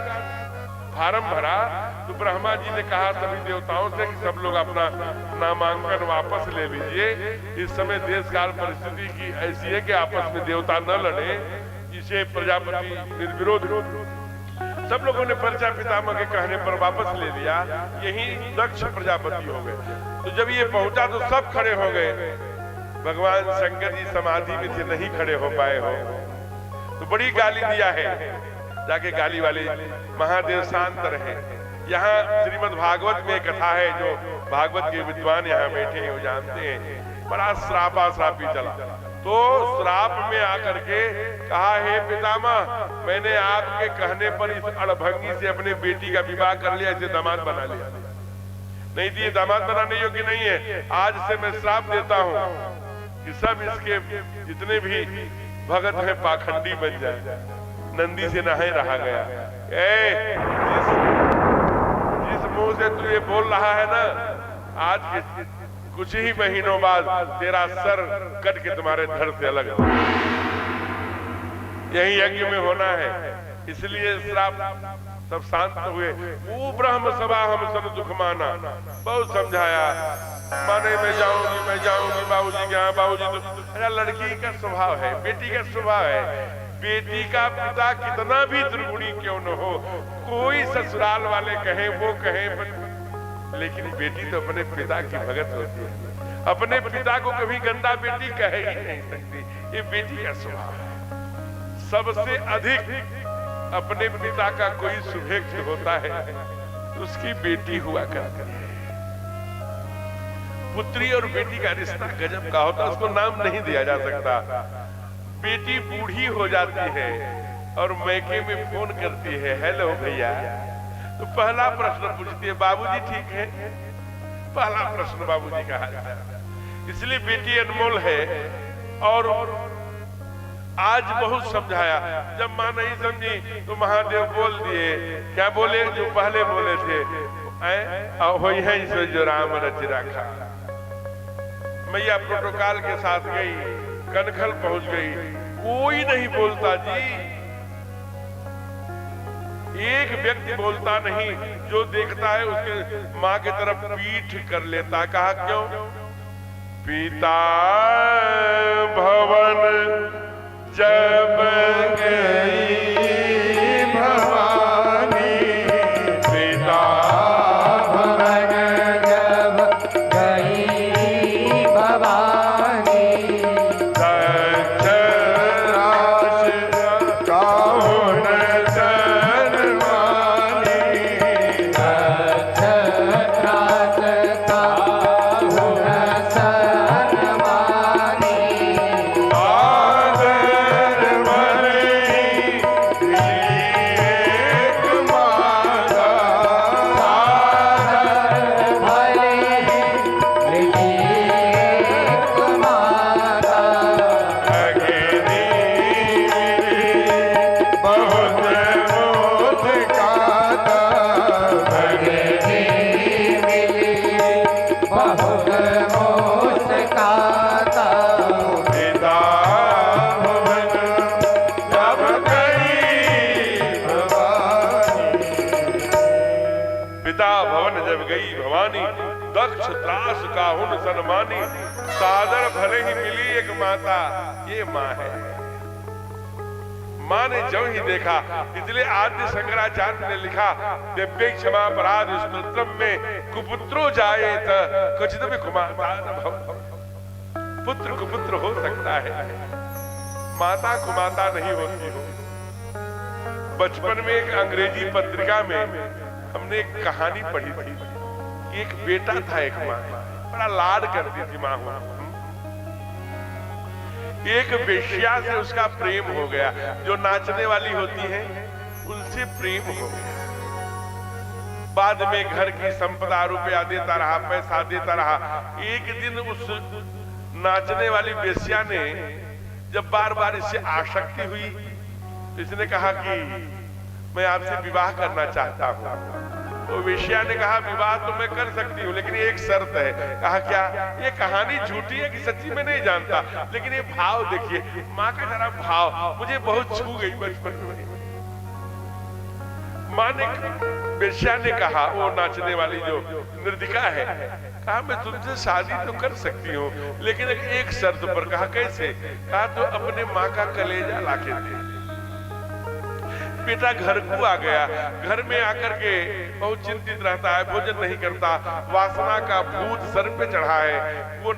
फार्म भरा, तो ब्रह्मा जी ने कहा सभी देवताओं से कि सब लोग अपना नामांकन वापस ले लीजिए। इस समय देश काल परिस्थिति की ऐसी है कि आपस में देवता न लड़े, इसे प्रजापति निर्विरोध। सब लोगों ने परिचा पितामह के कहने पर वापस ले लिया। यही दक्ष प्रजापति हो गए। तो जब ये पहुंचा तो सब खड़े हो गए। भगवान शंकर जी समाधि में से नहीं खड़े हो पाए हो, तो बड़ी गाली दिया है। जाके गाली वाले महादेव शांत रहे। यहाँ श्रीमद् भागवत में कथा है, जो भागवत के विद्वान यहाँ बैठे हैं वो जानते हैं। बड़ा श्रापी चला। तो श्राप में आकर के कहा, हे पितामह, मैंने आपके कहने पर इस अड़भंगी से अपने बेटी का विवाह कर लिया, इसे दामाद बना लिया। नहीं दिए, दामाद बनाने योग्य नहीं है। आज से मैं श्राप देता हूँ कि सब इसके जितने भी भगत हैं पाखंडी बन जाए। नंदी से नहाए रहा गया। जिस मुंह से तू ये बोल रहा है ना, आज के कुछ ही महीनों बाद तेरा सर कट के तुम्हारे धड़ से अलग हो। यही यज्ञ में होना है। इसलिए श्राप सब शांत हुए। वो ब्रह्म सभा हम सब दुख माना, बहुत समझाया। माने मैं जाऊंगी बाबूजी के यहाँ। बाबूजी तो लड़की का स्वभाव है, बेटी का स्वभाव है। बेटी का पिता कितना भी दुर्गुणी क्यों न हो, कोई ससुराल वाले कहे वो कहे, लेकिन बेटी तो अपने पिता की भगत होती है। अपने पिता को कभी गंदा बेटी कह ही नहीं सकती। ये बेटी का स्वभाव है। सबसे अधिक अपने पिता का कोई शुभेच्छा होता है तो उसकी बेटी हुआ करती है। पुत्री और बेटी का रिश्ता गजब का होता है, उसको नाम नहीं दिया जा सकता। बेटी बूढ़ी हो जाती है और मैके में फोन करती है, हेलो भैया, तो पहला प्रश्न पूछती है, बाबूजी ठीक है? पहला प्रश्न बाबूजी का हाल है। इसलिए बेटी अनमोल है। और आज बहुत समझाया। जब माँ नहीं समझी तो महादेव बोल दिए। क्या बोले? जो पहले बोले थे, वही है ईश्वर जो राम रच रखा। मैया प्रोटोकॉल के साथ गई, कनखल पहुंच गई। कोई नहीं बोलता जी, एक व्यक्ति बोलता नहीं। जो देखता है उसके माँ की तरफ पीठ कर लेता। कहा क्यों? पिता भवन जब गई भवानी, पिता भवन जब गई भवानी, दक्ष राज काहुन सन्मानी, दक्ष राज काहुन सन्मानी, गई भवानी, दक्ष त्रास काहुन सन्मानी, सादर भले ही मिली एक माता, ये माँ है। माँ ने जो ही देखा, इसलिए आद्य शंकराचार्य ने लिखा दिव्य क्षमा अपराध स्तोत्रम में, कुपुत्रो जायेत क्वचित भी कुमाता न भव। पुत्र कुपुत्र हो सकता है, माता कुमाता नहीं होती हो। बचपन में एक अंग्रेजी पत्रिका में हमने एक कहानी पढ़ी थी कि एक बेटा था, एक माँ बड़ा लाड करती थी माँ को। एक वेश्या से उसका प्रेम हो गया, जो नाचने वाली होती है उनसे प्रेम हो गया। बाद में घर की संपदा रुपया देता रहा, पैसा देता रहा। एक दिन उस नाचने वाली वेश्या ने जब बार बार इससे आसक्ति हुई, इसने कहा कि मैं आपसे विवाह करना चाहता हूँ। तो वेश्या ने कहा विवाह तो मैं कर सकती हूँ, लेकिन एक शर्त है। कहा क्या? ये कहानी झूठी है कि सच्ची मैं नहीं जानता, लेकिन ये भाव देखिए, माँ का जरा भाव मुझे बहुत छू गई बचपन में। माँ ने, वेश्या ने कहा, वो नाचने वाली जो नृतिका है, कहा मैं तुमसे शादी तो कर सकती हूँ, लेकिन एक शर्त पर। कहा कैसे? कहा तो अपने माँ का कलेजा लाके दे। बेटा घर को आ गया, घर में आकर के बहुत चिंतित रहता है, भोजन नहीं करता, वासना का भूत सर पे चढ़ा है। वो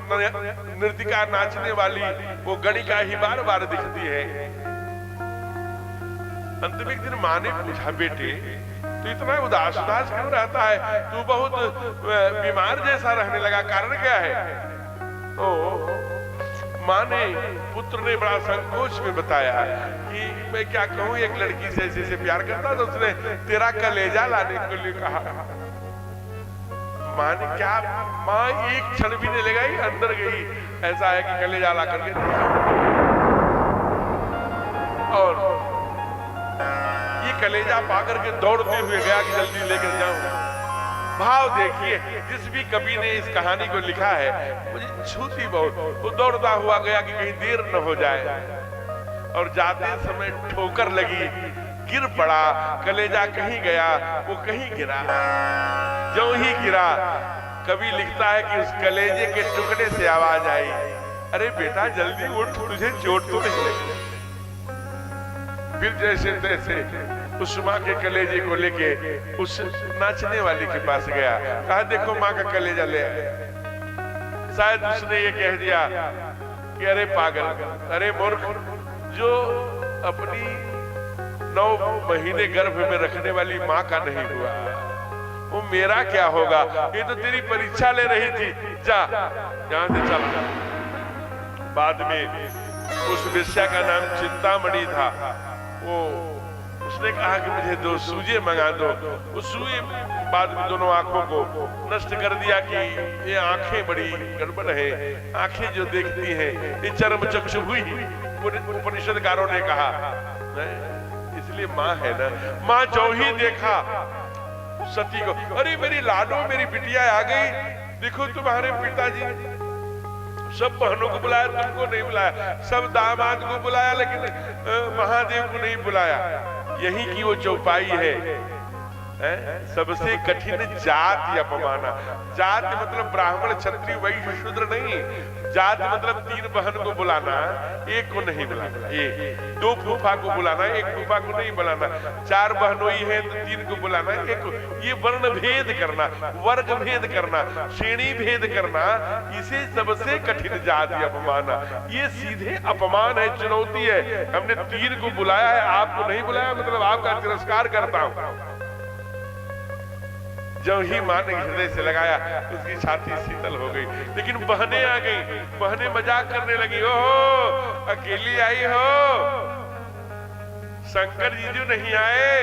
नृतिका नाचने वाली वो गणिका ही बार बार दिखती है। अंत में एक दिन माँ ने पूछा, बेटे तो इतना उदास उदास क्यों रहता है? तू बहुत बीमार जैसा रहने लगा, कारण क्या है? तो माँ ने, पुत्र ने बड़ा संकोच में बताया कि मैं क्या कहूँ, एक लड़की से ऐसे प्यार करता, तो उसने तेरा कलेजा लाने के लिए कहा। माँ ने क्या, माँ एक क्षण भी नहीं लगाई, अंदर गई, ऐसा है कि कलेजा ला करके दिया। और ये कलेजा पा करके दौड़ते हुए गया कि जल्दी लेकर जाऊं। भाव देखिए, जिस भी कवि ने इस कहानी को लिखा है, मुझे छूती बहुत। वो दौड़ता हुआ गया कि कहीं देर न हो जाए, और जाते समय ठोकर लगी, गिर पड़ा, कलेजा कहीं गया, वो कहीं गिरा। जो ही गिरा, कवि लिखता है कि उस कलेजे के टुकड़े से आवाज आई, अरे बेटा जल्दी उठ, तुझे चोट तो नहीं लगी। फिर जैसे तैसे उस माँ के कलेजे को लेके उस नाचने वाली के पास गया, कहा देखो माँ का कलेजा ले आया। शायद उसने ये कह दिया कि अरे पागल, अरे मूर्ख, जो अपनी 9 महीने गर्भ में रखने वाली माँ का नहीं हुआ, वो मेरा क्या होगा? ये तो तेरी परीक्षा ले रही थी, जा यहां से चल। बाद में उस वेश्या का नाम चिंतामणि था। वो उसने कहा कि मुझे 2 सूजे मंगा दो। वो सुई बाद में दोनों आंखों को नष्ट कर दिया कि ये आंखें बड़ी गड़बड़ है, आंखें जो देखती हैं ये चरम चक्षु हुई, उपनिषदकारों ने कहा। इसलिए माँ है ना, माँ जो ही देखा सती को, अरे मेरी लाडो, मेरी बिटिया आ गई, देखो तुम्हारे पिताजी सब बहनों को बुलाया, तुमको नहीं बुलाया, सब दामाद को बुलाया, लेकिन महादेव को नहीं बुलाया। यही की वो चौपाई है, सबसे कठिन जाति अपमाना। जाति मतलब ब्राह्मण क्षत्रिय वैश्य शूद्र नहीं, जाति मतलब 3 बहन को बुलाना, एक को नहीं बुलाना, ये 2 फूफा को बुलाना, एक फूफा को नहीं बुलाना, 4 बहनोई है तो 3 को बुलाना, एक को। ये वर्ण भेद करना, वर्ग भेद करना, श्रेणी भेद करना, इसे सबसे कठिन जाति अपमाना। ये सीधे अपमान है, चुनौती है। हमने 3 को बुलाया है, आपको नहीं बुलाया, मतलब आपका तिरस्कार करता हूं। जब ही माँ ने हृदय से लगाया, उसकी छाती शीतल हो गई। लेकिन बहनें आ गई, बहनें मजाक करने लगी, ओहो अकेली आई हो, शंकर जीजू नहीं आए।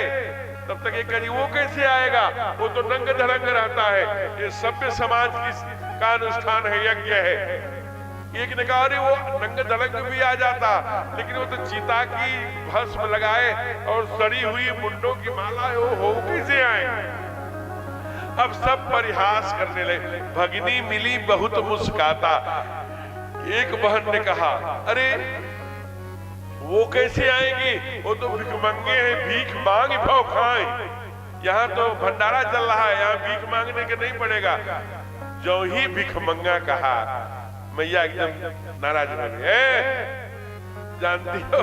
तब तक ये कही वो कैसे आएगा, वो तो नंग धड़ंग रहता है, ये सभ्य समाज का अनुष्ठान है, यज्ञ है। एक ने कहा अरे वो नंग धड़ंग भी आ जाता, लेकिन वो तो चिता की भस्म लगाए और सड़ी हुई मुंडों की माला, वो कैसे आए? अब सब परिहास करने लगे। भगिनी मिली बहुत मुस्काता। एक बहन ने कहा अरे वो कैसे आएंगी, वो तो भिखमंगे हैं, भीख मांग भाव खाएं। यहाँ तो भंडारा चल रहा है, यहाँ भीख मांगने के नहीं पड़ेगा। जो ही भिखमंगा कहा, मैया एकदम नाराज हो गई। जानती हो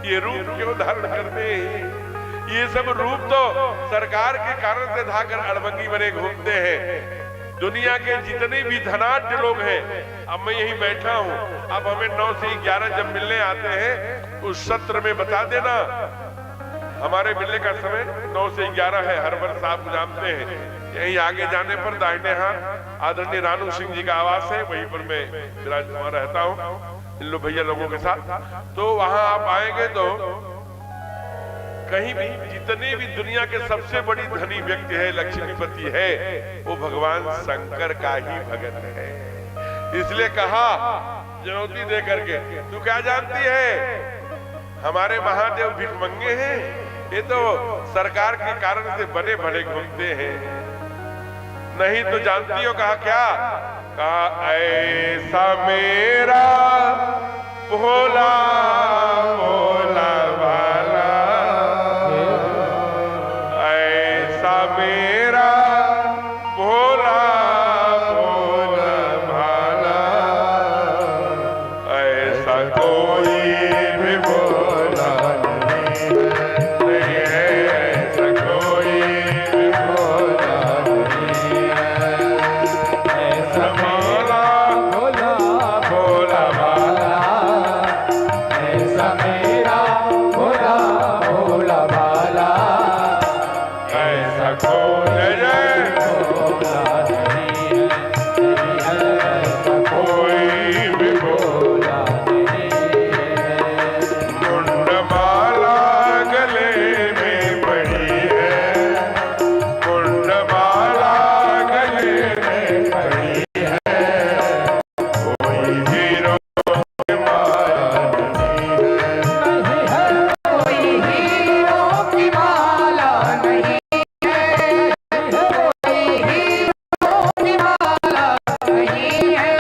ये रूप क्यों धारण करते हैं? ये सब रूप तो सरकार के कारण से धाकर अड़बंगी बने घूमते हैं। दुनिया के जितने भी धनाढ्य लोग हैं, अब मैं यही बैठा हूँ, अब हमें 9 से 11 जब मिलने आते हैं उस सत्र में बता देना। हमारे मिलने का समय 9 से 11 है, हर वर्ष आप जानते हैं। यहीं आगे जाने पर दाहिने हाथ आदरणीय रानू सिंह जी का आवास है, वहीं पर मैं विराजमान रहता हूँ इन लोग भैया लोगों के साथ। तो वहां आप आएंगे तो कहीं भी जितने भी दुनिया के सबसे बड़ी धनी व्यक्ति है, लक्ष्मीपति है, वो भगवान शंकर का ही भगत है। इसलिए कहा चुनौती दे करके, तू क्या जानती है हमारे महादेव भिखमंगे हैं? ये तो सरकार के कारण से बने भले घूमते हैं। नहीं तो जानती हो कहा क्या? कहा ऐसा मेरा भोला भोला वाला, ऐसा मेरा भोला भोला भाला, ऐसा कोई भी भोला नहीं है, ऐसा कोई भी भोला नहीं है। ऐसा भोला भोला भोला भाला, ऐसा मेरा भोला भोला भाला, ऐसा कोई भोला नहीं है, ऐसा कोई भी भोला नहीं है। मुंडमाला गले में पड़ी है, मुंडमाला गले में पड़ी है, कोई हीरो की माला नहीं है। कोई हीरो की माला नहीं है, कोई हीरो की माला नहीं है।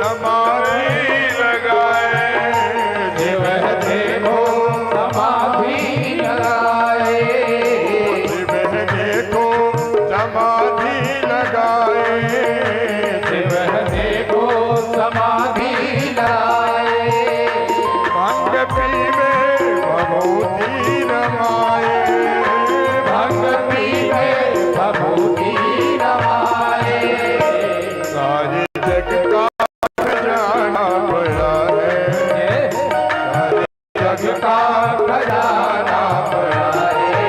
समाधि लगाए, देव देवो समाधि लगाए, देखो समाधि लगाए, देव देवो समाधि लगाए। भांग पीवे भभूति रमाए, भंग पीवे भभूति रमाए, सारे जग का खजाना पड़ा है, जग का खजाना पड़ा है।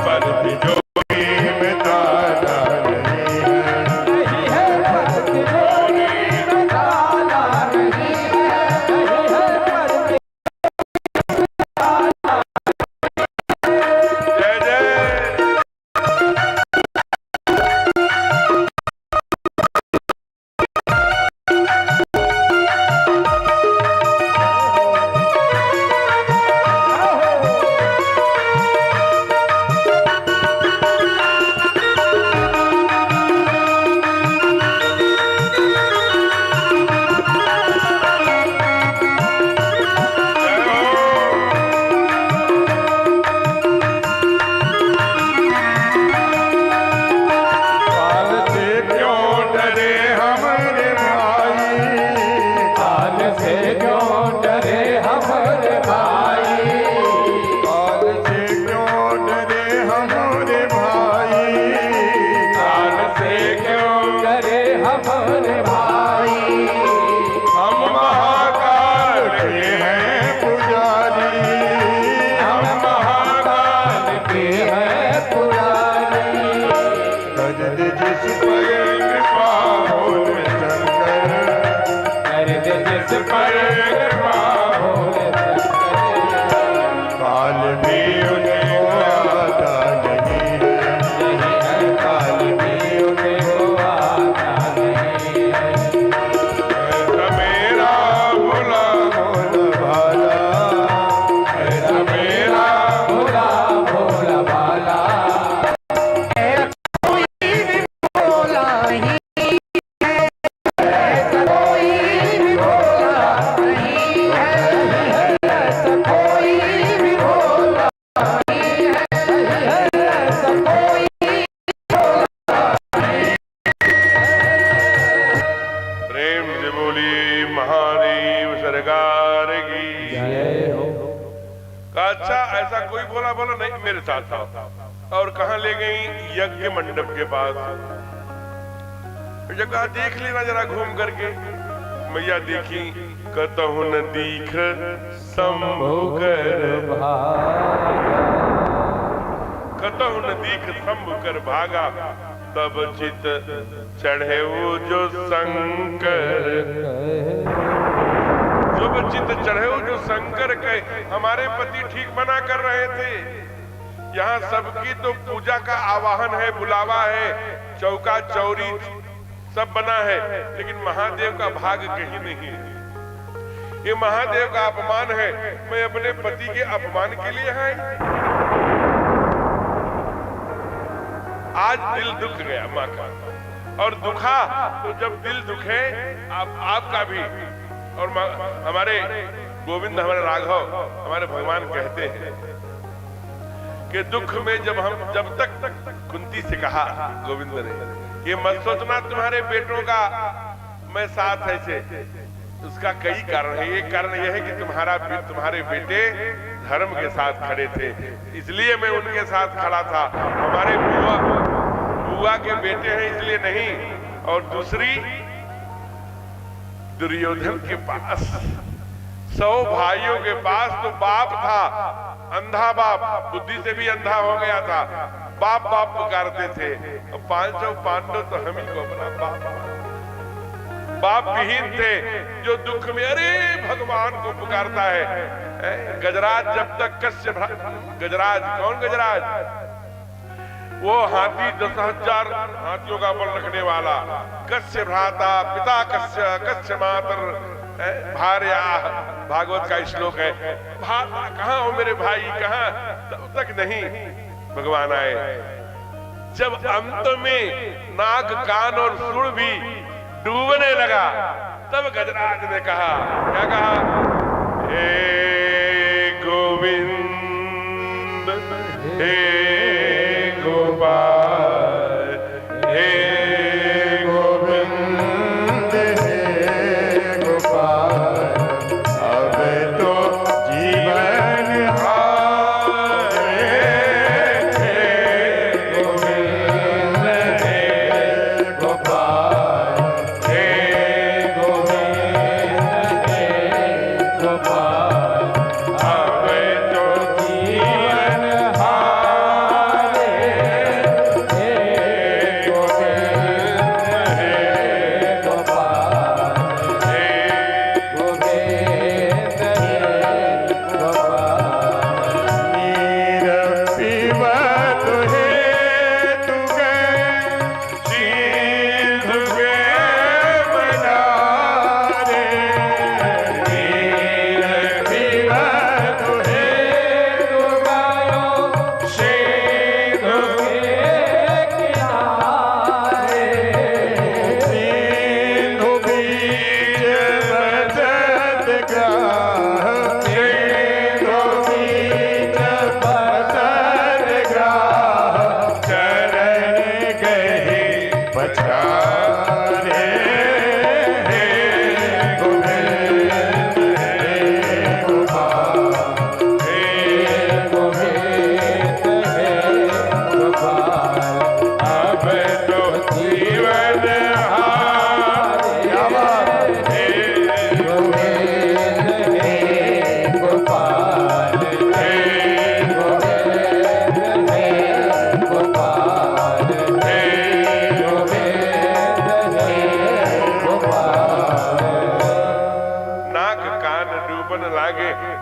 पर तिजोरी में ताला नहीं है। नहीं है पर तिजोरी में ताला नहीं है, नहीं है पर जय जय कहा अच्छा ऐसा कोई बोला? बोला नहीं मेरे साथ आओ। और कहां ले गई? यज्ञ मंडप के पास। जगह देख लेना जरा घूम करके। मैया देखी, कतहु न दीख शंभु कर कतहु न दीख शंभु कर भागा, तब चित चढ़े वो जो शंकर। जब चित चढ़े वो जो शंकर के हमारे पति ठीक मना कर रहे थे। यहाँ सबकी तो पूजा का आवाहन है, बुलावा है, चौका चौरी सब बना है, लेकिन महादेव का भाग कहीं नहीं है। ये महादेव का अपमान है। मैं अपने पति के अपमान के लिए आई। आज दिल दुख गया माँ का, और दुखा तो जब दिल दुखे आपका भी। और हमारे गोविंद, हमारे राघव, हमारे भगवान कहते हैं कि दुख में जब तक कुंती से कहा गोविंद ने, ये मत सोचना तुम्हारे बेटों का मैं साथ ऐसे, उसका कई कारण है। एक कारण यह है कि तुम्हारे बेटे धर्म के साथ खड़े थे, इसलिए मैं उनके साथ खड़ा था। हमारे बुआ के बेटे हैं इसलिए नहीं। और दूसरी, दुर्योधन के पास 100 भाइयों के पास तो बाप था, अंधा बाप, बुद्धि से भी अंधा हो गया था। बाप बाप पुकारते थे। और 500 पांडव तो हम ही को अपना बाप विहीन थे, जो दुख में अरे भगवान को पुकारता है। गजराज जब तक गजराज, कौन गजराज? वो हाथी 10,000 हाथियों का बल रखने वाला। कस्य भ्राता पिता कस्य मातर भार्या, भागवत का श्लोक है। कहाँ हो मेरे भाई, कहाँ? तब तक नहीं भगवान आए। जब अंत में नाक कान और सुर भी डूबने लगा, तब गजराज ने कहा, क्या कहा? हे गोविंद, हे गोपाल, हे गोविंद, हे गोपाल, अब तो जीवन हारे। हे गोविंद, हे गोपाल, हे गोविंद, हे गोपाल, अब तो जीवन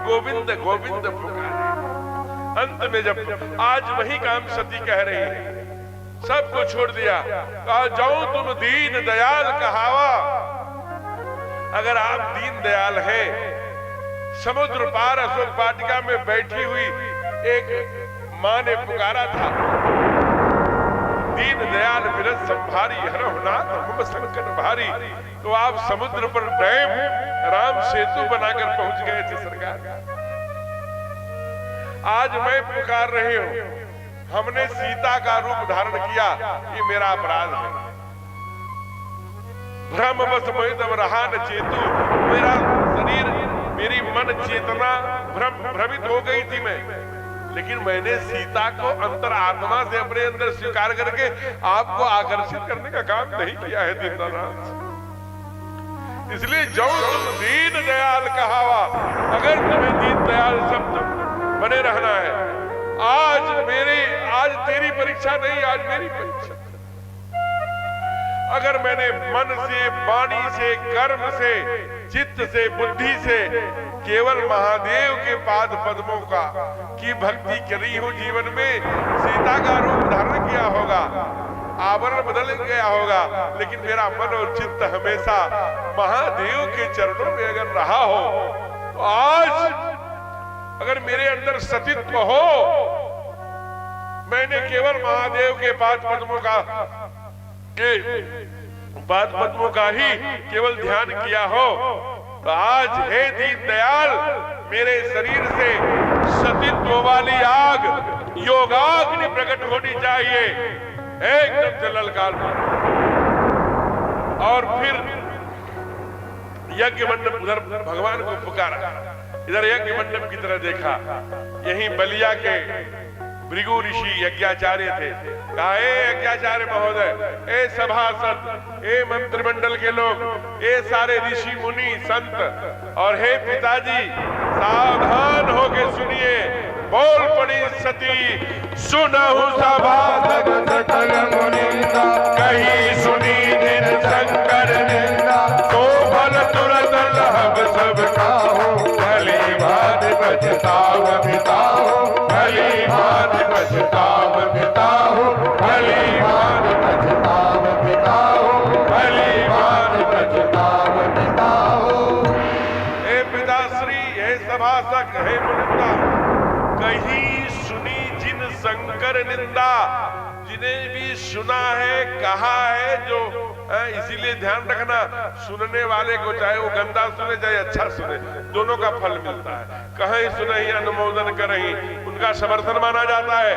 गोविंद गोविंद पुकारे। अंत में जब आज वही काम सती कह रही है, सबको छोड़ दिया, कहा जाऊं तुम दीन दयाल कहावा। अगर आप दीन दयाल हैं, समुद्र पार अशोक वाटिका में बैठी हुई एक मां ने पुकारा था, दीन दयाल विरस संभारी हरहुनाथ हुम संकट भारी, तो आप समुद्र पर डैम राम सेतु बनाकर पहुंच गए थे सरकार। आज मैं पुकार रही हूं, हमने सीता का रूप धारण किया, ये मेरा अपराध है। भ्रमवश मैं तब रहा न चेतु, मेरा शरीर मेरी मन चेतना भ्रमित हो गई थी मैं, लेकिन मैंने सीता को अंतर आत्मा से अपने अंदर स्वीकार करके आपको आकर्षित करने का काम नहीं किया है दीननाथ। इसलिए जो तुम दीन दयाल कहावा, अगर तुम्हें दीन दयाल शब्द बने रहना है, आज तेरी परीक्षा नहीं, आज मेरी परीक्षा। अगर मैंने मन से, वाणी से, कर्म से, चित्त से, बुद्धि से केवल महादेव के पाद पद्मों की भक्ति करी हो, जीवन में सीता का रूप धारण किया होगा, आवरण बदल गया होगा, लेकिन मेरा मन और चित्त हमेशा महादेव के चरणों में अगर रहा हो, तो आज अगर मेरे अंदर सतीत्व हो, मैंने केवल महादेव के पाद पद्मों का ही केवल ध्यान किया हो, तो आज हे दीन दयाल मेरे शरीर से सतीत्व वाली आग, योगाग्नि प्रकट होनी चाहिए, एकदम से ललकार। और फिर यज्ञ मंडप, उधर भगवान को पुकारा, इधर यज्ञ मंडप की तरह देखा। यहीं बलिया के भृगु ऋषि यज्ञाचार्य थे। कहा, ए यज्ञाचार्य महोदय, ए सभासद, ए मंत्रिमंडल के लोग, ए सारे ऋषि मुनि संत, और हे पिताजी, सावधान होके सुनिए। बोल पड़ी सती, सुनहु सभा सकल मुनिंदा, कहीं सुनी दिन शंकर निंदा, तो भल तुरंत लहब सब खाओ, भली भात पछताव बिताओ, भली भात पछताव बिताओ, भली भात पछताव बिताओ, भली भात पछताव बिताओ। हे पिताश्री, हे सभासक, हे मुनिंदा, कहीं सुनी जिन शंकर निंदा, जिन्हें भी सुना है, कहा है, जो इसीलिए ध्यान रखना, सुनने वाले को चाहे वो गंदा सुने चाहे अच्छा सुने, दोनों का फल मिलता है। कहीं सुनहि अनुमोदन करहि, उनका समर्थन माना जाता है।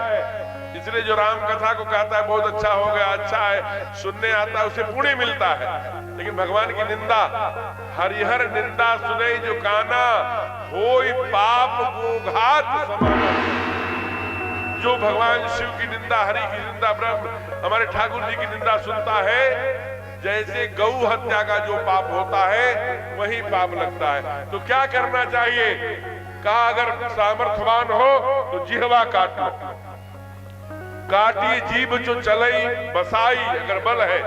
इसलिए जो राम कथा को कहता है बहुत अच्छा हो गया, अच्छा है, सुनने आता है, उसे पुण्य मिलता है। लेकिन भगवान की निंदा, हरिहर निंदा सुने जो काना, होई पाप गोघात समाना। जो भगवान शिव की निंदा, हरि की निंदा, ब्रह्म हमारे ठाकुर जी की निंदा सुनता है, जैसे गौ हत्या का जो पाप होता है वही पाप लगता है। तो क्या करना चाहिए? कहा, अगर सामर्थ्यवान हो तो जिह्वा काट लो, काटी जीभ जो चलई बसाई, अगर बल है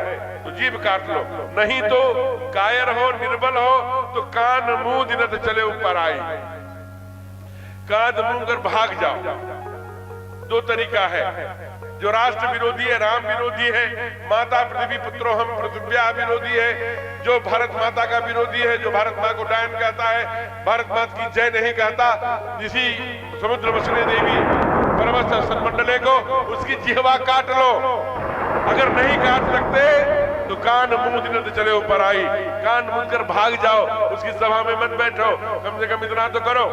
तो जीभ काट लो, नहीं तो कायर हो, निर्बल हो तो कान मुंह दिनत चले ऊपर आई, कान मुंह कर भाग जाओ। दो तरीका है, जो राष्ट्र विरोधी है, राम विरोधी है, माता पृथ्वी पुत्रो हम पृथ्व्या विरोधी है, जो भारत माता का विरोधी है, जो भारत माँ को डायन कहता है, भारत माता की जय नहीं कहता, जिसी समुद्र वसने देवी परमस्थ संमंडले को, उसकी जिह्वा काट लो। अगर नहीं काट सकते तो कान मुंह दिन चले ऊपर आई, कान मुंह कर भाग जाओ, उसकी सभा में मत बैठो, कम से कम इतना तो करो।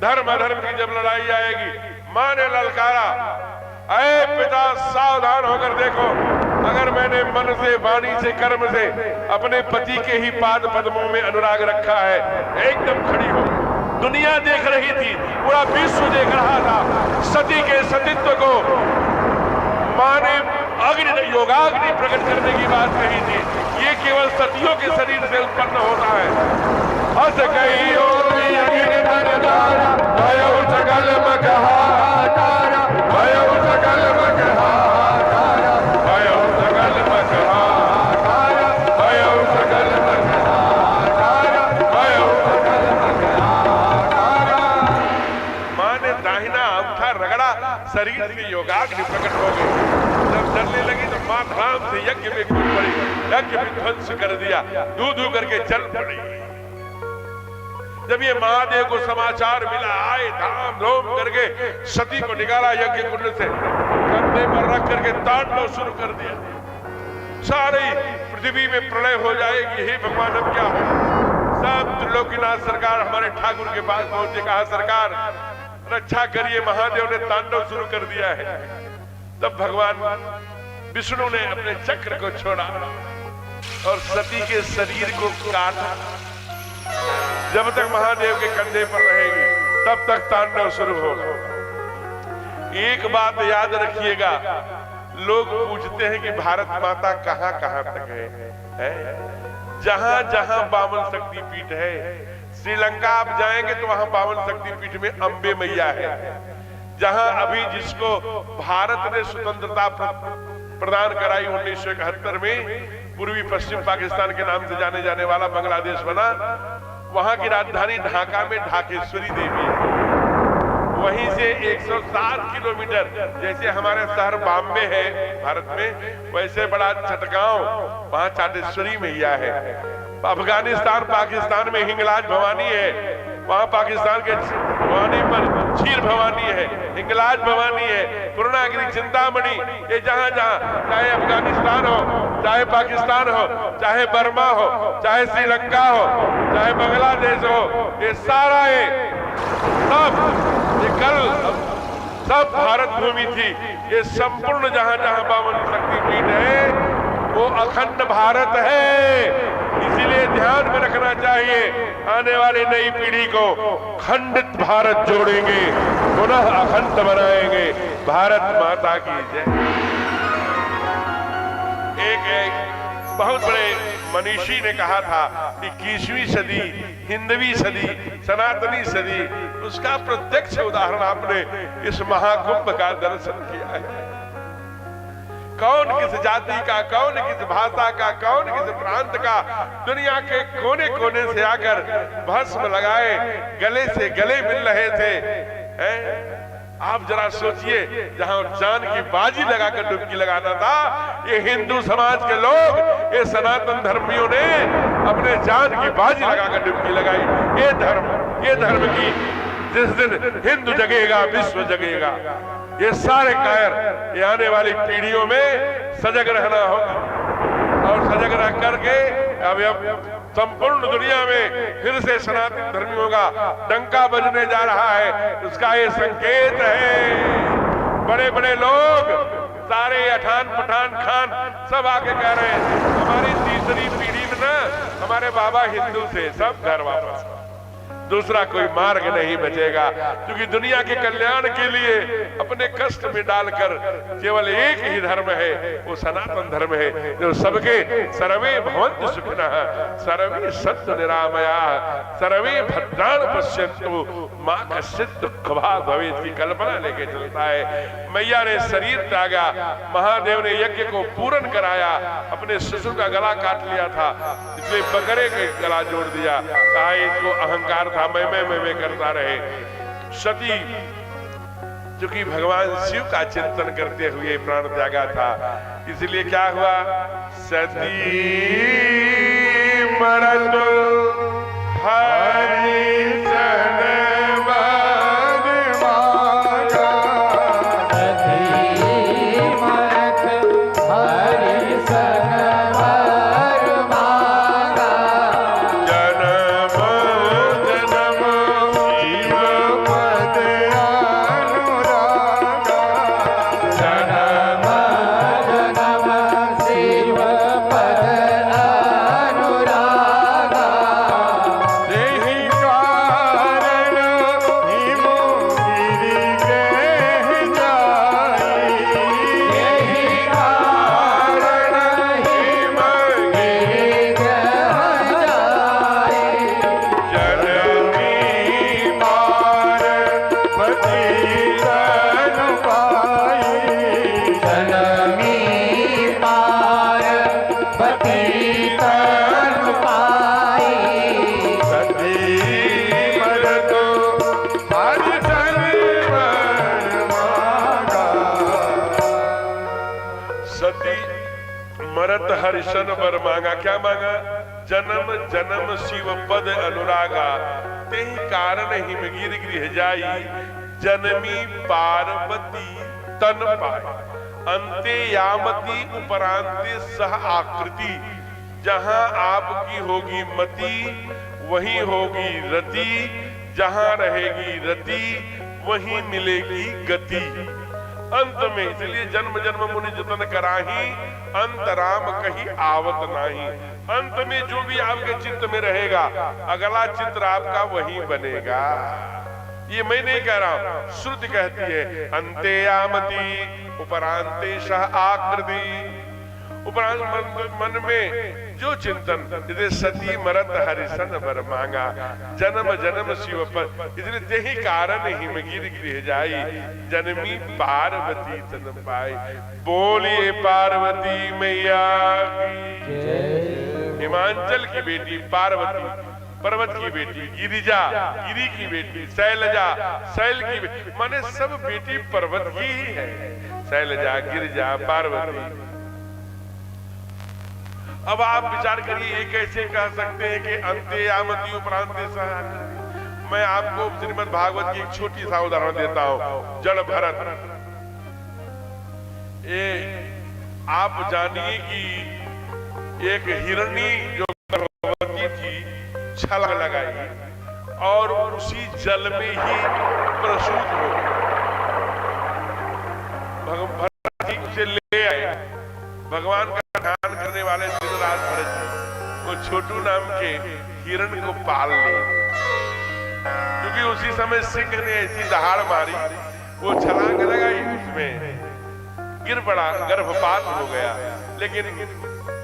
धर्म अधर्म की जब लड़ाई आएगी, माँ ने ललकारा, अरे पिता सावधान होकर देखो, अगर मैंने मन से, वाणी से, कर्म से अपने पति के ही पाद पद्मों में अनुराग रखा है, एकदम खड़ी हो। दुनिया देख रही थी, पूरा विश्व देख रहा था, सती के सतीत्व को माँ ने अग्नि, योगाग्नि प्रकट करने की बात कही थी। ये केवल सतियों के शरीर से उत्पन्न होता है। हस गई होगी अग्नि धनधारा, भयो सकल मकहातारा, भयो सकल मकहातारा, भयो सकल मकहातारा, भयो सकल मकहातारा, भयो सकल मकहातारा। माँ ने दाहिना अंगूठा रगड़ा, शरीर से योगाग्नि प्रकट हो गई। जब चलने लगी तो माँ धाम से यज्ञ में कूद पड़ी, यज्ञ में ध्वंस कर दिया, धू धू करके चल पड़ी। जब ये महादेव को समाचार मिला, आए धाम धूम करके सती को निकाला यज्ञ कुंड से, कंधे पर रख करके तांडव शुरू कर दिया। सारी पृथ्वी में प्रलय हो जाएगी, हे भगवान अब क्या हो। सब त्रिलोकीनाथ सरकार हमारे ठाकुर के पास पहुंचे, कहा सरकार रक्षा करिए, महादेव ने तांडव शुरू कर दिया है। तब भगवान विष्णु ने अपने चक्र को छोड़ा और सती के शरीर को काटा जब तक महादेव के कंधे पर रहेगी तब तक तांडव शुरू होगा। एक बात याद रखिएगा, लोग पूछते हैं कि भारत माता कहां कहां तक है? जहां जहां बावन शक्ति पीठ है, श्रीलंका आप जाएंगे तो वहां बावन शक्ति पीठ में अंबे मैया है। जहां अभी जिसको भारत ने स्वतंत्रता प्रदान कराई 1971 में, पूर्वी पश्चिम पाकिस्तान के नाम से जाने जाने वाला बांग्लादेश बना, वहां की राजधानी ढाका में ढाकेश्वरी देवी है। वहीं से 107 किलोमीटर, जैसे हमारे शहर बॉम्बे है भारत में, वैसे बड़ा चटगांव, वहां चाटेश्वरी मैया है। अफगानिस्तान पाकिस्तान में हिंगलाज भवानी है, वहां पाकिस्तान के भवानी पर क्षीर भवानी है, हिंगलाज भवानी है, पूर्णागिरी, चिंतामणि, ये जहां जहां, चाहे अफगानिस्तान हो, चाहे पाकिस्तान हो, चाहे बर्मा हो, चाहे श्रीलंका हो, चाहे बांग्लादेश हो, ये सारा ये कल सब भारत भूमि थी। ये संपूर्ण जहां जहां बावन शक्तिपीठ है वो अखंड भारत है। इसीलिए ध्यान में रखना चाहिए, आने वाली नई पीढ़ी को खंडित भारत जोड़ेंगे, पुनः अखंड बनाएंगे। भारत माता की जय। एक बहुत बड़े मनीषी ने कहा था, 21वीं सदी, हिंदवी सदी, सनातनी सदी, उसका प्रत्यक्ष उदाहरण आपने इस महाकुंभ का दर्शन किया है। कौन किस जाति का, कौन किस भाषा का, कौन किस प्रांत का, दुनिया के कोने कोने से आकर भस्म लगाए गले से गले मिल रहे थे। आप जरा सोचिए, जहां जान की बाजी लगाकर डुबकी लगाना था, ये हिंदू समाज के लोग, ये सनातन धर्मियों ने अपने जान की बाजी लगाकर डुबकी लगाई। ये धर्म की जिस दिन हिंदू जगेगा विश्व जगेगा। ये सारे कायर, ये आने वाली पीढ़ियों में सजग रहना होगा और सजग रह करके अब संपूर्ण दुनिया में फिर से सनातन धर्मियों का डंका बजने जा रहा है। उसका ये संकेत है। बड़े बड़े लोग सारे अठान पठान खान सब आके कह रहे हैं, हमारी तीसरी पीढ़ी में ना हमारे बाबा हिंदू थे, सब घर वापस, दूसरा कोई मार्ग नहीं बचेगा। क्योंकि दुनिया के कल्याण के लिए अपने कष्ट में डालकर केवल एक ही धर्म है, वो सनातन धर्म है, जो सबके सर्वे भवन्तु सुखिनः सर्वे सन्तु निरामयाः सर्वे भद्राणि पश्यन्तु मां कश्चित् दुःखभाग् भवेत् की कल्पना लेके चलता है। मैया ने शरीर त्यागा, महादेव ने यज्ञ को पूर्ण कराया, अपने शिशु का गला काट लिया था, इसलिए बकरे का गला जोड़ दिया। कहा इसको अहंकार था, मैं करता रहे। सती चूंकि भगवान शिव का चिंतन करते हुए प्राण त्यागा था, इसलिए क्या हुआ, सती मरतु हरिशन हरिशन वर मांगा। क्या मांगा, जन्म जन्म शिव पद अनुरागा, तेहि कारण हिमगिर गृह जाई, जनमी पार्वती तन पाई, अंते यामती उपरांते सह आकृति। जहां आपकी होगी मति वहीं होगी रति, जहां रहेगी रति वहीं मिलेगी गति। अंत में इसलिए जन्म जन्म मुनि जतन कराही, अंत राम कहीं आवत नाही। अंत में जो भी आपके चित्त में रहेगा, अगला चित्र आपका वही बनेगा। ये मैं नहीं कह रहा हूं, श्रुति कहती है अंते यामति उपरांते सह आकृति। उपरांत मन में जो चिंतन, जैसे सती मरत हरिसन बर मांगा, जन्म जन्म शिव पर, इसलिए तेहि कारण हिमगिर गृह जाई, जन्मी पार्वती तन पाई। बोलिए पार्वती मैया की। हिमांचल की बेटी पार्वती, पर्वत की बेटी गिरिजा, गिरी की बेटी शैलजा, शैल की बेटी, माने सब बेटी पर्वत की ही है। शैलजा, गिरिजा, पार्वती। अब आप विचार करिए, ये कैसे कह सकते हैं कि अंते यामति उपरांते सह आकृति। मैं आपको श्रीमद् भागवत की एक छोटी सा उदाहरण देता हूं। जल भरत, ये आप जानिए कि एक हिरणी जो गर्भवती थी, छलांग लगाई और उसी जल में ही प्रसूत हो। भरत जी उसे ले आए। भगवान का ध्यान करने वाले राज भरत जी वो छोटू नाम के हिरण को पाल ले, क्योंकि उसी समय सिंह ने ऐसी दहाड़ मारी, वो छलांग लगाई, उसमें गिर पड़ा, गर्भपात हो गया। लेकिन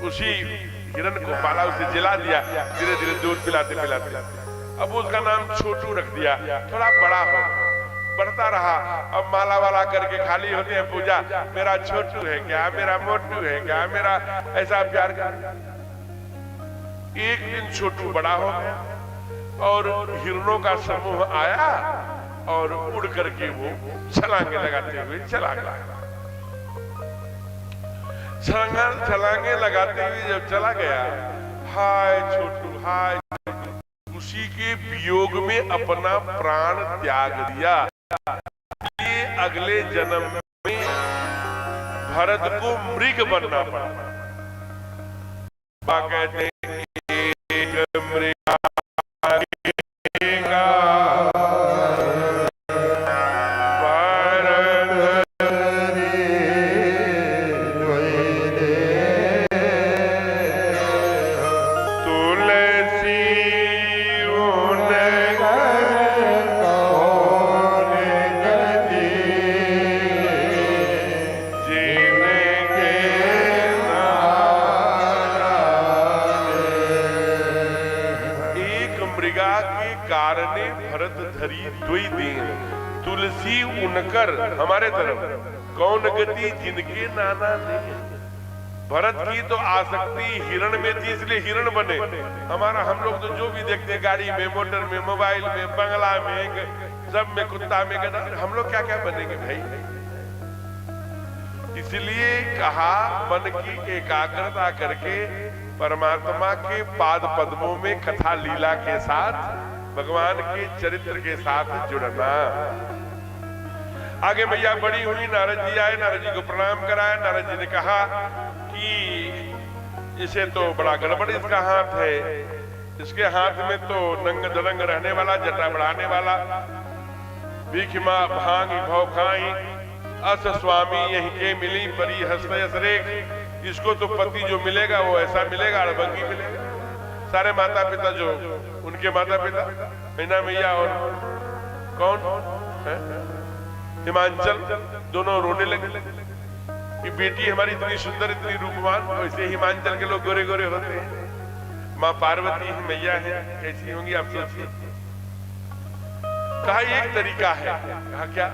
उसी हिरण को पाला, उसे जिला दिया, धीरे धीरे दूध पिलाते पिलाते। अब उसका नाम छोटू रख दिया। थोड़ा बड़ा हो, बढ़ता रहा। अब माला वाला करके खाली होते हैं पूजा, मेरा छोटू है क्या, मेरा मोटू है क्या, मेरा ऐसा प्यार कर। एक दिन छोटू बड़ा हो गया और हिरणों का समूह आया और उड़ करके वो छलांगे लगाते हुए चला गया। छलांगे लगाते हुए जब चला गया, हाय छोटू, हाय छोटू, उसी के वियोग में अपना प्राण त्याग दिया। ये अगले जन्म में भरत को मृग बनना पड़ा। कहते हैं एक मृग तुलसी उनकर हमारे तरफ कौन गति जिनके नाना नहीं। भरत की तो आसक्ति हिरण में थी, इसलिए हिरण बने। हमारा हम लोग तो जो भी देखते हैं, गाड़ी में, मोटर में, मोबाइल में, बंगला में, सब में कुत्ता में गधा, हम लोग क्या क्या बनेंगे भाई। इसलिए कहा मन की एकाग्रता करके परमात्मा के पाद पद्मों में कथा लीला के साथ, भगवान के चरित्र के साथ जुड़ना। आगे मैया बड़ी हुई, नारद जी आए, नारद जी को प्रणाम कराया। नारद जी ने कहा कि इसे तो बड़ा गड़बड़ इसका हाथ है, इसके हाथ में तो नंग दलंग रहने वाला, जटा बढ़ाने वाला, भीखिमा भांग भौ खाई, अस स्वामी यही के मिली परी हंसते हंसरेख। इसको तो पति जो मिलेगा वो ऐसा मिलेगा, अड़बंगी मिलेगा। सारे माता पिता जो उनके माता पिता मीना मैया और कौन है हिमांचल, दोनों रोने लगे कि बेटी हमारी इतनी सुंदर, इतनी रूपवान। वैसे हिमांचल के लोग गोरे गोरे होते हैं, माँ पार्वती ही मैया है, कैसी होंगी आप सोचिए। कहा एक तरीका है। कहा क्या?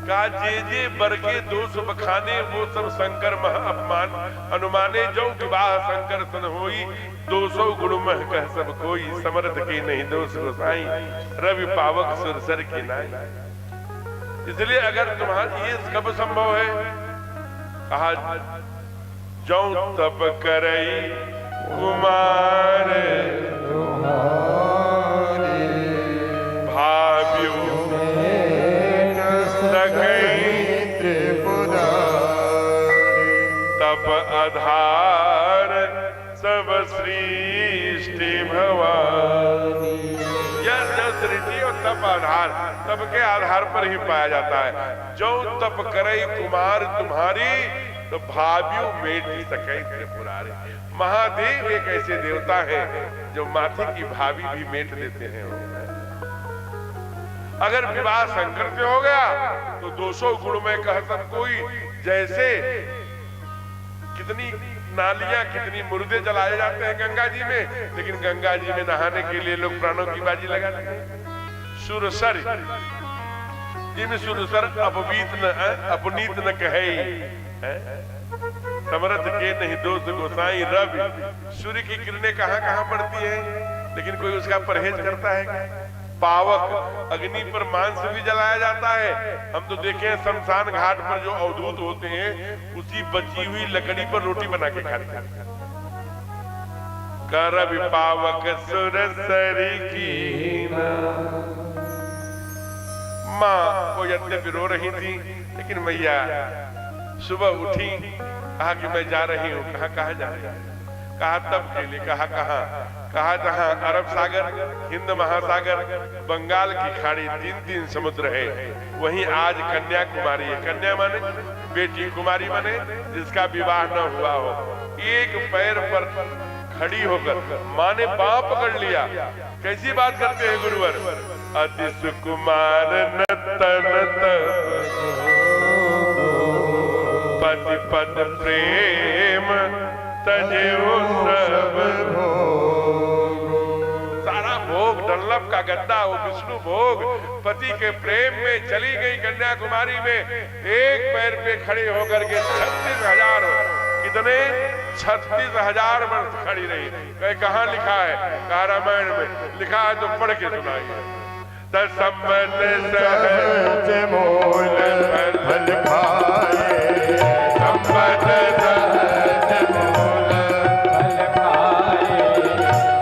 कहा जे बरगे दोष बखाने वो सब शंकर मह अपमान, अनुमाने जो विवाह शंकर सन होई, 200 गुण मह कह सब कोई, समर्थ के नहीं दोष गोसाई, रवि पावक सुरसर के नाई। इसलिए अगर तुम्हारा ये कब संभव है? कहा जो तप करई कुमार भाव्यु तप आधार सब सृष्टि भवानी। यह सृष्टि और तप आधार, तप के आधार पर ही पाया जाता है। जो तप करे कुमार तुम्हारी तो भावियों मेटी सकै त्रिपुरारी। महादेव एक ऐसे देवता हैं जो माथे की भाभी भी मेट देते हैं। अगर विवाह शंकर से हो गया तो 200 गुण में कहतन कोई, जैसे कितनी नालियां कितनी मुर्दे जलाए जाते हैं गंगा जी में, लेकिन गंगा जी में नहाने के लिए लोग प्राणों की बाजी लगाते हैं। सुरसर जिन सुरसर अपवीत न अपनीत न कहे, समर्थ के नहीं दोस्त गोसाई रवि। सूर्य की किरणें कहां कहां पड़ती हैं, लेकिन कोई उसका परहेज करता है क्या? पावक अग्नि पर मांस भी जलाया जाता है। हम तो देखे हैं शमशान घाट पर जो अवधूत होते हैं उसी बची हुई लकड़ी पर रोटी बना के खाते हैं। कर पावक सुरसरी की माँ को यद्यपि रो रही थी, लेकिन मैया सुबह उठी, कहा कि मैं जा रही हूँ। कहाँ जा रही है? कहा तब के लिए। कहा जहां अरब सागर, हिंद महासागर, बंगाल की खाड़ी, 3 समुद्र है, वहीं आज कन्याकुमारी है। कन्या माने बेटी, कुमारी माने जिसका विवाह न हुआ हो। एक पैर पर खड़ी होकर माँ ने पांव पकड़ लिया। कैसी बात करते हैं गुरुवर? अति सुकुमार नतन पति पद प्रेम तजेओ सब भोग। सारा भोग डल्लभ का गद्दा, वो विष्णु भोग पति के प्रेम में चली गई कन्याकुमारी में। एक पैर पे खड़े होकर के 36,000 कितने 36,000 वर्ष खड़ी रही। कहाँ लिखा है? कहा रामायण में लिखा है, तो पढ़ के सुनाइए। दसमन सहज मूल फल खाए, संपद सहज मूल फल खाए,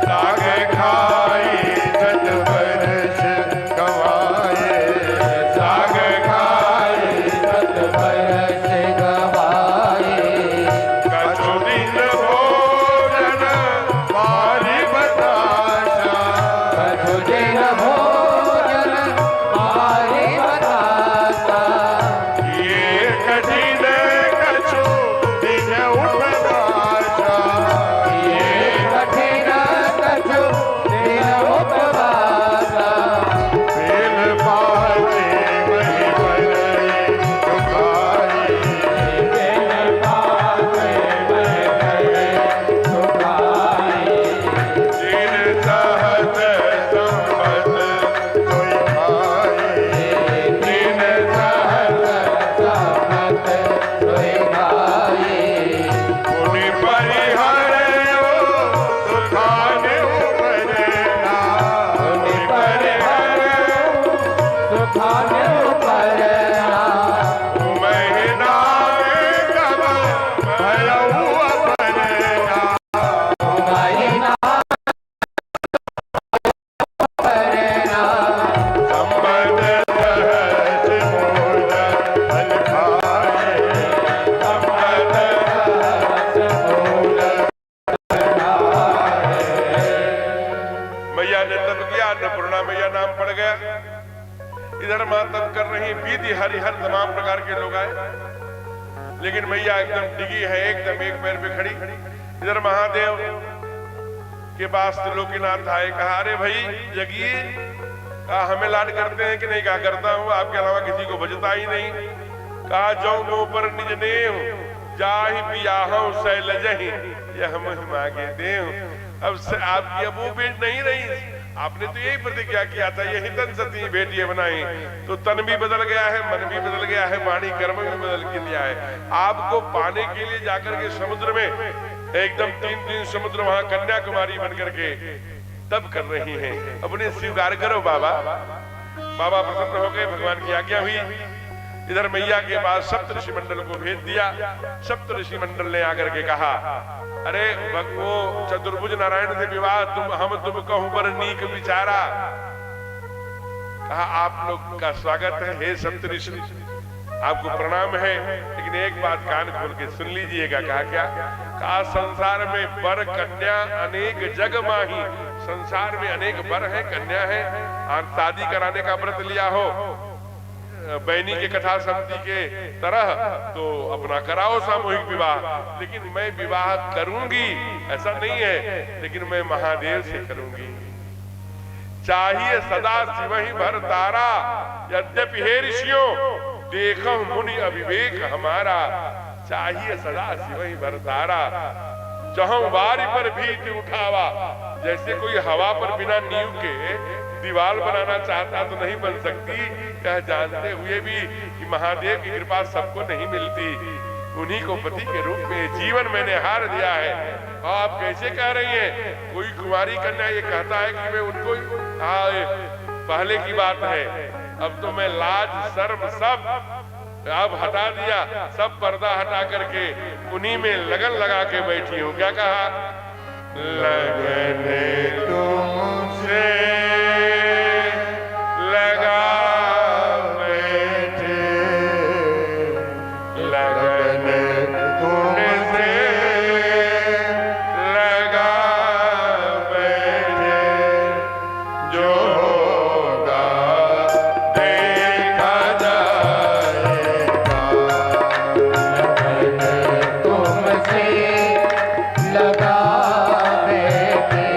साग खाई सत वर्ष गवाए, साग खाई सत वर्ष गवाए। कछु दिन भोजन बारी बताशा, कछु दिन हरिहर तमाम प्रकार के लोग आए, लेकिन मैया एकदम डिगी है, एकदम एक पैर पे खड़ी। इधर महादेव के पास त्रिलोकीनाथ आए। कहा अरे भाई जगिए, कहा हमें लाड करते हैं कि नहीं? कहा करता हूँ, आपके अलावा किसी को बजता ही नहीं। कहा जाऊं मुंह पर निज नेह, जाहि पियाहूं शैलजहि, यह मुहि मांगे देहु। अब आपकी अब वो बेट नहीं रही। आपने तो यही प्रतिज्ञा किया था, यही तन सती बेटियां बनाई। तो तन भी बदल गया है, मन भी बदल गया है, वाणी कर्म भी बदल के लिया है। आपको पाने के लिए जाकर के समुद्र में एकदम 3 समुद्र वहां कन्याकुमारी बनकर के तब कर रही हैं। अपने स्वीकार करो बाबा। बाबा प्रसन्न हो गए, भगवान की आज्ञा हुई। इधर मैया के पास सप्त ऋषि मंडल को भेज दिया। सप्त ऋषि मंडल ने आकर के कहा अरे वो चतुर्भुज नारायण से विवाह तुम कहूं पर नीक विचारा। कहा आप लोग का स्वागत है हे सप्त ऋषि, आपको प्रणाम है, लेकिन एक बात कान खोल के सुन लीजिएगा। कहा क्या? कहा संसार में वर कन्या अनेक जग माही। संसार में अनेक वर है, कन्या है। और शादी कराने का व्रत लिया हो बैनी के कथा समिति के तरह तो अपना कराओ सामूहिक विवाह, लेकिन मैं विवाह करूंगी ऐसा नहीं है, लेकिन मैं महादेव से करूंगी। चाहिए सदा शिव ही भर तारा, यद्यपि हे ऋषियों देखो मुनि अविवेक हमारा। चाहिए सदा शिव ही भर तारा, जहां बारी पर भीत उठावा। जैसे कोई हवा पर बिना नींव के दीवार बनाना चाहता तो नहीं बन सकती, यह जानते हुए भी कि महादेव की कृपा सबको नहीं मिलती। उन्हीं को पति के रूप में जीवन मैंने हार दिया है। आप कैसे कह रही हैं? कोई कुंवारी कन्या ये कहता है कि मैं उनको पहले की बात है, अब तो मैं लाज शर्म सब अब हटा दिया, सब पर्दा हटा करके उन्हीं में लगन लगा के बैठी हूँ। क्या कहा? लगन तुमसे लगा बैठे, लगन तुमसे लगा बैठे, जो होगा देखा जाएगा। लगन तुमसे लगा बैठे,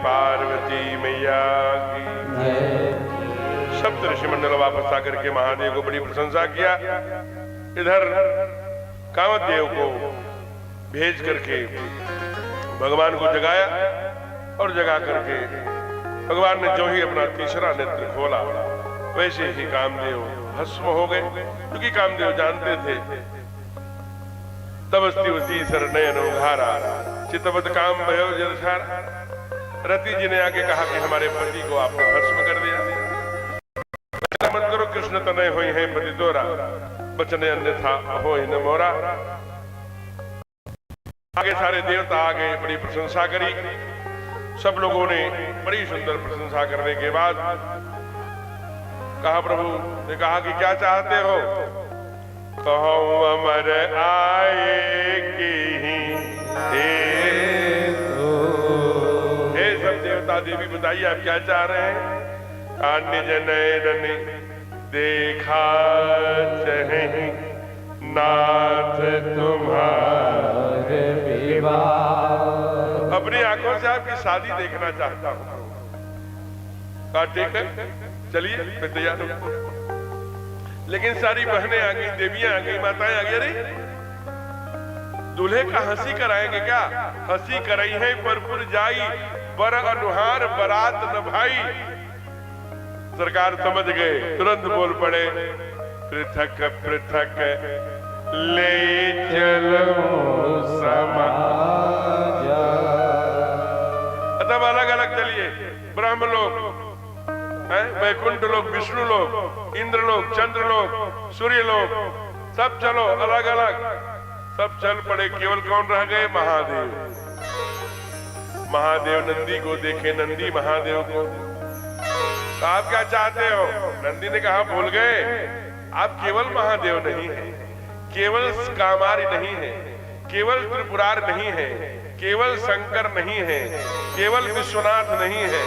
पार्वती मैया की। सप्त ऋषि मंडल वापस आकर के महादेव को बड़ी प्रशंसा किया। इधर कामदेव को भेज करके भगवान को जगाया और जगा करके भगवान ने जो ही अपना तीसरा नेत्र खोला वैसे ही कामदेव भस्म हो गए, क्योंकि कामदेव जानते थे तबस्ती सरनयन उघारा चितवत काम भयो जलधारा। रति जी ने आके कहा कि हमारे पति को आपने भस्म कर दिया, मत करो कृष्ण तनय होई है पति तोरा, बचने अन्यथा होई न मोरा। आगे सारे देवता आगे बड़ी प्रशंसा करी। सब लोगों ने बड़ी सुंदर प्रशंसा करने के बाद कहा, प्रभु ने कहा कि क्या चाहते हो? कहो अमर आए की हे सब देवता देवी बताइए आप क्या चाह रहे हैं? अन्य जनैरनि देखा चाहे नाथ तुम्हारे विवाह। अपनी आंखों से आपकी शादी देखना चाहता हूं। कहा ठीक है चलिए मैं तैयार हूं। लेकिन सारी बहनें आ गई, देवियां आ गई, माताएं आ गई। अरे दूल्हे का हंसी कराएंगे क्या? हंसी कराई है परपुर जाई, बर अनुहार बरात न भाई। सरकार समझ गए, तुरंत बोल पड़े, पृथक पृथक ले चलो समाज। तब अलग अलग चलिए, ब्रह्म लोग, वैकुंठ लोग, विष्णु लोग, इंद्र लोग, चंद्र लोग, सूर्य लोग, सब चलो अलग अलग। सब चल पड़े, केवल कौन रह गए? महादेव। महादेव नंदी को देखे, नंदी महादेव को। तो आप क्या चाहते हो? नंदी ने कहा भूल गए, आप केवल महादेव नहीं है, केवल कामारी नहीं है, केवल त्रिपुरार नहीं है, केवल शंकर नहीं है, केवल विश्वनाथ नहीं है,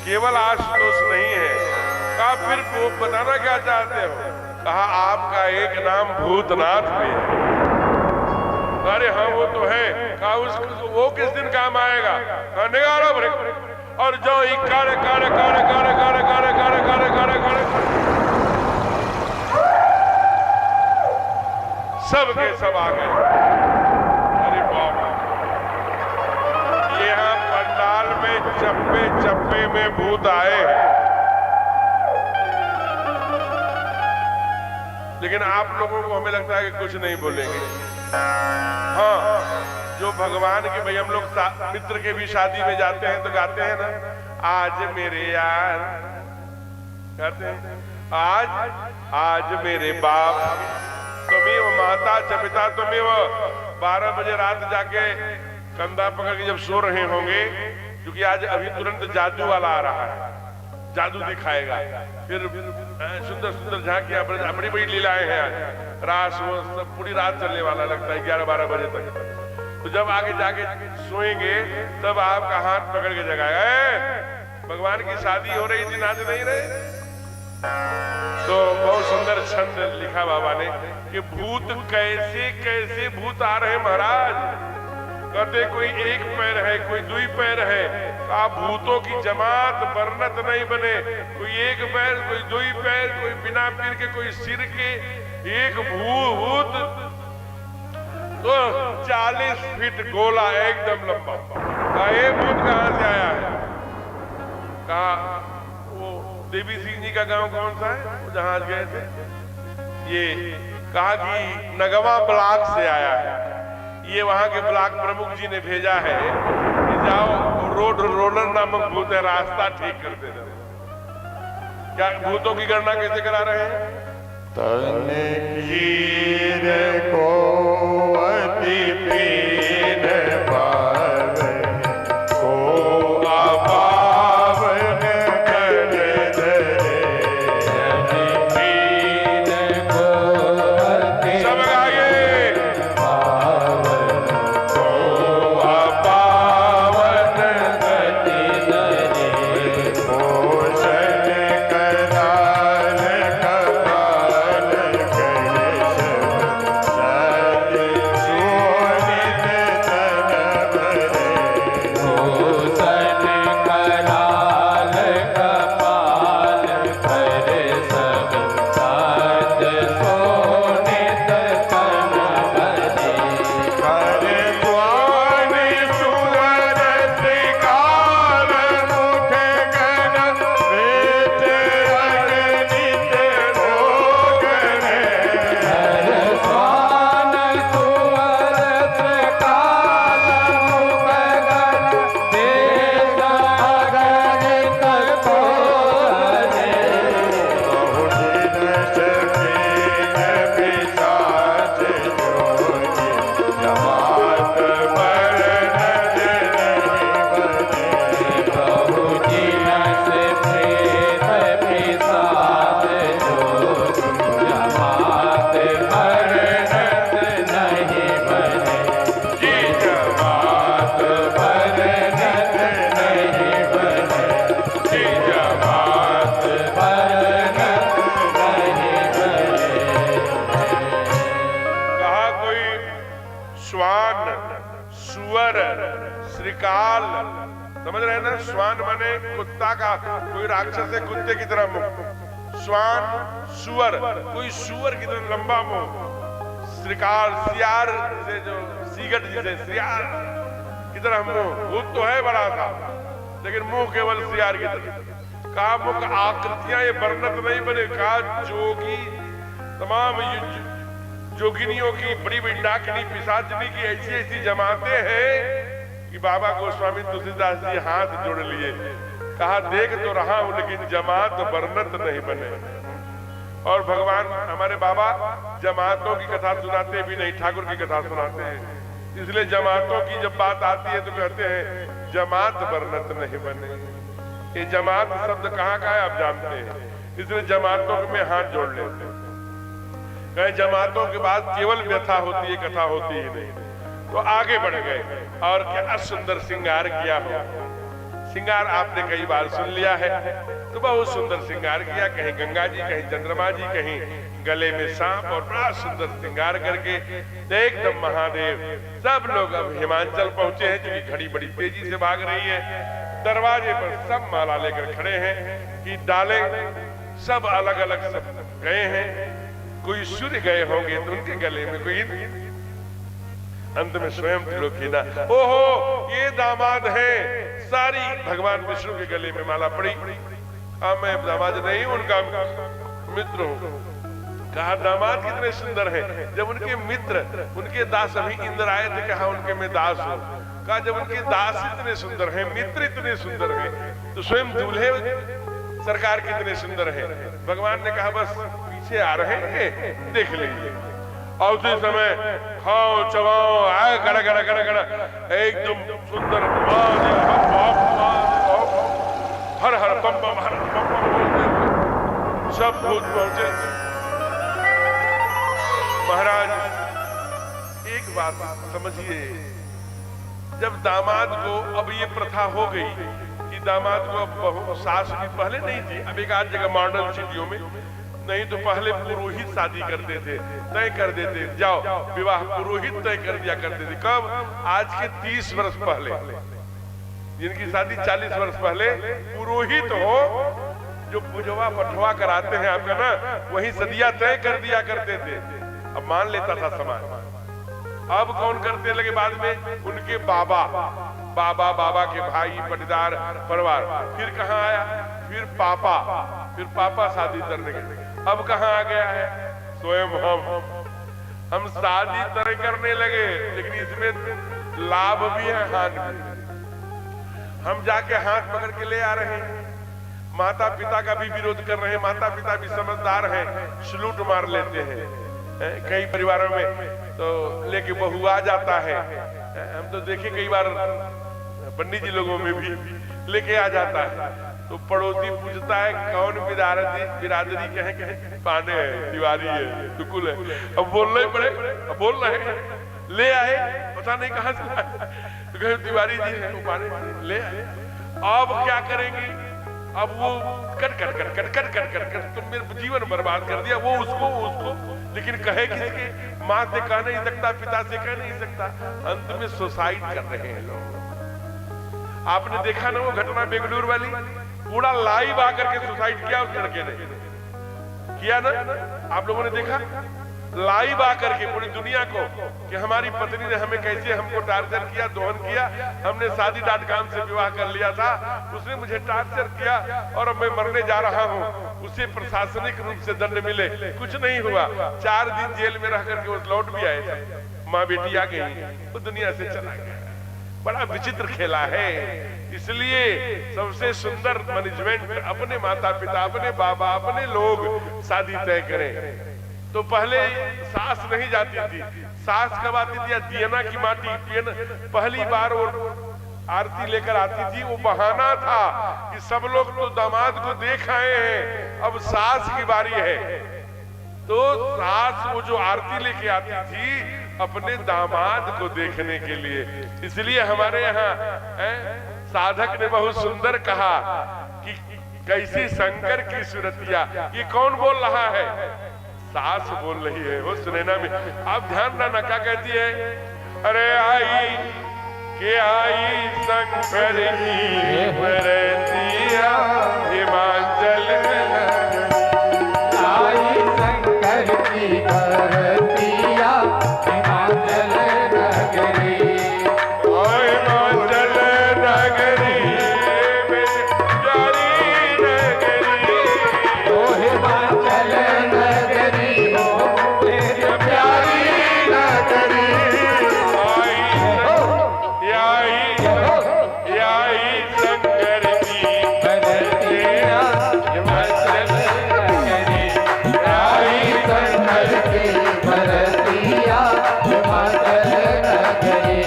केवल आशुतोष नहीं है। कहा फिर वो बताना क्या चाहते हो? कहा आपका एक नाम भूतनाथ भी है। अरे हाँ वो तो है। कहा वो किस दिन काम आएगा? निगारो भरे और जो ही कार्य कार्य कार्य कार्य कार्य कार्य कार्य कार्य कार्य कार्य सब के सब आ गए। अरे बाप, यहाँ पंडाल में चप्पे चप्पे में भूत आए, लेकिन आप लोगों को हमें लगता है कि कुछ नहीं बोलेंगे। हाँ, जो भगवान के, भाई हम लोग मित्र के भी शादी में जाते हैं तो गाते हैं ना, आज मेरे यार, कहते हैं आज मेरे बाप तुम्हें वो माता चपिता तुम्हें वो 12 बजे रात जाके कंधा पकड़ के जब सो रहे होंगे, क्योंकि आज अभी तुरंत जादू वाला आ रहा है, जादू दिखाएगा। फिर सुंदर सुंदर झांकियां, बड़ी बड़ी लीलाएं हैं आज। रास वो सब पूरी रात चलने वाला लगता है 11-12 बजे तक। तो जब आगे जाके सोएंगे तब आपका हाथ पकड़ के जगाएगा, भगवान की शादी हो रही थी, नाच नहीं रहे। तो बहुत सुंदर छंद लिखा बाबा ने कि भूत कैसे कैसे भूत आ रहे महाराज। कहते कोई एक पैर है, कोई दुई पैर है। कहा भूतों की जमात वर्णत नहीं बने, कोई एक पैर, कोई दुई पैर, कोई बिना पैर के, कोई सिर के, एक भूत तो 40 फीट गोला एकदम लंबा। कहा ये भूत कहां से आया है? कहा वो देवी सिंह जी का गांव कौन सा है वो जहां आज गए थे? ये कहा कि नगवा ब्लॉक से आया है। ये वहां के ब्लॉक प्रमुख जी ने भेजा है कि जाओ रोड रोलर नामक भूत है, रास्ता ठीक कर देना। क्या भूतों की गणना कैसे करा रहे हैं? तन कीर को अति पीन पावे, को अपावन कर धरे। पीन को अति सब गाइए। को अपावन गति धरे। भूषण कराल कपाल कैश सद श्रीकाल, समझ रहे हैं ना? श्वान माने कुत्ता का, कोई राक्षस है कुत्ते की तरह मुंह। श्वान सुअर, कोई सुअर की तरह लंबा मुंह। श्रीकाल सियार से, जो सीगट जिसे सियार की तरह मुंह, भूत तो है बड़ा सा लेकिन मुंह केवल सियार की तरह। कहा मुख आकृतियां ये वर्णत नहीं बने। कहा जोगी तमाम जोगिनियों की, बड़ी बड़ी डाकिनी पिशाचिनी की ऐसी ऐसी जमाते हैं कि बाबा गोस्वामी तुलसीदास जी हाथ जोड़ लिए। कहा देख तो रहा हूं लेकिन जमात वर्णत नहीं बने। और भगवान हमारे बाबा जमातों की कथा सुनाते भी नहीं, ठाकुर की कथा सुनाते हैं। इसलिए जमातों की जब बात आती है तो कहते हैं जमात वर्णत नहीं बने। ये जमात शब्द कहाँ का है आप जानते हैं, इसलिए जमातों में हाथ जोड़ लेते हैं। कहे जमातों के बाद केवल व्यथा होती है, कथा होती ही नहीं। तो आगे बढ़ गए और क्या सुंदर श्रृंगार किया हो। श्रृंगार आपने कई बार सुन लिया है, तो बहुत सुंदर श्रृंगार किया। कहीं गंगा जी, कहीं चंद्रमा जी, कहीं गले में सांप, और बड़ा सुंदर श्रृंगार करके एकदम महादेव। सब लोग अब हिमाचल पहुंचे हैं, क्योंकि घड़ी बड़ी तेजी से भाग रही है। दरवाजे पर सब माला लेकर खड़े हैं कि डाले सब अलग अलग सब गए हैं। कोई सूर्य गए होंगे तो उनके गले में कोई, अंत में स्वयं त्रिलोकीना। ओहो ये दामाद है, सारी भगवान विष्णु के गले में माला पड़ी। मैं दामाद नहीं, उनका मित्र हूं। कहा दामाद कितने सुंदर हैं। जब उनके मित्र, उनके दास अभी इंद्र आए थे, कहा उनके मैं दास हूं। कहा जब उनके दास इतने सुंदर हैं, मित्र इतने सुंदर हैं, तो स्वयं दूल्हे सरकार कितने सुंदर हैं। भगवान ने कहा बस पीछे आ रहे हैं, देख लीजिए। और उसी समय खाओ चबाओ आए गड़ा गड़ा गड़ा गड़ा एकदम सुंदर हर हर बम बम हर बम बम बोलते सब भूत पहुंचे। महाराज एक बात समझिए, जब दामाद को, अब ये प्रथा हो गई कि दामाद को सास भी पहले नहीं थी, अब एक आध जगह मॉडर्न सिटियों में नहीं, तो पहले पुरोहित शादी करते थे, तय कर देते, जाओ विवाह पुरोहित तय कर दिया करते थे। कब? आज के 30 वर्ष पहले। जिनकी शादी 40 वर्ष पहले, पुरोहित हो जो पूजवा पठवा कराते हैं आपका ना, वही सदिया तय कर दिया करते थे। अब मान लेता था समाज। अब कौन करते लगे बाद में? उनके बाबा, बाबा बाबा के भाई, पटीदार परिवार। फिर कहाँ आया? फिर पापा शादी करने के। अब कहाँ आ गया है? स्वयं हम शादी तय करने लगे, लेकिन इसमें लाभ भी है, हानि भी। हम जाके हाथ पकड़ के ले आ रहे हैं, माता पिता का भी विरोध कर रहे हैं। माता पिता भी समझदार हैं, सलूट मार लेते हैं। कई परिवारों में तो लेके बहू आ जाता है, हम तो देखे कई बार पंडित जी लोगों में भी लेके आ जाता है। तो पड़ोसी पूछता है कौन बिरादरी के हैं? पाने है, तिवारी है, टुकुल है। अब बोलना ही पड़े, अब बोल रहे हैं। ले आए, पता नहीं कहां से लाए, तो तिवारी जी है, पाने ले आए। अब क्या करेंगे? अब वो कर तुम मेरे जीवन बर्बाद कर दिया। वो उसको लेकिन कहे किसके? माँ से कह नहीं सकता, पिता से कह नहीं सकता। अंत में सुसाइड कर रहे हैं लोग। आपने देखा ना वो घटना बेंगलुरु वाली, पूरा लाइव आकर के सुसाइड किया उस लड़के ने, किया ना? आप लोगों ने देखा लाइव आकर के पूरी दुनिया को कि हमारी पत्नी ने हमें कैसे हमको टार्चर किया, दोहन किया। हमने शादी.com से विवाह कर लिया था, उसने मुझे टार्चर किया और अब मैं मरने जा रहा हूँ। उसे प्रशासनिक रूप से दंड मिले, कुछ नहीं हुआ। 4 दिन जेल में रह करके वो लौट भी आए थे। माँ बेटी आ गई, वो दुनिया से चला गया। बड़ा विचित्र खेला है। इसलिए सबसे सुंदर मैनेजमेंट अपने माता पिता, अपने बाबा, अपने लोग शादी तय करें। तो पहले सास नहीं जाती थी। सास कब आती थी? दियना की माटी पहली बार वो आरती लेकर आती थी। वो बहाना था कि सब लोग तो दामाद को देख आए हैं, अब सास की बारी है। तो सास वो जो आरती लेके आती थी अपने दामाद को देखने के लिए। इसलिए हमारे यहाँ साधक ने बहुत सुंदर कहा कि कैसी शंकर की सूरतिया। ये कौन बोल रहा है? सास बोल रही है। वो सुनैना में आप ध्यान रखना क्या कहती है? अरे आई के आई शंकर की बरतिया हिमाचल आई शंकर की बरतिया हिमाचल नगरी हिमाचल नगरी मेरी प्यारी नगरी ओ हिमाचल नगरी हो मेरी प्यारी नगरी आई शंकर की बरतिया हिमाचल नगरी आई शंकर की बरतिया हिमाचल नगरी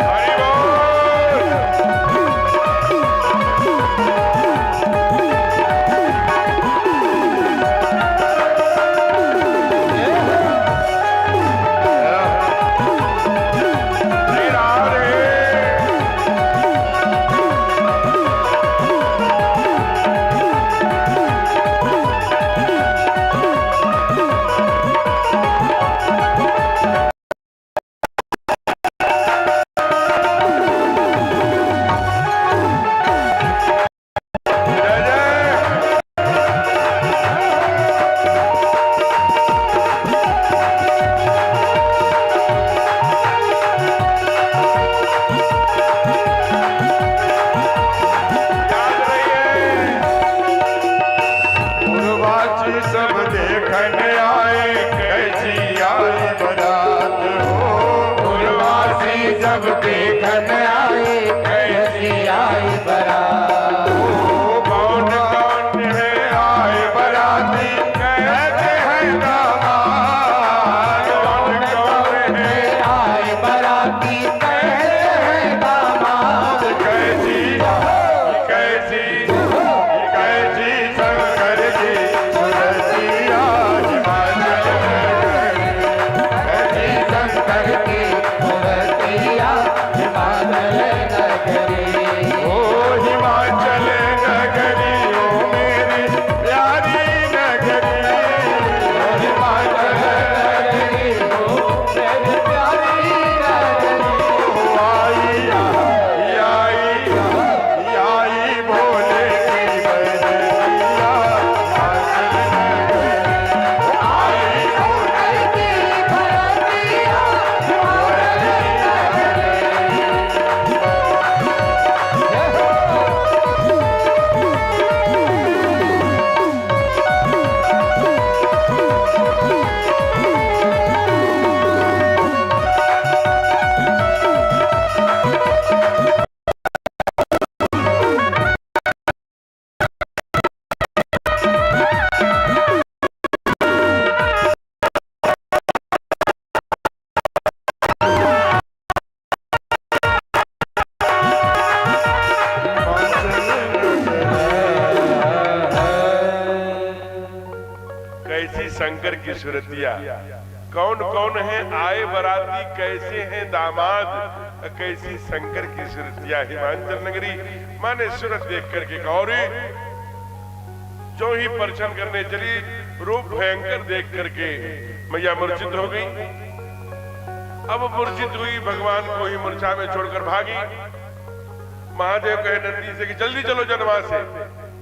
हरि बोल। श्री राधे। जय जय। याद रहिए पूर्वाची सब देखने आए कैसी आई बारात हो पूर्वासी जब देखन आए कैसी आई बरात कौन कौन है आए बराती कहते हैं दामाद कौन कौन है आए बराती कहते हैं दामाद कैसी कैसी कैसी शंकर की सुरतिया हिमाचल कैसी शंकर की मूर्तिया हिमाचल नगरी ओ हिमाचल नगरी ओ मेरी प्यारी नगरी हिमाचल नगरी हो मेरी प्यारी नगरी आई भोले की बरतिया आई भोले की बरतिया कैसी शंकर की सुरतिया कौन कौन है आए बराती कैसे हैं दामाद कैसी शंकर की सुरतिया हिमाचल नगरी माने सूरत देख करके गौरी जो ही परछन करने चली रूप भयंकर देख करके मैया मूर्छित हो गई। अब मूर्छित हुई भगवान को ही मूर्छा में छोड़कर भागी। महादेव कहे नंदी से कि जल्दी चलो जनवासे।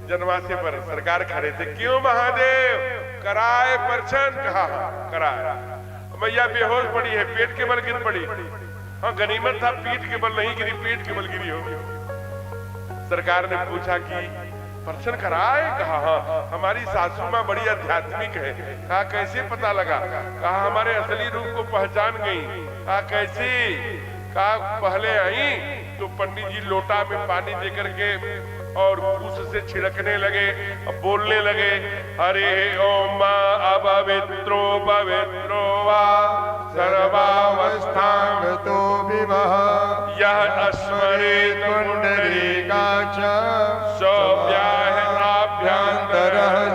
जनवासे पर सरकार खड़े थे, क्यों महादेव कराए परछन? कहा कराए। मैया बेहोश पड़ी है, पेट के बल गिर पड़ी। हाँ गनीमत था पीठ के बल नहीं गिरी, पेट के बल गिरी होगी। सरकार ने पूछा कि परछन कराए? कहा हाँ। हमारी सासू माँ बड़ी आध्यात्मिक है। कहा कैसे पता लगा? कहा हमारे असली रूप को पहचान गई। कहा कैसे? कहा पहले आई तो पंडित जी लोटा में पानी देकर के और कुश से छिड़कने लगे, अब बोलने लगे, अरे ओम अपवित्रो पवित्रो वा सर्वावस्थां तो विवाह यह अस्मरेत पुंडरीकाक्ष सव्याहताभ्यंतर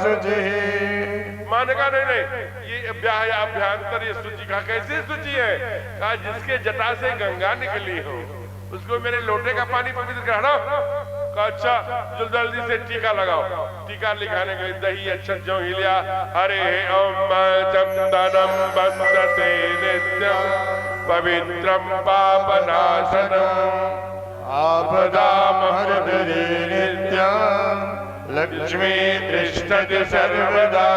शुचि। माने कहा नहीं ये ब्याह अभ्यंतर ये शुचि। कहा कैसे शुचि है? कहा जिसके जटा से गंगा निकली हो उसको मेरे लोटे का पानी पवित्र कर हटाओ। कहा अच्छा जल्दी से टीका लगाओ। टीका लिखाने गए, दही अच्छा जो हिलिया, हरे ओम चंदनम बंदते नित्यम पवित्रम पापनाशनम आपदामहर्दरे नित्यं लक्ष्मी तिष्ठति सर्वदा।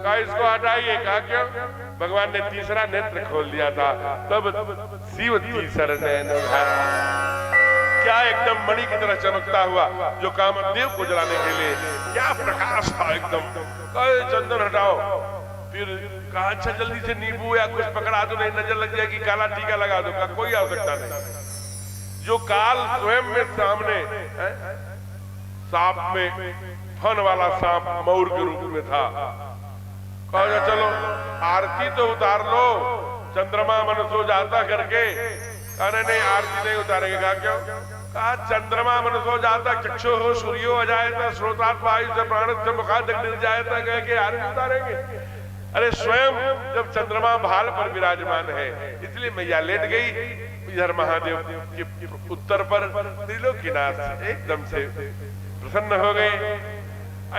कहा इसको हटाइए। कहा क्यों? भगवान ने तीसरा नेत्र खोल दिया था, तब शिव तीसर नैन क्या एकदम मणि की तरह चमकता हुआ, जो कामदेव को जलाने के लिए क्या प्रकाश था एकदम। कहे चंदन हटाओ। फिर कहा अच्छा जल्दी से नींबू या कुछ पकड़ा दो, नहीं नजर लग जाएगी, काला टीका लगा दो। कहा कोई आवश्यकता नहीं। जो काल स्वयं में सामने सांप में फन वाला सांप मौर के रूप में था। कहा चलो आरती तो उतार लो, चंद्रमा मन सो जाता करके। कहा नहीं आरती नहीं उतारेंगे। कहा क्यों? कहा चंद्रमा मन सो जाता चक्षु हो सूर्यो अजायता श्रोतात् वायु से प्राण से मुखाद निर्जायता कह के आरती उतारेंगे। अरे स्वयं जब चंद्रमा भाल पर विराजमान है, इसलिए मैया लेट गई। इधर महादेव के उत्तर पर त्रिलोकीनाथ एकदम से प्रसन्न हो गए।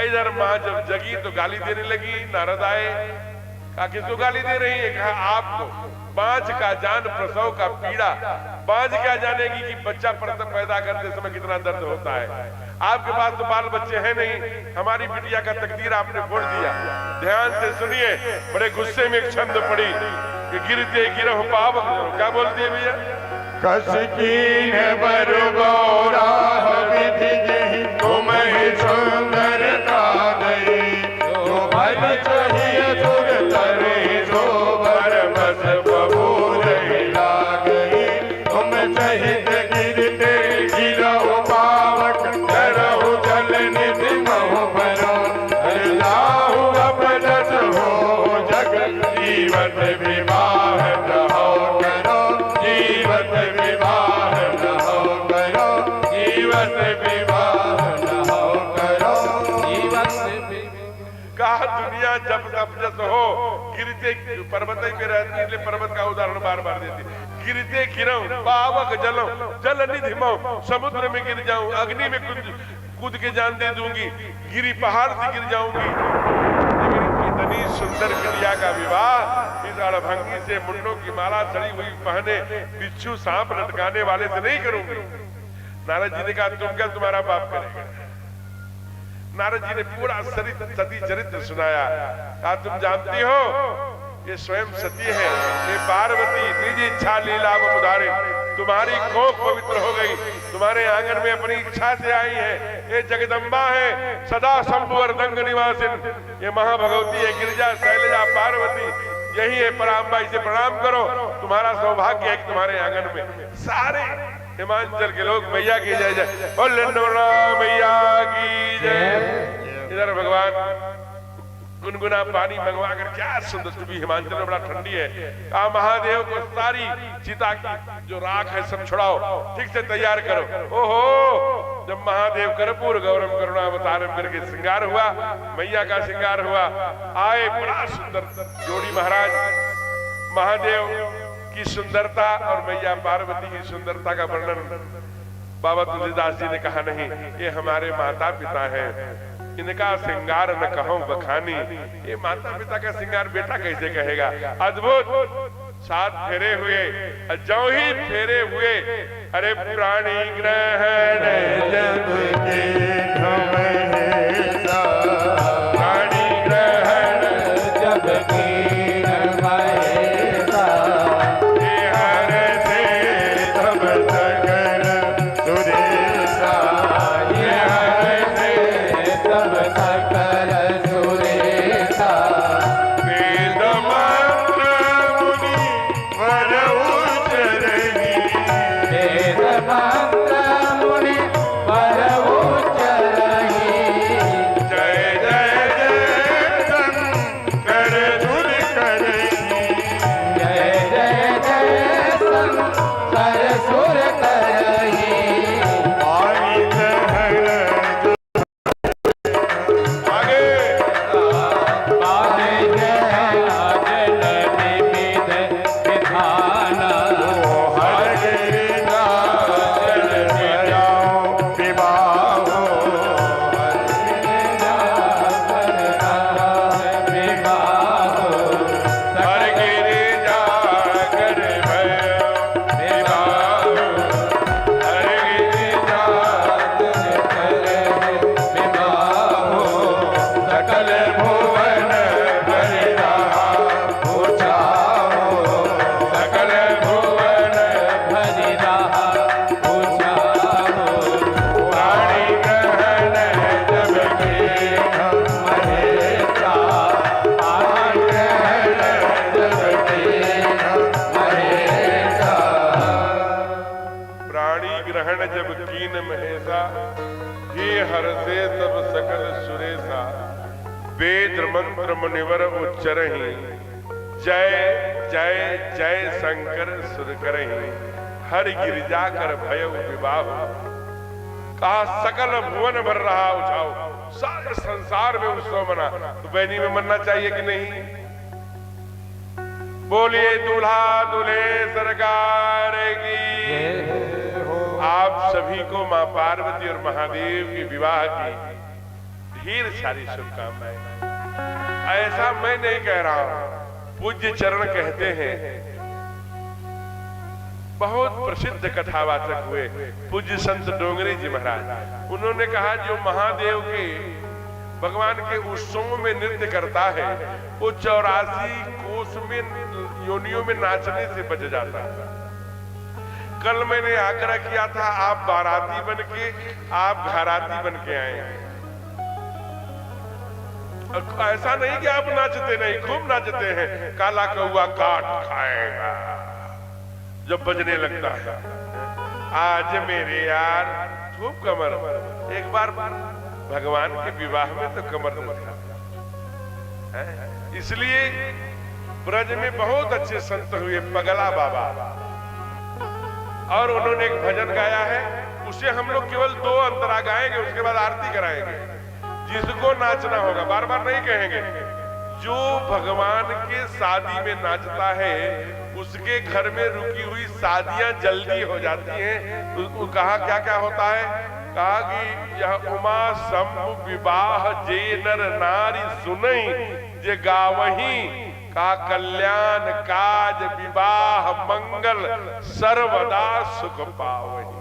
इधर माँ जब जगी तो गाली देने लगी। नारद आए, कहा किसको गाली दे रही है? कहा आपको। बांझ का जान प्रसव का पीड़ा। बांझ क्या जानेगी कि बच्चा पैदा करते समय कितना दर्द होता है। आपके पास तो बाल बच्चे हैं नहीं, हमारी बिटिया का तकदीर आपने फोड़ दिया। ध्यान से सुनिए। बड़े गुस्से में एक छंद पड़ी कि गिरते गिरह पावक। क्या बोलती है भैया? कसकीन बरगौरा विधि जहि तुम्हें सुंदरता दई। जो भल चाहिए सुर तरे सो बर बस बबूल लागई। तुम सहित गिरते गिरहु पावक डरहु जल निधि महु भरो। लाहु अपनस हो जग जीवन विवाह रहो करो। जीवन विवाह रहो करो। जीवन विवाह रहो करो। कहा दुनिया जब जबरदस्त हो, गिरते पर्वत पे रहती है, इसलिए पर्वत का उदाहरण बार बार देती। गिरते गिरऊं पावक जलऊं जल निधि महु। समुद्र में गिर जाऊं, अग्नि में कूद के जान दे दूंगी, गिरी पहाड़ से गिर जाऊंगी, लेकिन इतनी सुंदर कन्या का विवाह इस अड़भंगी से मुंडों की माला चढ़ी हुई पहने बिच्छू सांप लटकाने वाले से नहीं करूंगी। नारद जी ने कहा तुम क्या तुम्हारा बाप करेगा? नारद जी ने पूरा सती चरित्र सुनाया। कहा तुम जानती हो ये स्वयं सती है, ये पार्वती निज इच्छा लीला उधारे। तुम्हारी कोख पवित्र हो गई, तुम्हारे आंगन में अपनी इच्छा से आई है। ये जगदम्बा है, सदा शंभुवर दंग निवासिन। ये महाभगवती है, गिरिजा शैलजा पार्वती यही है पराम्बा। इसे प्रणाम करो। तुम्हारा सौभाग्य है कि तुम्हारे आंगन में सारे हिमांचल के लोग मैया की जय जय बोल। मैया की जय। इधर भगवान गुनगुना पानी मंगवा कर, क्या सुंदर, चूंकि हिमाचल में बड़ा ठंडी है। कहा महादेव को सारी चिता की जो राख है सब छुड़ाओ, ठीक से तैयार करो। ओहो, जब महादेव कर्पूर गौरम करुणा अवतारम करके श्रृंगार हुआ, मैया का श्रृंगार हुआ, आए बड़ा सुंदर जोड़ी। महाराज महादेव की सुंदरता और मैया पार्वती की सुंदरता का वर्णन बाबा तुलसीदास जी ने कहा नहीं, ये हमारे माता पिता हैं, इनका श्रृंगार न कहो बखानी। ये माता पिता का श्रृंगार बेटा कैसे कहेगा? अद्भुत। 7 फेरे हुए, जो ही फेरे हुए, अरे प्राणी ग्रहण जब के प्राणी ग्रहण जब के मंत्र मुनि पर उच्चरहि। वेद मंत्र मुनिवर उच्चरहि, जय जय जय शंकर सुर करहि, हरि गिरिजा कर भय विवाह। कहा सकल भुवन भर रहा उठाओ, सारे संसार में उत्सव मना, तो बैनी में मनना चाहिए कि नहीं? बोलिए दूल्हा दूल्हे सरकार की। आप सभी को मां पार्वती और महादेव के विवाह की ढेर सारी शुभकामनाएं। ऐसा मैं नहीं कह रहा हूं, पूज्य चरण कहते हैं। बहुत प्रसिद्ध कथावाचक हुए पूज्य संत डोंगरे जी महाराज। उन्होंने कहा जो महादेव के भगवान के उत्सवों में नृत्य करता है वो 84 कोस में योनियों में नाचने से बच जाता है। कल मैंने आग्रह किया था आप बाराती बन के, आप घराती बन के आए। ऐसा नहीं कि आप नाचते नहीं, खूब नाचते हैं। काला कौआ काट खाएगा जब बजने लगता है। आज मेरे यार खूब कमर, एक बार भगवान के विवाह में तो कमर दिखा। इसलिए ब्रज में बहुत अच्छे संत हुए पगला बाबा, और उन्होंने एक भजन गाया है। उसे हम लोग केवल 2 अंतरा गाएंगे, उसके बाद आरती कराएंगे। जिसको नाचना होगा, बार बार नहीं कहेंगे। जो भगवान के शादी में नाचता है उसके घर में रुकी हुई शादियां जल्दी हो जाती हैं। तो कहा क्या क्या होता है? कहा कि यह उमा शंभु विवाह जे नर नारी सुनई, जे गावही का कल्याण काज विवाह मंगल सर्वदा सुख पावही।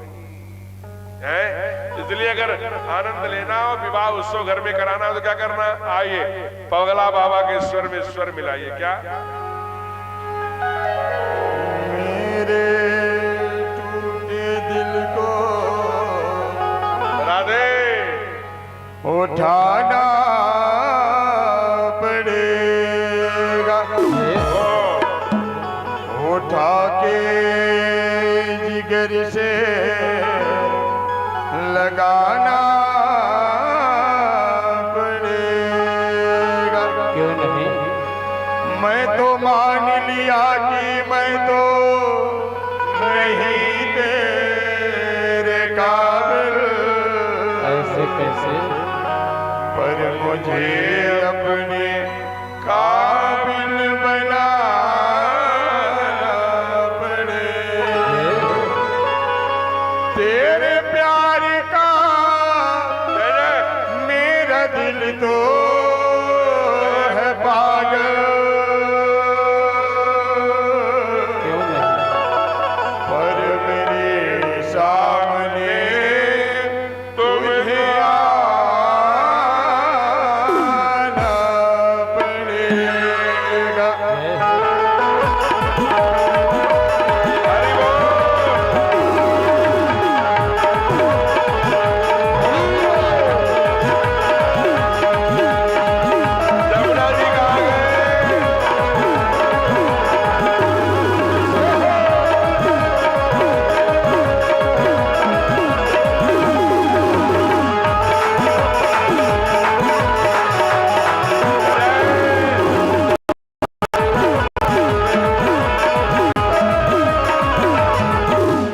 इसलिए अगर आनंद लेना हो, विवाह उत्सव घर में कराना हो तो क्या करना? आइए पगला बाबा के स्वर में स्वर मिलाइए। क्या? मेरे टूटे दिल को राधे उठाना पड़ेगा, उठा के जिगर से लगाना पड़ेगा। क्यों नहीं? मैं तो मान लिया कि मैं तो नहीं तेरे काबिल, ऐसे कैसे? पर मुझे अपने काबिल बनाना पड़ेगा। तेरे प्यार का मेरा दिल तो है पागल, क्यों नहीं? पर मेरे सामने तुम्हें आना पड़ेगा। हरि बोल। जमुना जी कहाँ गए?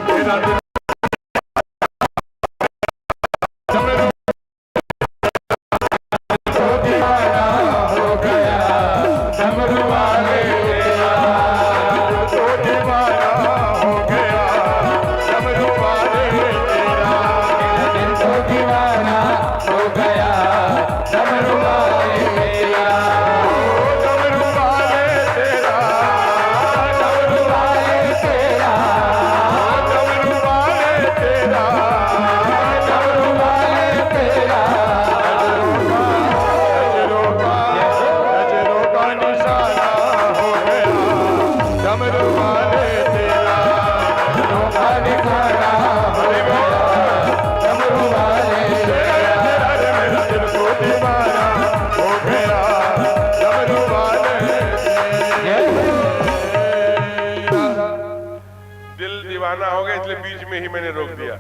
मेरा दिल तो दीवाना हो गया, डमरू वाले तेरा तो दीवाना हो गया, डमरू वाले तेरा दिल तो दीवाना हो गया, डमरू वाले तेरा, डमरू वाले तेरा, डमरू वाले तेरा, डमरू वाले तेरा, डमरू वाले तेरा, नजरों का निशाना हो गया, डमरू वाले तेरा धोखा दिखाना हो गया, डमरू वाले तेरा, मेरा दिल तो दीवाना हो गया, डमरू वाले तेरा। दिल दीवाना हो गया, इसलिए बीच में ही मैंने रोक दिया।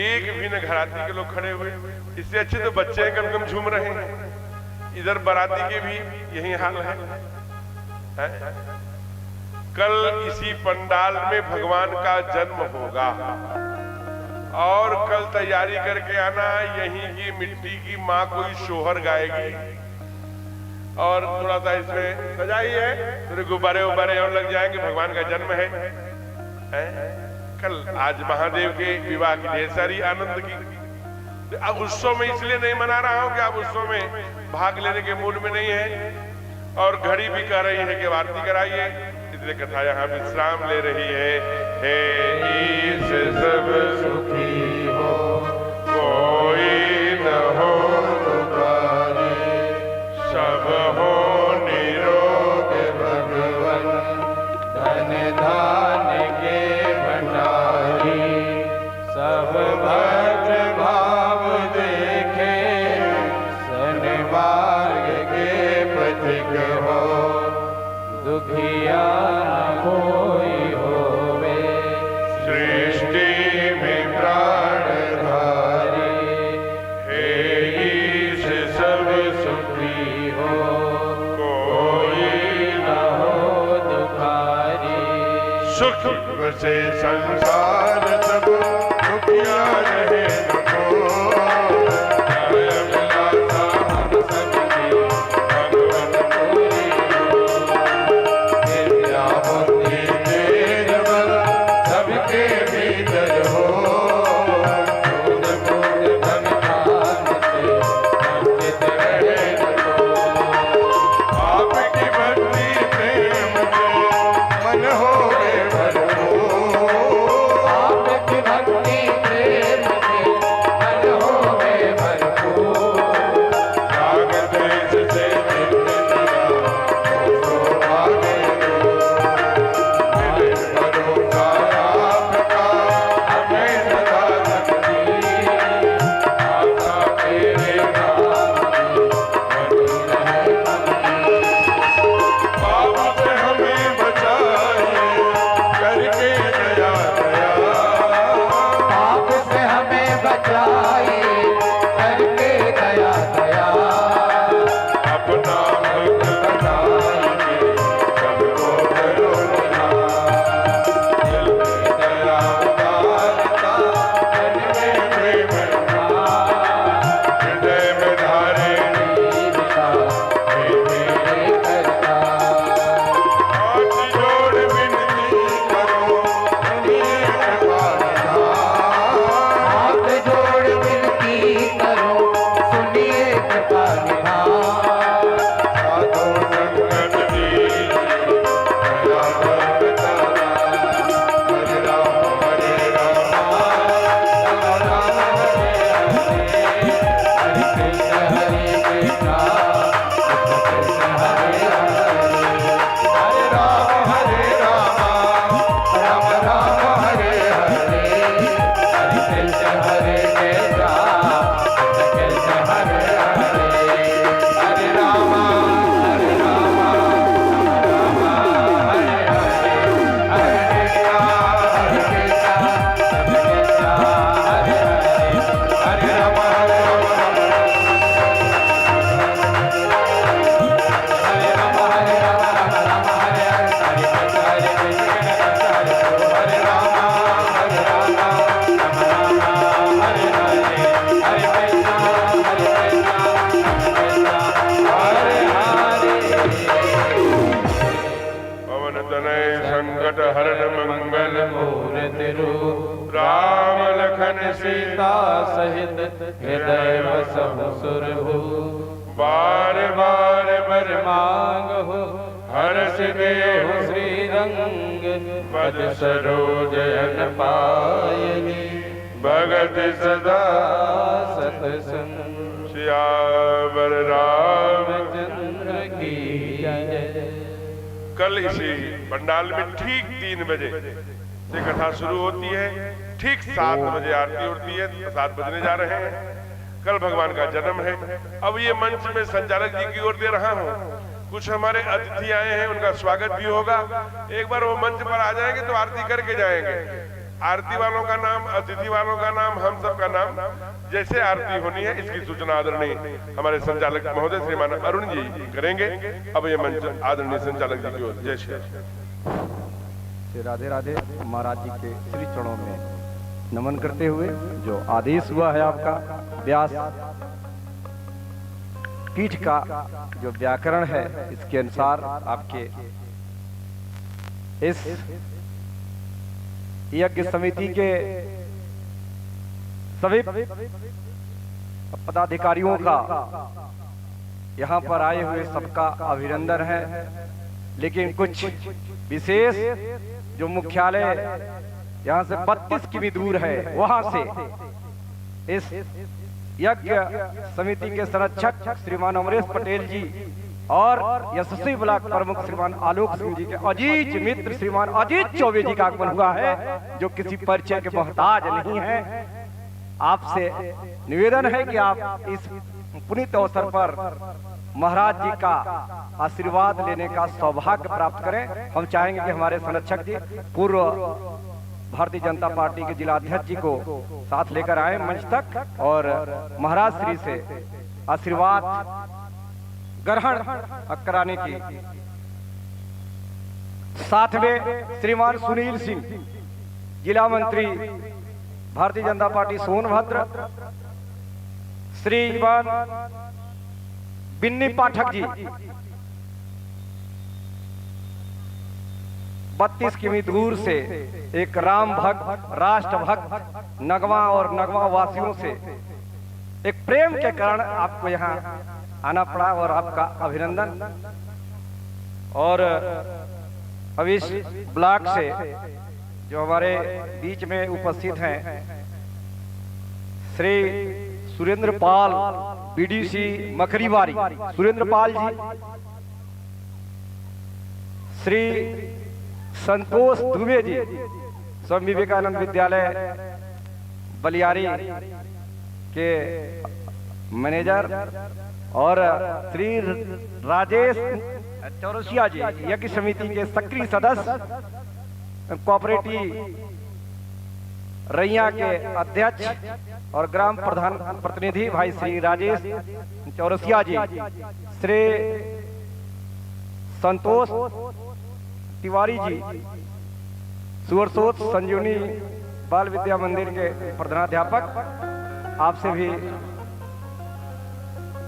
एक भी न घराती के लोग खड़े हुए, इससे अच्छे तो बच्चे कम कम झूम रहे हैं। इधर बाराती के भी यही हाल है? कल इसी पंडाल में भगवान का जन्म होगा और कल तैयारी करके आना, यहीं की मिट्टी की माँ कोई शोहर गाएगी और थोड़ा सा इसमें सजाई है, थोड़े गुब्बारे उब्बारे और लग जाएंगे, भगवान का जन्म है? कल आज महादेव के विवाह की ढेर सारी आनंद की। अब उत्सव में इसलिए नहीं मना रहा हूं कि आप उत्सव में भाग लेने के मूड में नहीं है, और घड़ी भी कह रही है कि आरती कराइए, इसलिए कथा यहाँ विश्राम ले रही है। हे ईश सब सुखी हो, कोई न हो दुखारी, सब हो निरोग भगवन, धन धान के भंडारी, सब भक्त भाव देखे, सन्मार्ग के पथिक हो, दुखिया न कोई होवे, सृष्टि में प्राण धारी, हे ईश सब सुखी हो, कोई न हो दुखारी। सुख से संसार सब दुखिया रहे न को, सीता सहित हृदय बसहु सुरभु, बार बार बर मांग हो हर्ष देहु श्री रंग, पद सरोज अन पायनी भगत सदा सतसंग। श्यावर रामचंद्र की जय। कल इसी पंडाल में ठीक 3 बजे से कथा शुरू होती है, ठीक 7 बजे आरती उठती है, 7 बजने जा रहे हैं। कल भगवान का जन्म है। अब ये मंच में संचालक जी की ओर दे रहा हूँ, कुछ हमारे अतिथि आए हैं, उनका स्वागत भी होगा। एक बार वो मंच पर आ जाएंगे तो आरती करके जाएंगे। आरती वालों का नाम, अतिथि वालों का नाम, हम सब का नाम, जैसे आरती होनी है इसकी सूचना आदरणीय हमारे संचालक महोदय श्रीमान अरुण जी करेंगे। अब ये मंच आदरणीय संचालक जी की ओर। जय श्री श्री राधे राधे। महाराज जी के श्री चरणों में नमन करते हुए जो आदेश हुआ है आपका व्यास पीठ का जो व्याकरण है इसके अनुसार आपके इस यज्ञ समिति के सभी पदाधिकारियों का यहाँ पर आए हुए सबका अभिनंदन है। लेकिन कुछ विशेष जो मुख्यालय यहाँ से 32 किमी दूर है वहां से इस यज्ञ समिति के संरक्षक श्रीमान अमरेश पटेल जी और यशस्वी ब्लॉक प्रमुख श्रीमान आलोक सिंह जी के अजीज मित्र श्रीमान अजीत चौबे जी का आगमन हुआ है, जो किसी परिचय के मोहताज नहीं है। आपसे निवेदन है कि आप इस पुनीत अवसर पर महाराज जी का आशीर्वाद लेने का सौभाग्य प्राप्त करें। हम चाहेंगे कि हमारे संरक्षक जी पूर्व भारतीय जनता पार्टी के जिला अध्यक्ष जी को साथ लेकर आए मंच तक और महाराज श्री से आशीर्वाद ग्रहण कराने की। साथ में श्रीमान सुनील सिंह जिला मंत्री भारतीय जनता पार्टी सोनभद्र, श्रीमान बिन्नी पाठक जी 32 किमी दूर से एक राम भक्त, राष्ट्र भक्त नगवा और नगवा वासियों से एक प्रेम के कारण आपको यहाँ आना पड़ा और आपका अभिनंदन। और अब इस ब्लॉक से जो हमारे बीच में उपस्थित हैं श्री सुरेंद्र पाल बीडीसी मखरीवारी, सुरेंद्र पाल जी, श्री संतोष दुबे जी स्वामी विवेकानंद विद्यालय बलियारी के मैनेजर और श्री राजेश चौरसिया जी यज्ञ समिति के सक्रिय सदस्य, कोऑपरेटिव रैया के अध्यक्ष और ग्राम प्रधान प्रतिनिधि भाई श्री राजेश चौरसिया जी, श्री संतोष तिवारी जी, सुरसोत संजीवनी बाल विद्या मंदिर के प्रधानाध्यापक, आपसे भी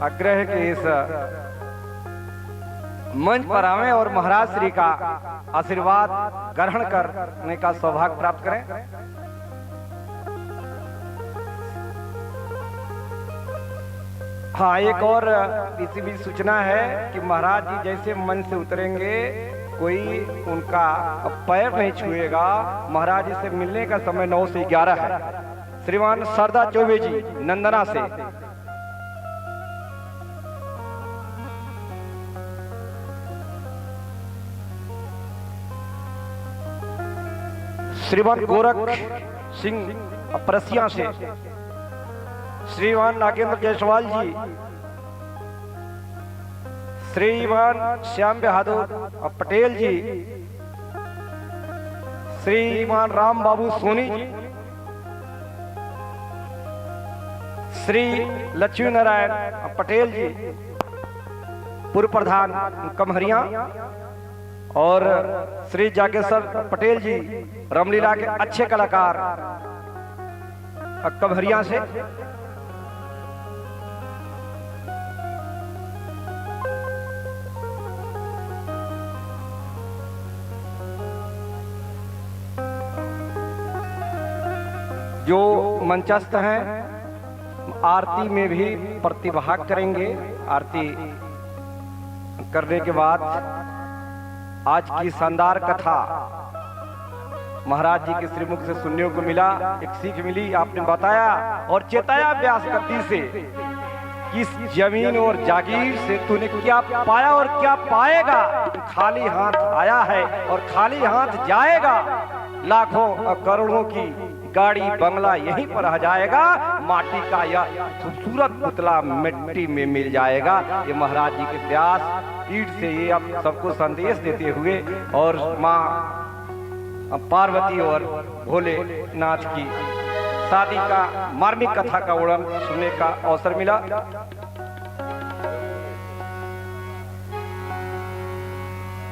आग्रह है कि इस मंच पर आवें और महाराज श्री का आशीर्वाद ग्रहण करने का सौभाग्य प्राप्त करें। हाँ, एक और इसी भी सूचना है कि महाराज जी जैसे मंच से उतरेंगे कोई उनका पैर नहीं छुएगा। महाराज जी से मिलने का समय 9 से 11 है। श्रीमान सरदा चौबे जी नंदना से, श्रीमान गोरख सिंह परसिया से, श्रीमान नागेंद्र जायसवाल जी, श्रीमान श्याम बहादुर पटेल जी, श्रीमान राम बाबू सोनी जी, श्री लक्ष्मी नारायण पटेल जी पूर्व प्रधान कमहरिया और श्री जागेश्वर पटेल जी रामलीला के अच्छे कलाकार कमहरिया से, जो मंचस्थ हैं आरती में भी प्रतिभाग करेंगे। आरती करने के बाद आज की शानदार कथा महाराज जी के श्रीमुख से सुनने को मिला, एक सीख मिली। आपने बताया और चेताया व्यास गति से कि इस जमीन और जागीर से तूने क्या पाया और क्या पाएगा। खाली हाथ आया है और खाली हाथ जाएगा। लाखों और करोड़ों की गाड़ी बंगला यहीं पर आ जाएगा। माटी का यह खूबसूरत पुतला मिट्टी में मिल जाएगा। ये महाराज जी के व्यास पीठ से ये अब सबको संदेश देते हुए और माँ पार्वती और भोलेनाथ की शादी का मार्मिक कथा का वर्णन सुनने का अवसर मिला।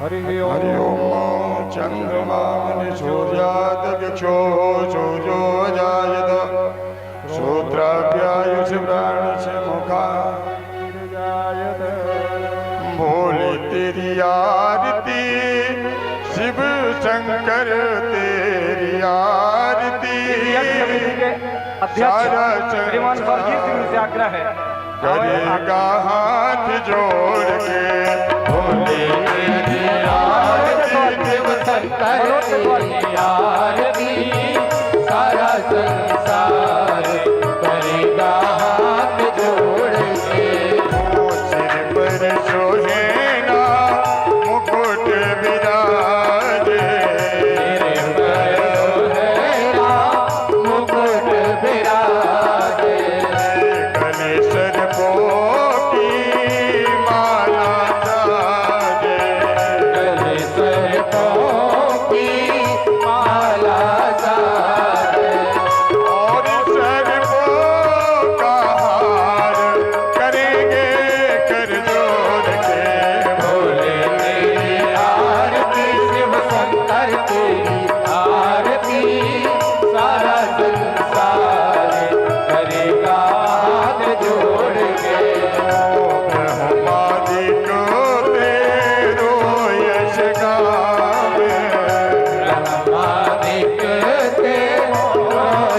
हरि हरि ओम ओम चंद्रमा सूर्याद दिक्षो सूर्यो जायत श्रोत्राभ्यायुष प्राणश मुखा भोले तेरी आरती शिव शंकर तेरी आरती अध्यक्ष श्रीमान सरजीत सिंह से आग्रह है करेगा हाथ जोड़ के भोले तेरी आरती शिव शंकर तेरी आरती सारा संसार करेगा हाथ जोड़ के सिर पर सोहेना मुकुट विराजे तेरे पर है मुकुट विराजे गले सर्पों की माला साजे गले सर्पों की माला साजे और सर्पों का हार करेंगे कर जोड़ के भोले तेरी आरती शिव शंकर तेरी आरती सारा संसार करेगा हाथ जोड़ के ब्रह्मादि को तेरो यश गावे ब्रह्मादिक तेरो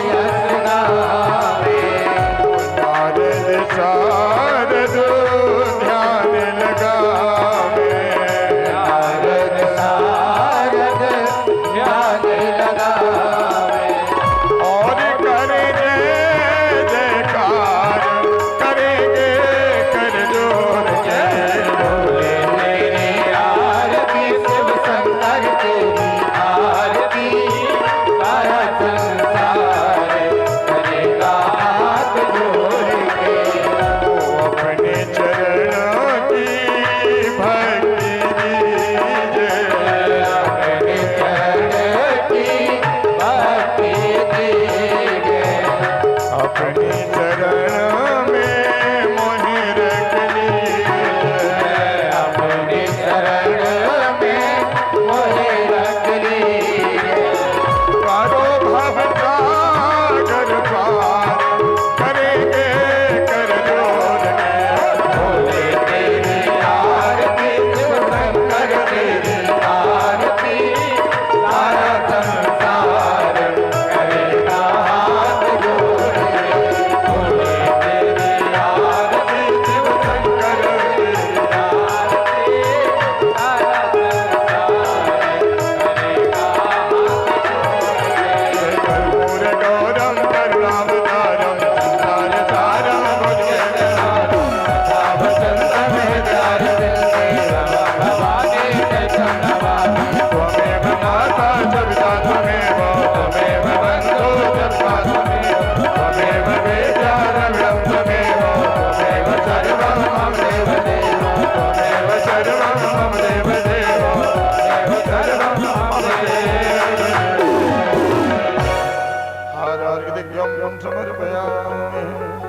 यश गावे नारद शारद ध्यान लगावे नारद सारद ध्यान लगावे और करे जय जयकार करेंगे कर जोड़ के भोले तेरी आरती शिव शंकर तेरी आरती सारा संसार करेगा हाथ जोड़ के अपने चरणों की भक्ति दीजिए अपने चरण की भक्ति दीजिए अपने चरण में मोहि रख लीजिए अपने शरण में मोहे रख लीजिए करो भवसागर पार करेंगे कर जोड़ के भोले तेरी आरती शिव शंकर तेरी आरती सारा संसार करेगा हाथ जोड़ के भोले तेरी आरती शिव शंकर तेरी आरती सारा संसार करेगा हाथ जोड़ के कर्पूर गौरम करुणावतारम संसार सारम भुजगेन्द्रहारम वसंत में प्यार दिल भवानी चंद्रवानी त्वमेव माता च पिता त्वमेव त्वमेव बन्धु जन्मा त्वमेव त्वमेव वेद्या द्रविणं त्वमेव त्वमेव सर्वं मम देव देव त्वमेव सर्वं मम देव देव त्वमेव सर्वं मम देव हर हर दिव्यं समर्पयामि